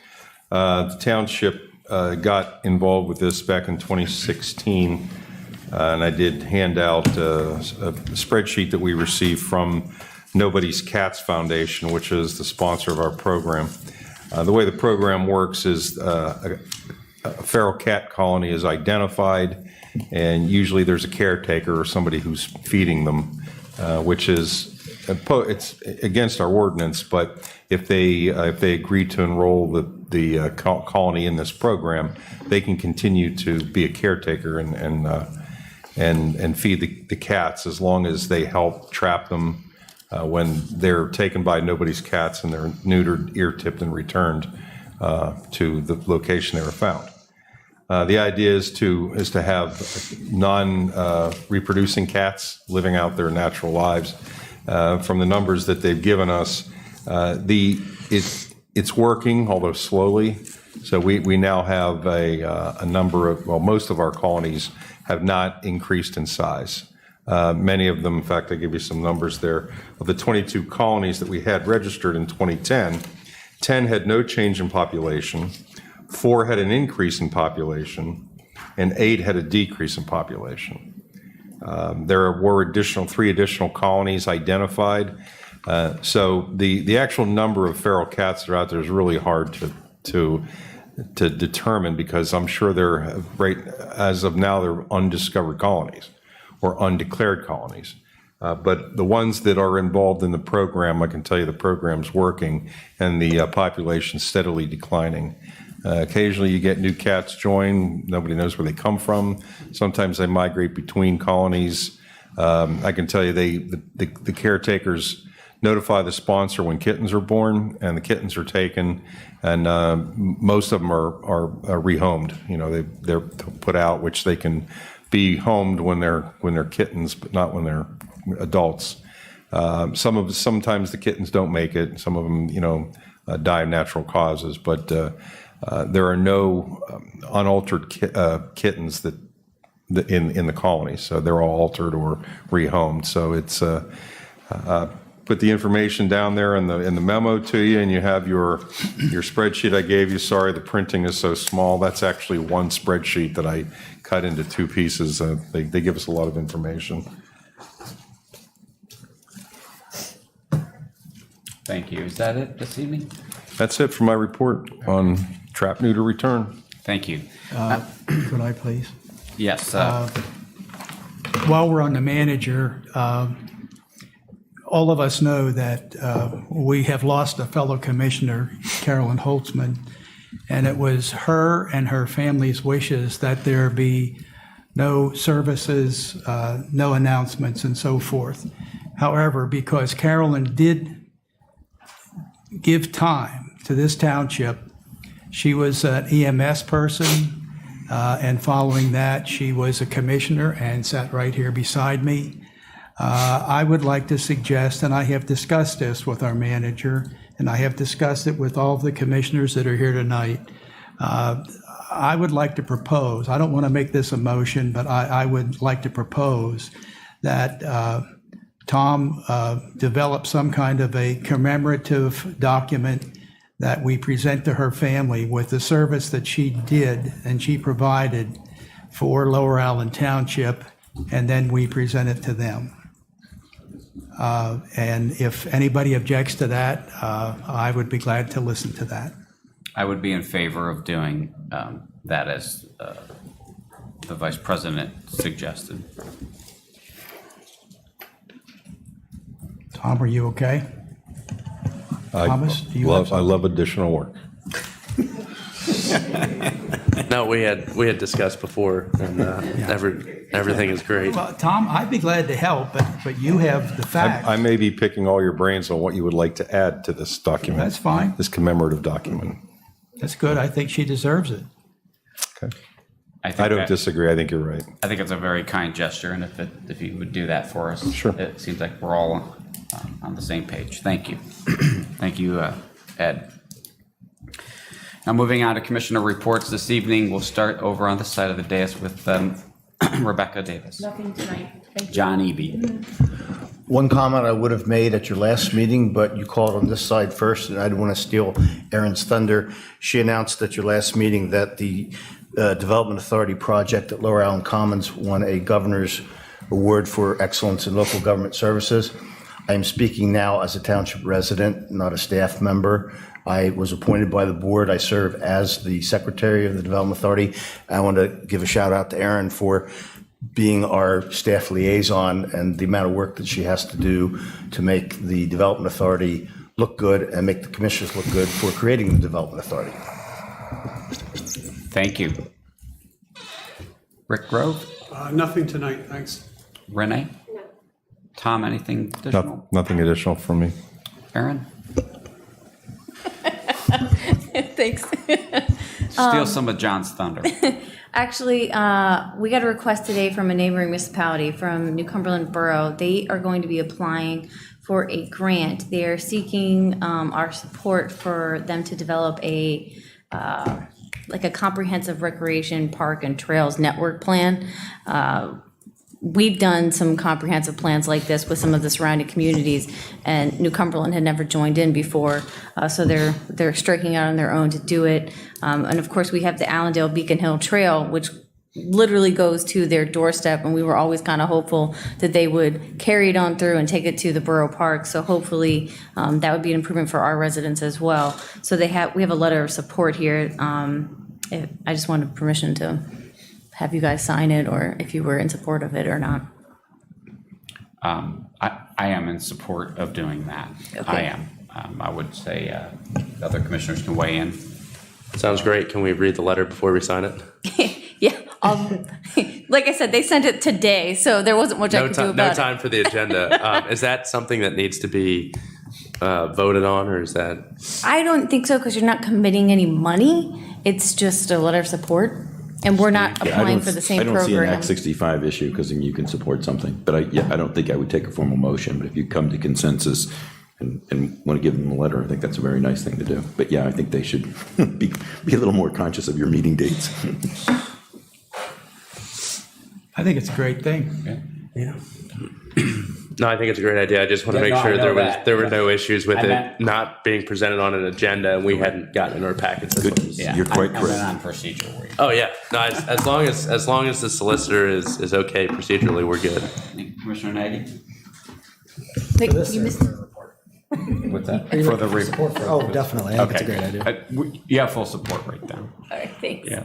The Township got involved with this back in 2016, and I did hand out a spreadsheet that we received from Nobody's Cats Foundation, which is the sponsor of our program. The way the program works is a feral cat colony is identified, and usually there's a caretaker or somebody who's feeding them, which is it's against our ordinance, but if they agree to enroll the colony in this program, they can continue to be a caretaker and feed the cats as long as they help trap them when they're taken by Nobody's Cats and they're neutered, ear-tipped, and returned to the location they were found. The idea is to have non-reproducing cats living out their natural lives. From the numbers that they've given us, it's working, although slowly. So we now have a number of, well, most of our colonies have not increased in size. Many of them, in fact, I give you some numbers there. Of the 22 colonies that we had registered in 2010, 10 had no change in population, 4 had an increase in population, and 8 had a decrease in population. There were 3 additional colonies identified. So the actual number of feral cats that are out there is really hard to determine, because I'm sure they're, right as of now, they're undiscovered colonies or undeclared colonies. But the ones that are involved in the program, I can tell you the program's working and the population's steadily declining. Occasionally you get new cats join. Nobody knows where they come from. Sometimes they migrate between colonies. I can tell you the caretakers notify the sponsor when kittens are born, and the kittens are taken, and most of them are rehomed. You know, they're put out, which they can be homed when they're kittens, but not when they're adults. Sometimes the kittens don't make it. Some of them, die of natural causes, but there are no unaltered kittens that in the colony, so they're all altered or rehomed. So it's put the information down there in the memo to you, and you have your spreadsheet I gave you. Sorry, the printing is so small. That's actually one spreadsheet that I cut into 2 pieces. They give us a lot of information. Thank you. Is that it this evening? That's it for my report on trap, neuter, return. Thank you. Could I please? Yes. While we're on the manager, all of us know that we have lost a fellow commissioner, Carolyn Holtzman, and it was her and her family's wishes that there be no services, no announcements, and so forth. However, because Carolyn did give time to this township, she was an EMS person, and following that, she was a commissioner and sat right here beside me. I would like to suggest, and I have discussed this with our manager, and I have discussed it with all of the commissioners that are here tonight. I would like to propose, I don't want to make this a motion, but I would like to propose that Tom develop some kind of a commemorative document that we present to her family with the service that she did and she provided for Lower Allen Township, and then we present it to them. And if anybody objects to that, I would be glad to listen to that. I would be in favor of doing that as the Vice President suggested. Tom, are you okay? Thomas, do you have I love additional work. No, we had discussed before, and everything is great. Well, Tom, I'd be glad to help, but you have the facts. I may be picking all your brains on what you would like to add to this document. That's fine. This commemorative document. That's good. I think she deserves it. Okay. think I don't that- disagree. I think you're right. I think it's a very kind gesture, and if you would do that for us, Sure. It seems like we're all on the same page. Thank you. Thank you, Ed. Now, moving on to commissioner reports this evening, we'll start over on this side of the dais with Rebecca Davis. Nothing tonight. Thank you. John Eby. One comment I would have made at your last meeting, but you called on this side first, and I didn't want to steal Erin's thunder. She announced at your last meeting that the Development Authority project at Lower Allen Commons won a governor's award for excellence in local government services. I am speaking now as a township resident, not a staff member. I was appointed by the board. I serve as the secretary of the Development Authority. I want to give a shout out to Erin for being our staff liaison and the amount of work that she has to do to make the Development Authority look good and make the commissioners look good for creating the Development Authority. Thank you. Rick Grove? Nothing tonight, thanks. Renee? No. Tom, anything additional? Nothing additional from me. Erin? Thanks. Steal some of John's thunder. Actually, we got a request today from a neighboring municipality from New Cumberland Borough. They are going to be applying for a grant. They are seeking our support for them to develop a like a comprehensive recreation park and trails network plan. We've done some comprehensive plans like this with some of the surrounding communities, and New Cumberland had never joined in before, so they're striking out on their own to do it. And of course, we have the Allendale Beacon Hill Trail, which literally goes to their doorstep, and we were always kind of hopeful that they would carry it on through and take it to the borough park. So hopefully, that would be an improvement for our residents as well. So we have a letter of support here. I just wanted permission to have you guys sign it, or if you were in support of it or not. I am in support of doing that. Okay. I am. I would say other commissioners can weigh in. Sounds great. Can we read the letter before we sign it? Yeah, like I said, they sent it today, so there wasn't much I could do about No it. time for the agenda. Is that something that needs to be voted on, or is that? I don't think so, because you're not committing any money. It's just a letter of support, and we're not applying for the same I don't see an program. Act 65 issue because then you can support something. But I don't think I would take a formal motion. But if you come to consensus and want to give them a letter, I think that's a very nice thing to do. But yeah, I think they should be a little more conscious of your meeting dates. I think it's a great thing. Yeah. No, I think it's a great idea. I just want to Yeah, make no, sure I know there were that. no issues with I it meant- not being presented on an agenda, and we hadn't gotten in our packets. Yeah, You're quite I correct. went on procedure. Oh yeah, no. As long as the solicitor is okay procedurally, we're good. Commissioner Nagy? Wait, For this you missed. report. What's that? Are you For looking the for support for it? Oh, definitely. I think it's a great idea. You have full support right now. All right, thanks. Yeah.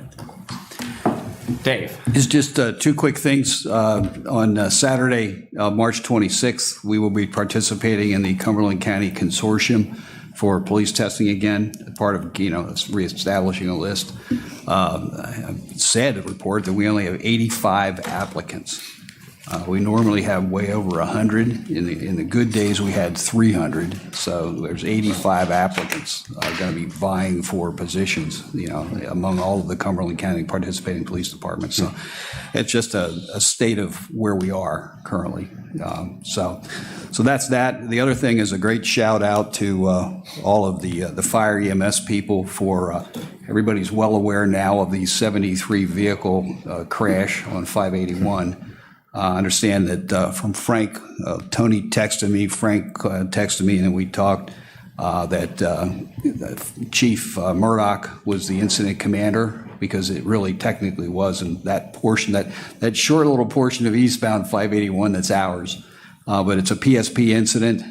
Dave. It's just two quick things. On Saturday, March 26th, we will be participating in the Cumberland County Consortium for police testing again, part of, reestablishing a list. I'm sad to report that we only have 85 applicants. We normally have way over 100. In the good days, we had 300. So there's 85 applicants going to be vying for positions, among all of the Cumberland County participating police departments. So it's just a state of where we are currently. So that's that. The other thing is a great shout out to all of the fire EMS people for everybody's well aware now of the 73 vehicle crash on 581. I understand that from Frank, Tony texted me, Frank texted me, and then we talked that Chief Murdoch was the incident commander, because it really technically was, and that portion, that short little portion of eastbound 581, that's ours. But it's a PSP incident,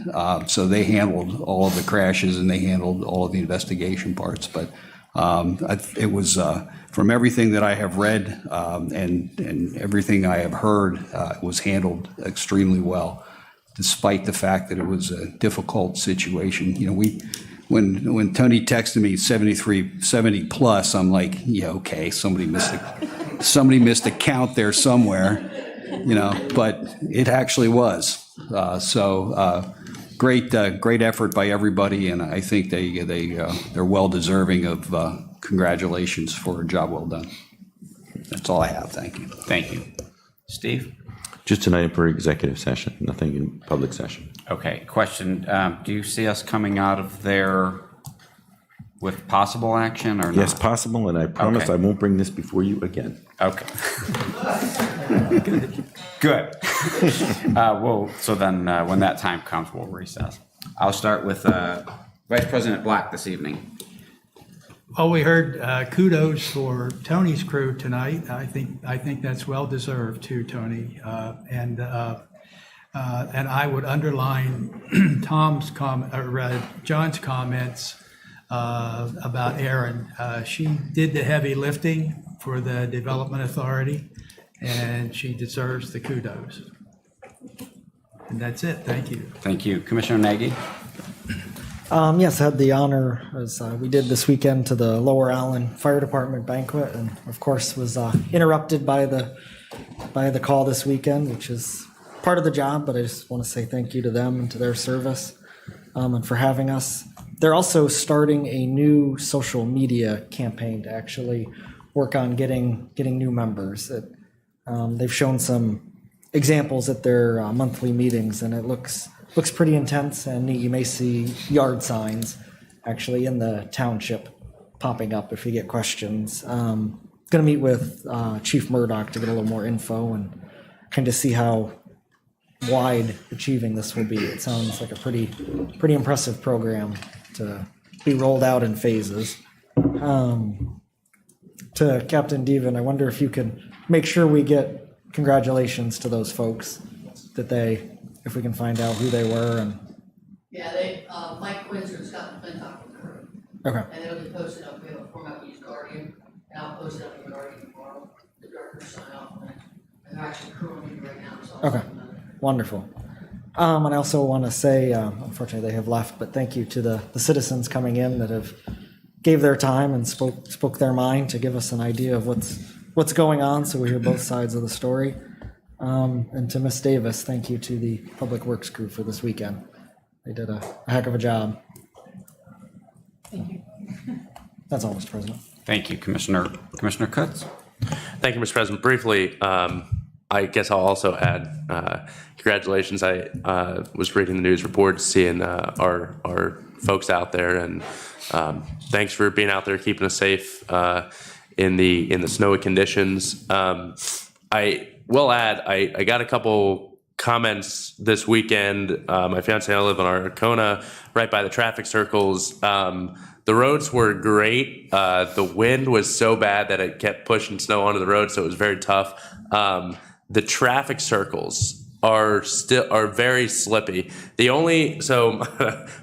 so they handled all of the crashes and they handled all of the investigation parts. But it was, from everything that I have read and everything I have heard, it was handled extremely well, despite the fact that it was a difficult situation. When Tony texted me 70 plus, I'm like, yeah, okay, somebody missed a count there somewhere, but it actually was. Great effort by everybody, and I think they're well deserving of congratulations for a job well done. That's all I have. Thank you. Thank you. Steve? Just an item for executive session, nothing in public session. Okay, question. Do you see us coming out of there with possible action or not? Yes, possible, and I promise Okay. I won't bring this before you again. Okay. Good. So then when that time comes, we'll recess. I'll start with Vice President Black this evening. Well, we heard kudos for Tony's crew tonight. I think that's well deserved too, Tony. And I would underline John's comments about Erin. She did the heavy lifting for the Development Authority, and she deserves the kudos. And that's it. Thank you. Thank you. Commissioner Nagy? Yes, I had the honor, as we did this weekend, to the Lower Allen Fire Department banquet, and of course was interrupted by the call this weekend, which is part of the job, but I just want to say thank you to them and to their service and for having us. They're also starting a new social media campaign to actually work on getting new members. They've shown some examples at their monthly meetings, and it looks pretty intense and neat. You may see yard signs actually in the township popping up if you get questions. Going to meet with Chief Murdoch to get a little more info and kind of see how wide achieving this will be. It sounds like a pretty impressive program to be rolled out in phases. To Captain Devan, I wonder if you can make sure we get congratulations to those folks, if we can find out who they were. And yeah, they Mike Windsor and Scott McClintock with the crew. Okay. And it'll be posted up. We have a format we use Guardian, and I'll post it up in Guardian tomorrow. The directors sign off on it, and they're actually crewing it right now. So okay, wonderful. And I also want to say, unfortunately they have left, but thank you to the citizens coming in that have gave their time and spoke their mind to give us an idea of what's going on, so we hear both sides of the story. And to Ms. Davis, thank you to the Public Works crew for this weekend. They did a heck of a job. thank you. That's all, Mr. President. Thank you, Commissioner Kutz. Thank you, Mr. President. Briefly, I guess I'll also add congratulations. I was reading the news reports, seeing our folks out there, and thanks for being out there, keeping us safe in the snowy conditions. I will add, I got a couple comments this weekend. My fiance and I live in Arcona, right by the traffic circles. The roads were great. The wind was so bad that it kept pushing snow onto the road, so it was very tough. The traffic circles are very slippy. So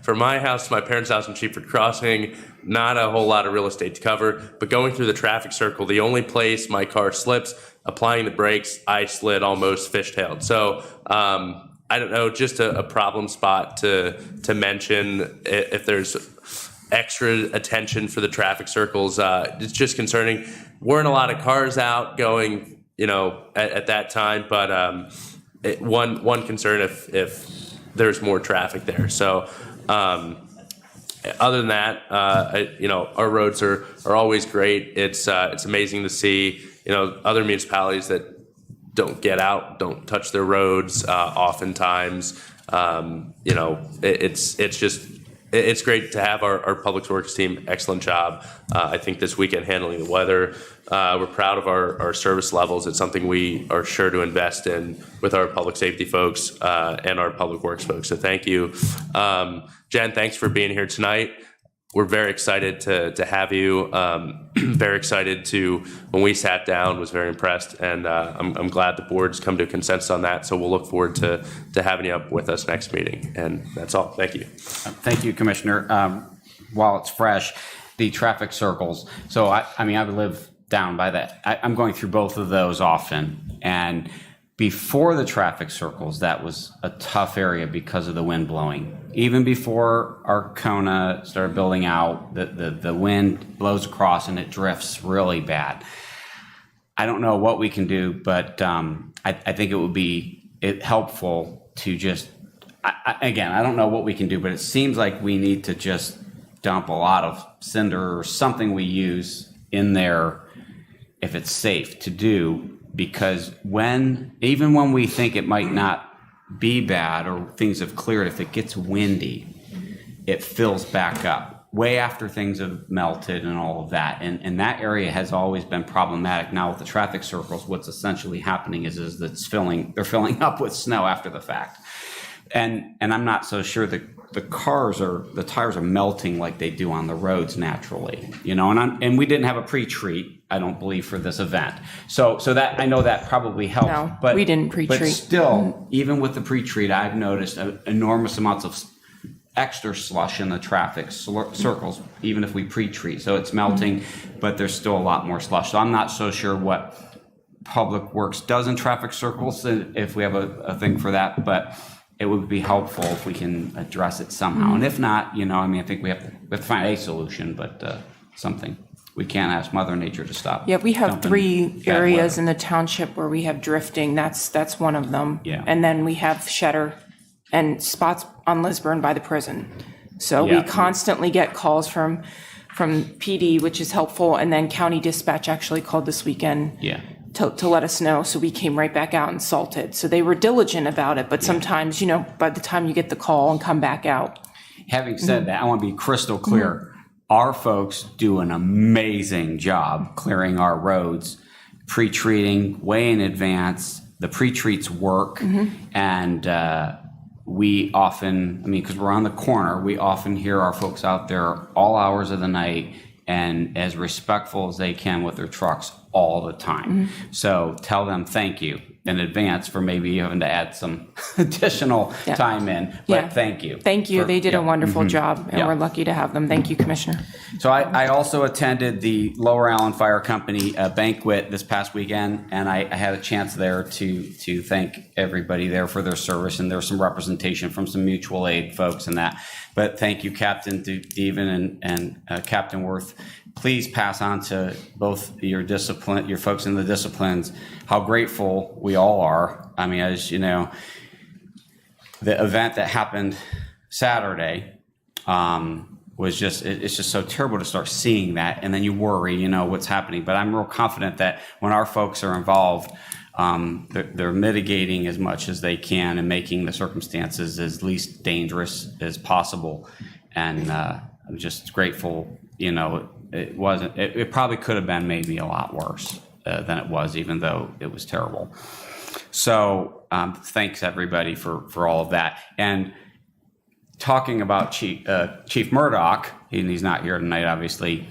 from my house to my parents' house in Sheepford Crossing, not a whole lot of real estate to cover, but going through the traffic circle, the only place my car slips, applying the brakes, I slid almost fishtailed. So I don't know, just a problem spot to mention if there's extra attention for the traffic circles. It's just concerning. Weren't a lot of cars out going, at that time, but one concern if there's more traffic there. So other than that, our roads are always great. It's amazing to see, other municipalities that don't get out, don't touch their roads. Oftentimes, it's great to have our Public Works team. Excellent job. I think this weekend handling the weather. We're proud of our service levels. It's something we are sure to invest in with our public safety folks and our Public Works folks. So thank you. Jen, thanks for being here tonight. We're very excited to have you. Very excited when we sat down, was very impressed, and I'm glad the board's come to a consensus on that. So we'll look forward to having you up with us next meeting. And that's all. Thank you. Thank you, Commissioner. While it's fresh, the traffic circles. So I live down by that. I'm going through both of those often, and before the traffic circles, that was a tough area because of the wind blowing. Even before Arcona started building out, the wind blows across and it drifts really bad. I don't know what we can do, but I think it would be helpful to just, again, I don't know what we can do, but it seems like we need to just dump a lot of cinder or something we use in there if it's safe to do. Because even when we think it might not be bad or things have cleared, if it gets windy, it fills back up way after things have melted and all of that. And that area has always been problematic. Now with the traffic circles, what's essentially happening is that they're filling up with snow after the fact. And I'm not so sure that the tires are melting like they do on the roads naturally, and we didn't have a pre-treat, I don't believe, for this event. So that, I know that probably helps. No, but we didn't pre-treat. But still, even with the pre-treat, I've noticed enormous amounts of extra slush in the traffic circles, even if we pre-treat. So it's melting, but there's still a lot more slush. So I'm not so sure what Public Works does in traffic circles, if we have a thing for that, but it would be helpful if we can address it somehow. And if not, I think we have to find a solution, but something. We can't ask Mother Nature to stop. Yeah, we have dumping 3 bad areas weather. in the township where we have drifting. That's one of them. Yeah. And then we have Shetter and spots on Lisburn by the prison. So Yeah. we constantly get calls from PD, which is helpful. And then County Dispatch actually called this weekend. Yeah. To let us know. So we came right back out and salted. So they were diligent about it. But sometimes, by the time you get the call and come back out. Having said that, I want to be crystal clear. Our folks do an amazing job clearing our roads, pre-treating way in advance. The pre-treats work. And we often, because we're on the corner, we often hear our folks out there all hours of the night and as respectful as they can with their trucks all the time. So tell them thank you in advance for maybe having to add some additional time in, but thank you. Thank you. They did a wonderful job, and Yeah. we're lucky to have them. Thank you, Commissioner. So I also attended the Lower Allen Fire Company banquet this past weekend, and I had a chance there to thank everybody there for their service, and there's some representation from some mutual aid folks and that. But thank you, Captain Deven and Captain Worth. Please pass on to both your folks in the disciplines, how grateful we all are. As you know, the event that happened Saturday was it's just so terrible to start seeing that, and then you worry, what's happening. But I'm real confident that when our folks are involved, they're mitigating as much as they can and making the circumstances as least dangerous as possible. And I'm just grateful, it wasn't, it probably could have been maybe a lot worse than it was, even though it was terrible. So thanks everybody for all of that. And talking about Chief Murdoch, and he's not here tonight, obviously,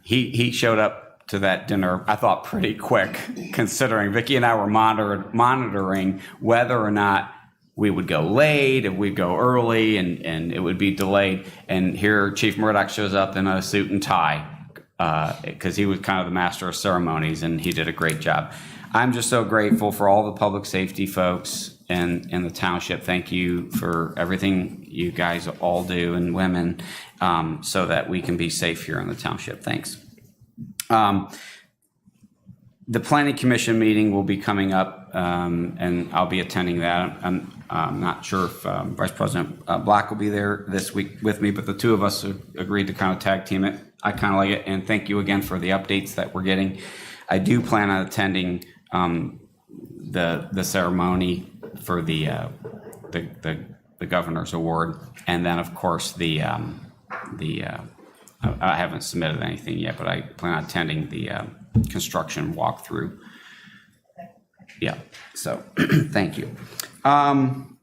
he showed up to that dinner, I thought pretty quick, considering Vicki and I were monitoring whether or not we would go late, if we'd go early, and it would be delayed. And here Chief Murdoch shows up in a suit and tie, because he was kind of the master of ceremonies, and he did a great job. I'm just so grateful for all the public safety folks in the township. Thank you for everything you guys all do, and women, so that we can be safe here in the township. Thanks. The Planning Commission meeting will be coming up, and I'll be attending that. I'm not sure if Vice President Black will be there this week with me, but the two of us agreed to kind of tag team it. I kind of like it, and thank you again for the updates that we're getting. I do plan on attending the ceremony for the governor's award, and then of course I haven't submitted anything yet, but I plan on attending the construction walkthrough. Yeah, so thank you. And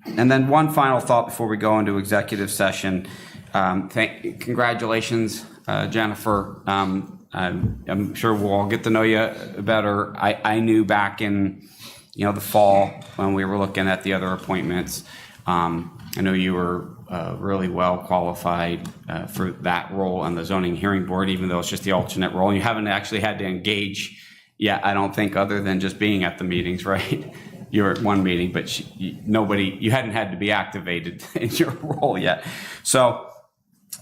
then one final thought before we go into executive session. Congratulations, Jennifer. I'm sure we'll all get to know you better. I knew back in the fall when we were looking at the other appointments. I know you were really well qualified for that role on the zoning hearing board, even though it's just the alternate role. And you haven't actually had to engage yet, I don't think, other than just being at the meetings, right? You were at one meeting, but you hadn't had to be activated in your role yet. So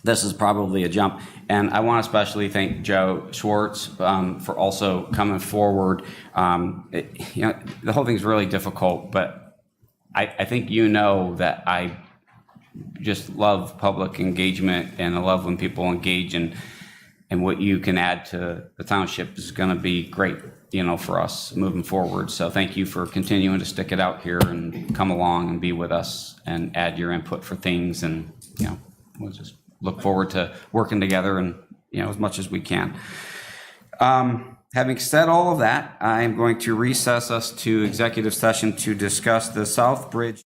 this is probably a jump. And I want to especially thank Joe Schwartz for also coming forward. The whole thing's really difficult, but I think that I just love public engagement, and I love when people engage, and what you can add to the township is going to be great, for us moving forward. So thank you for continuing to stick it out here and come along and be with us and add your input for things. And, we'll just look forward to working together and, as much as we can. Having said all of that, I am going to recess us to executive session to discuss the South Bridge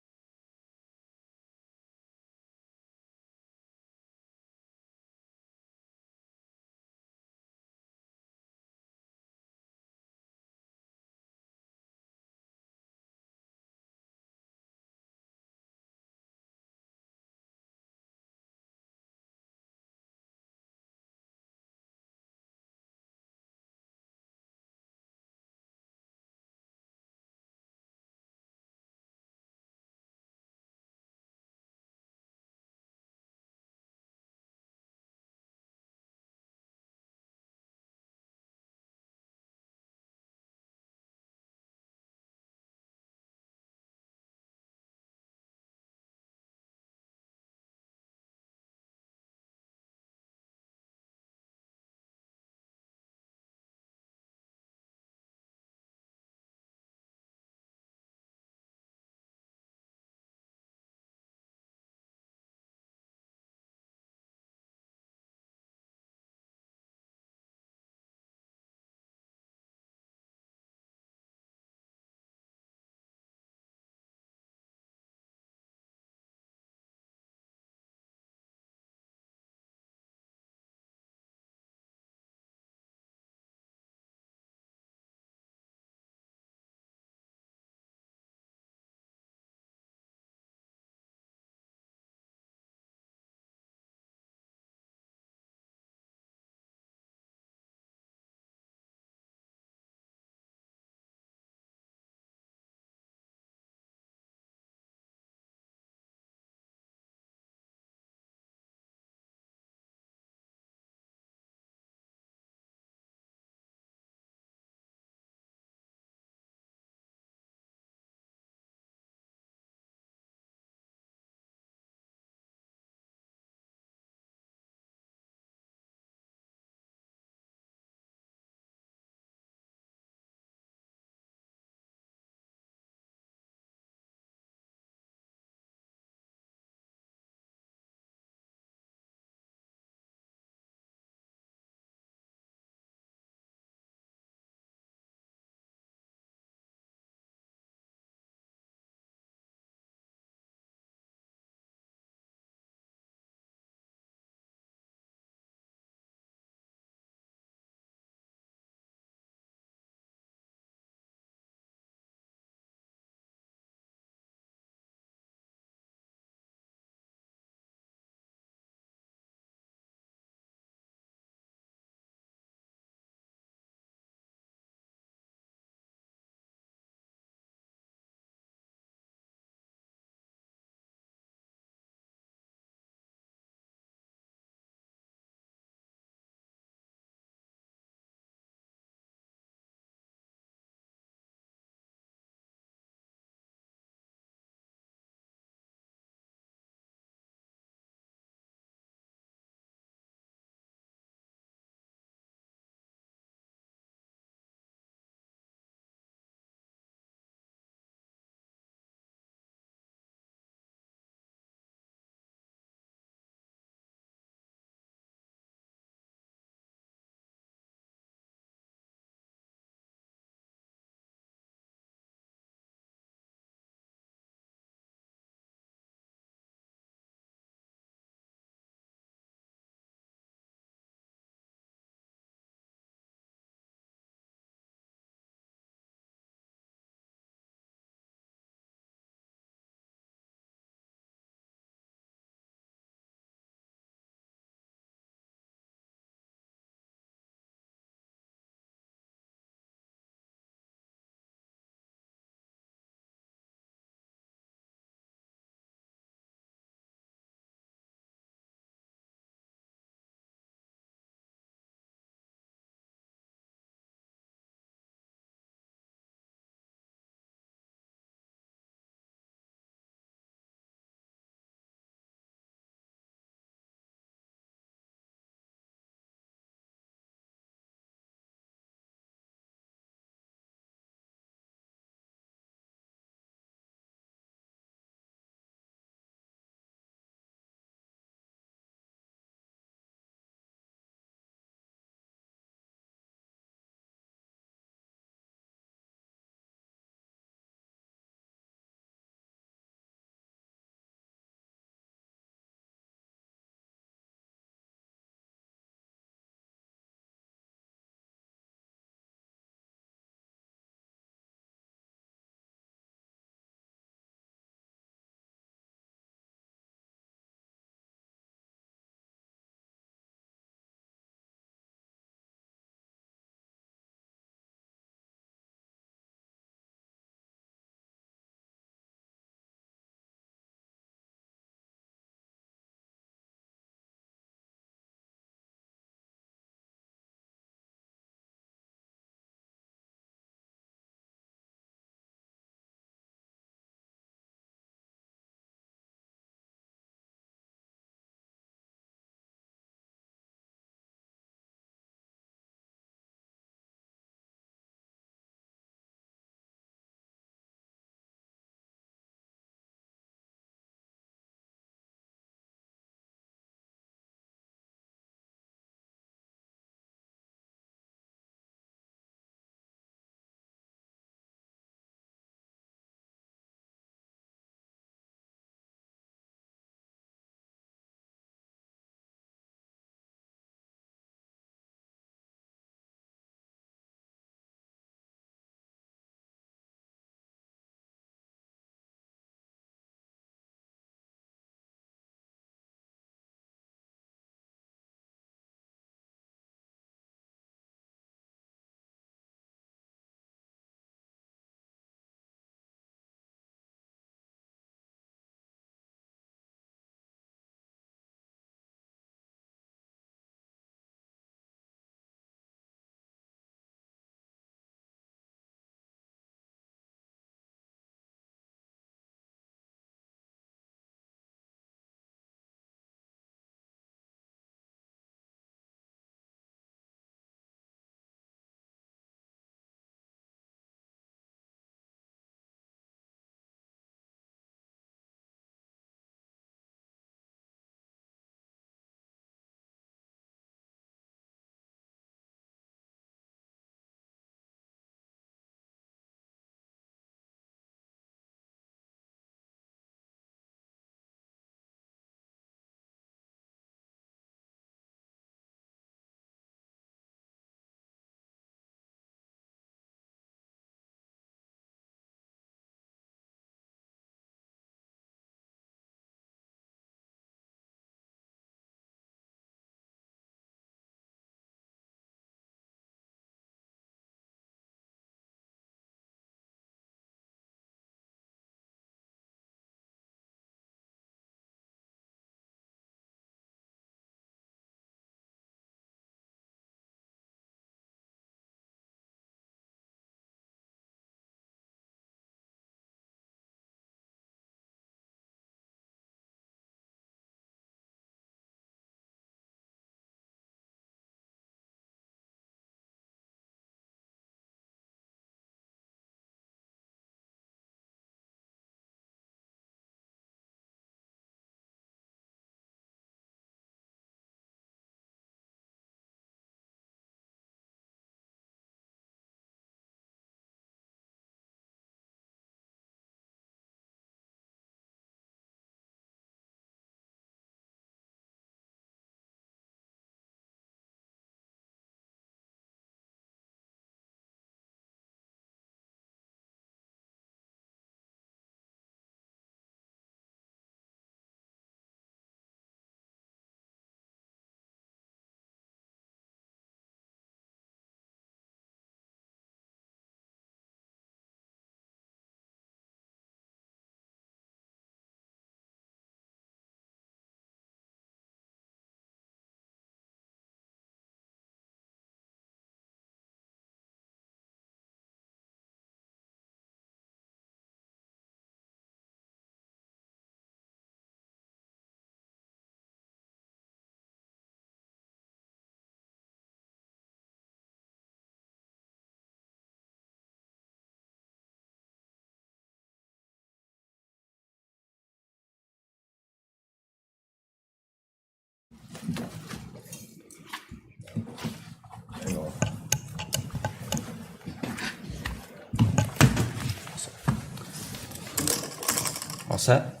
set?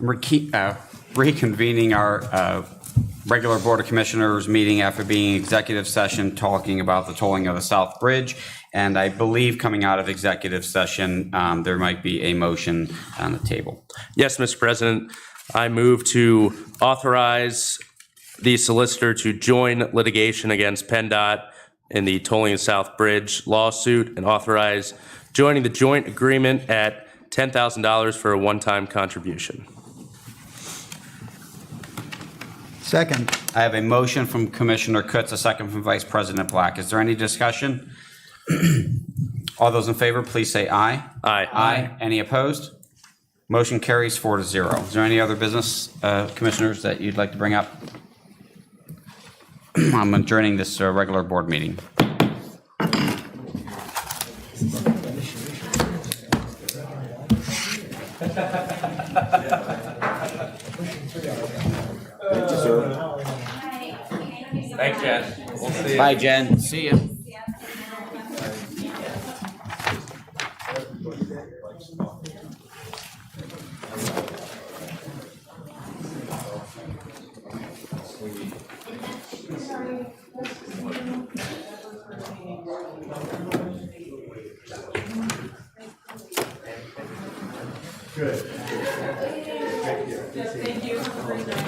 Reconvening our regular Board of Commissioners meeting after being in executive session talking about the tolling of the South Bridge. And I believe coming out of executive session, there might be a motion on the table. Yes, Mr. President. I move to authorize the solicitor to join litigation against PennDOT in the tolling of South Bridge lawsuit and authorize joining the joint agreement at $10,000 for a one-time contribution. Second. I have a motion from Commissioner Kutz, a second from Vice President Black. Is there any discussion? All those in favor, please say aye. Aye. Aye. Any opposed? Motion carries 4-0. Is there any other business, commissioners, that you'd like to bring up? I'm adjourning this regular board meeting. Thanks, Jen. We'll see you. Bye, Jen. See you.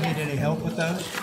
Need any help with those?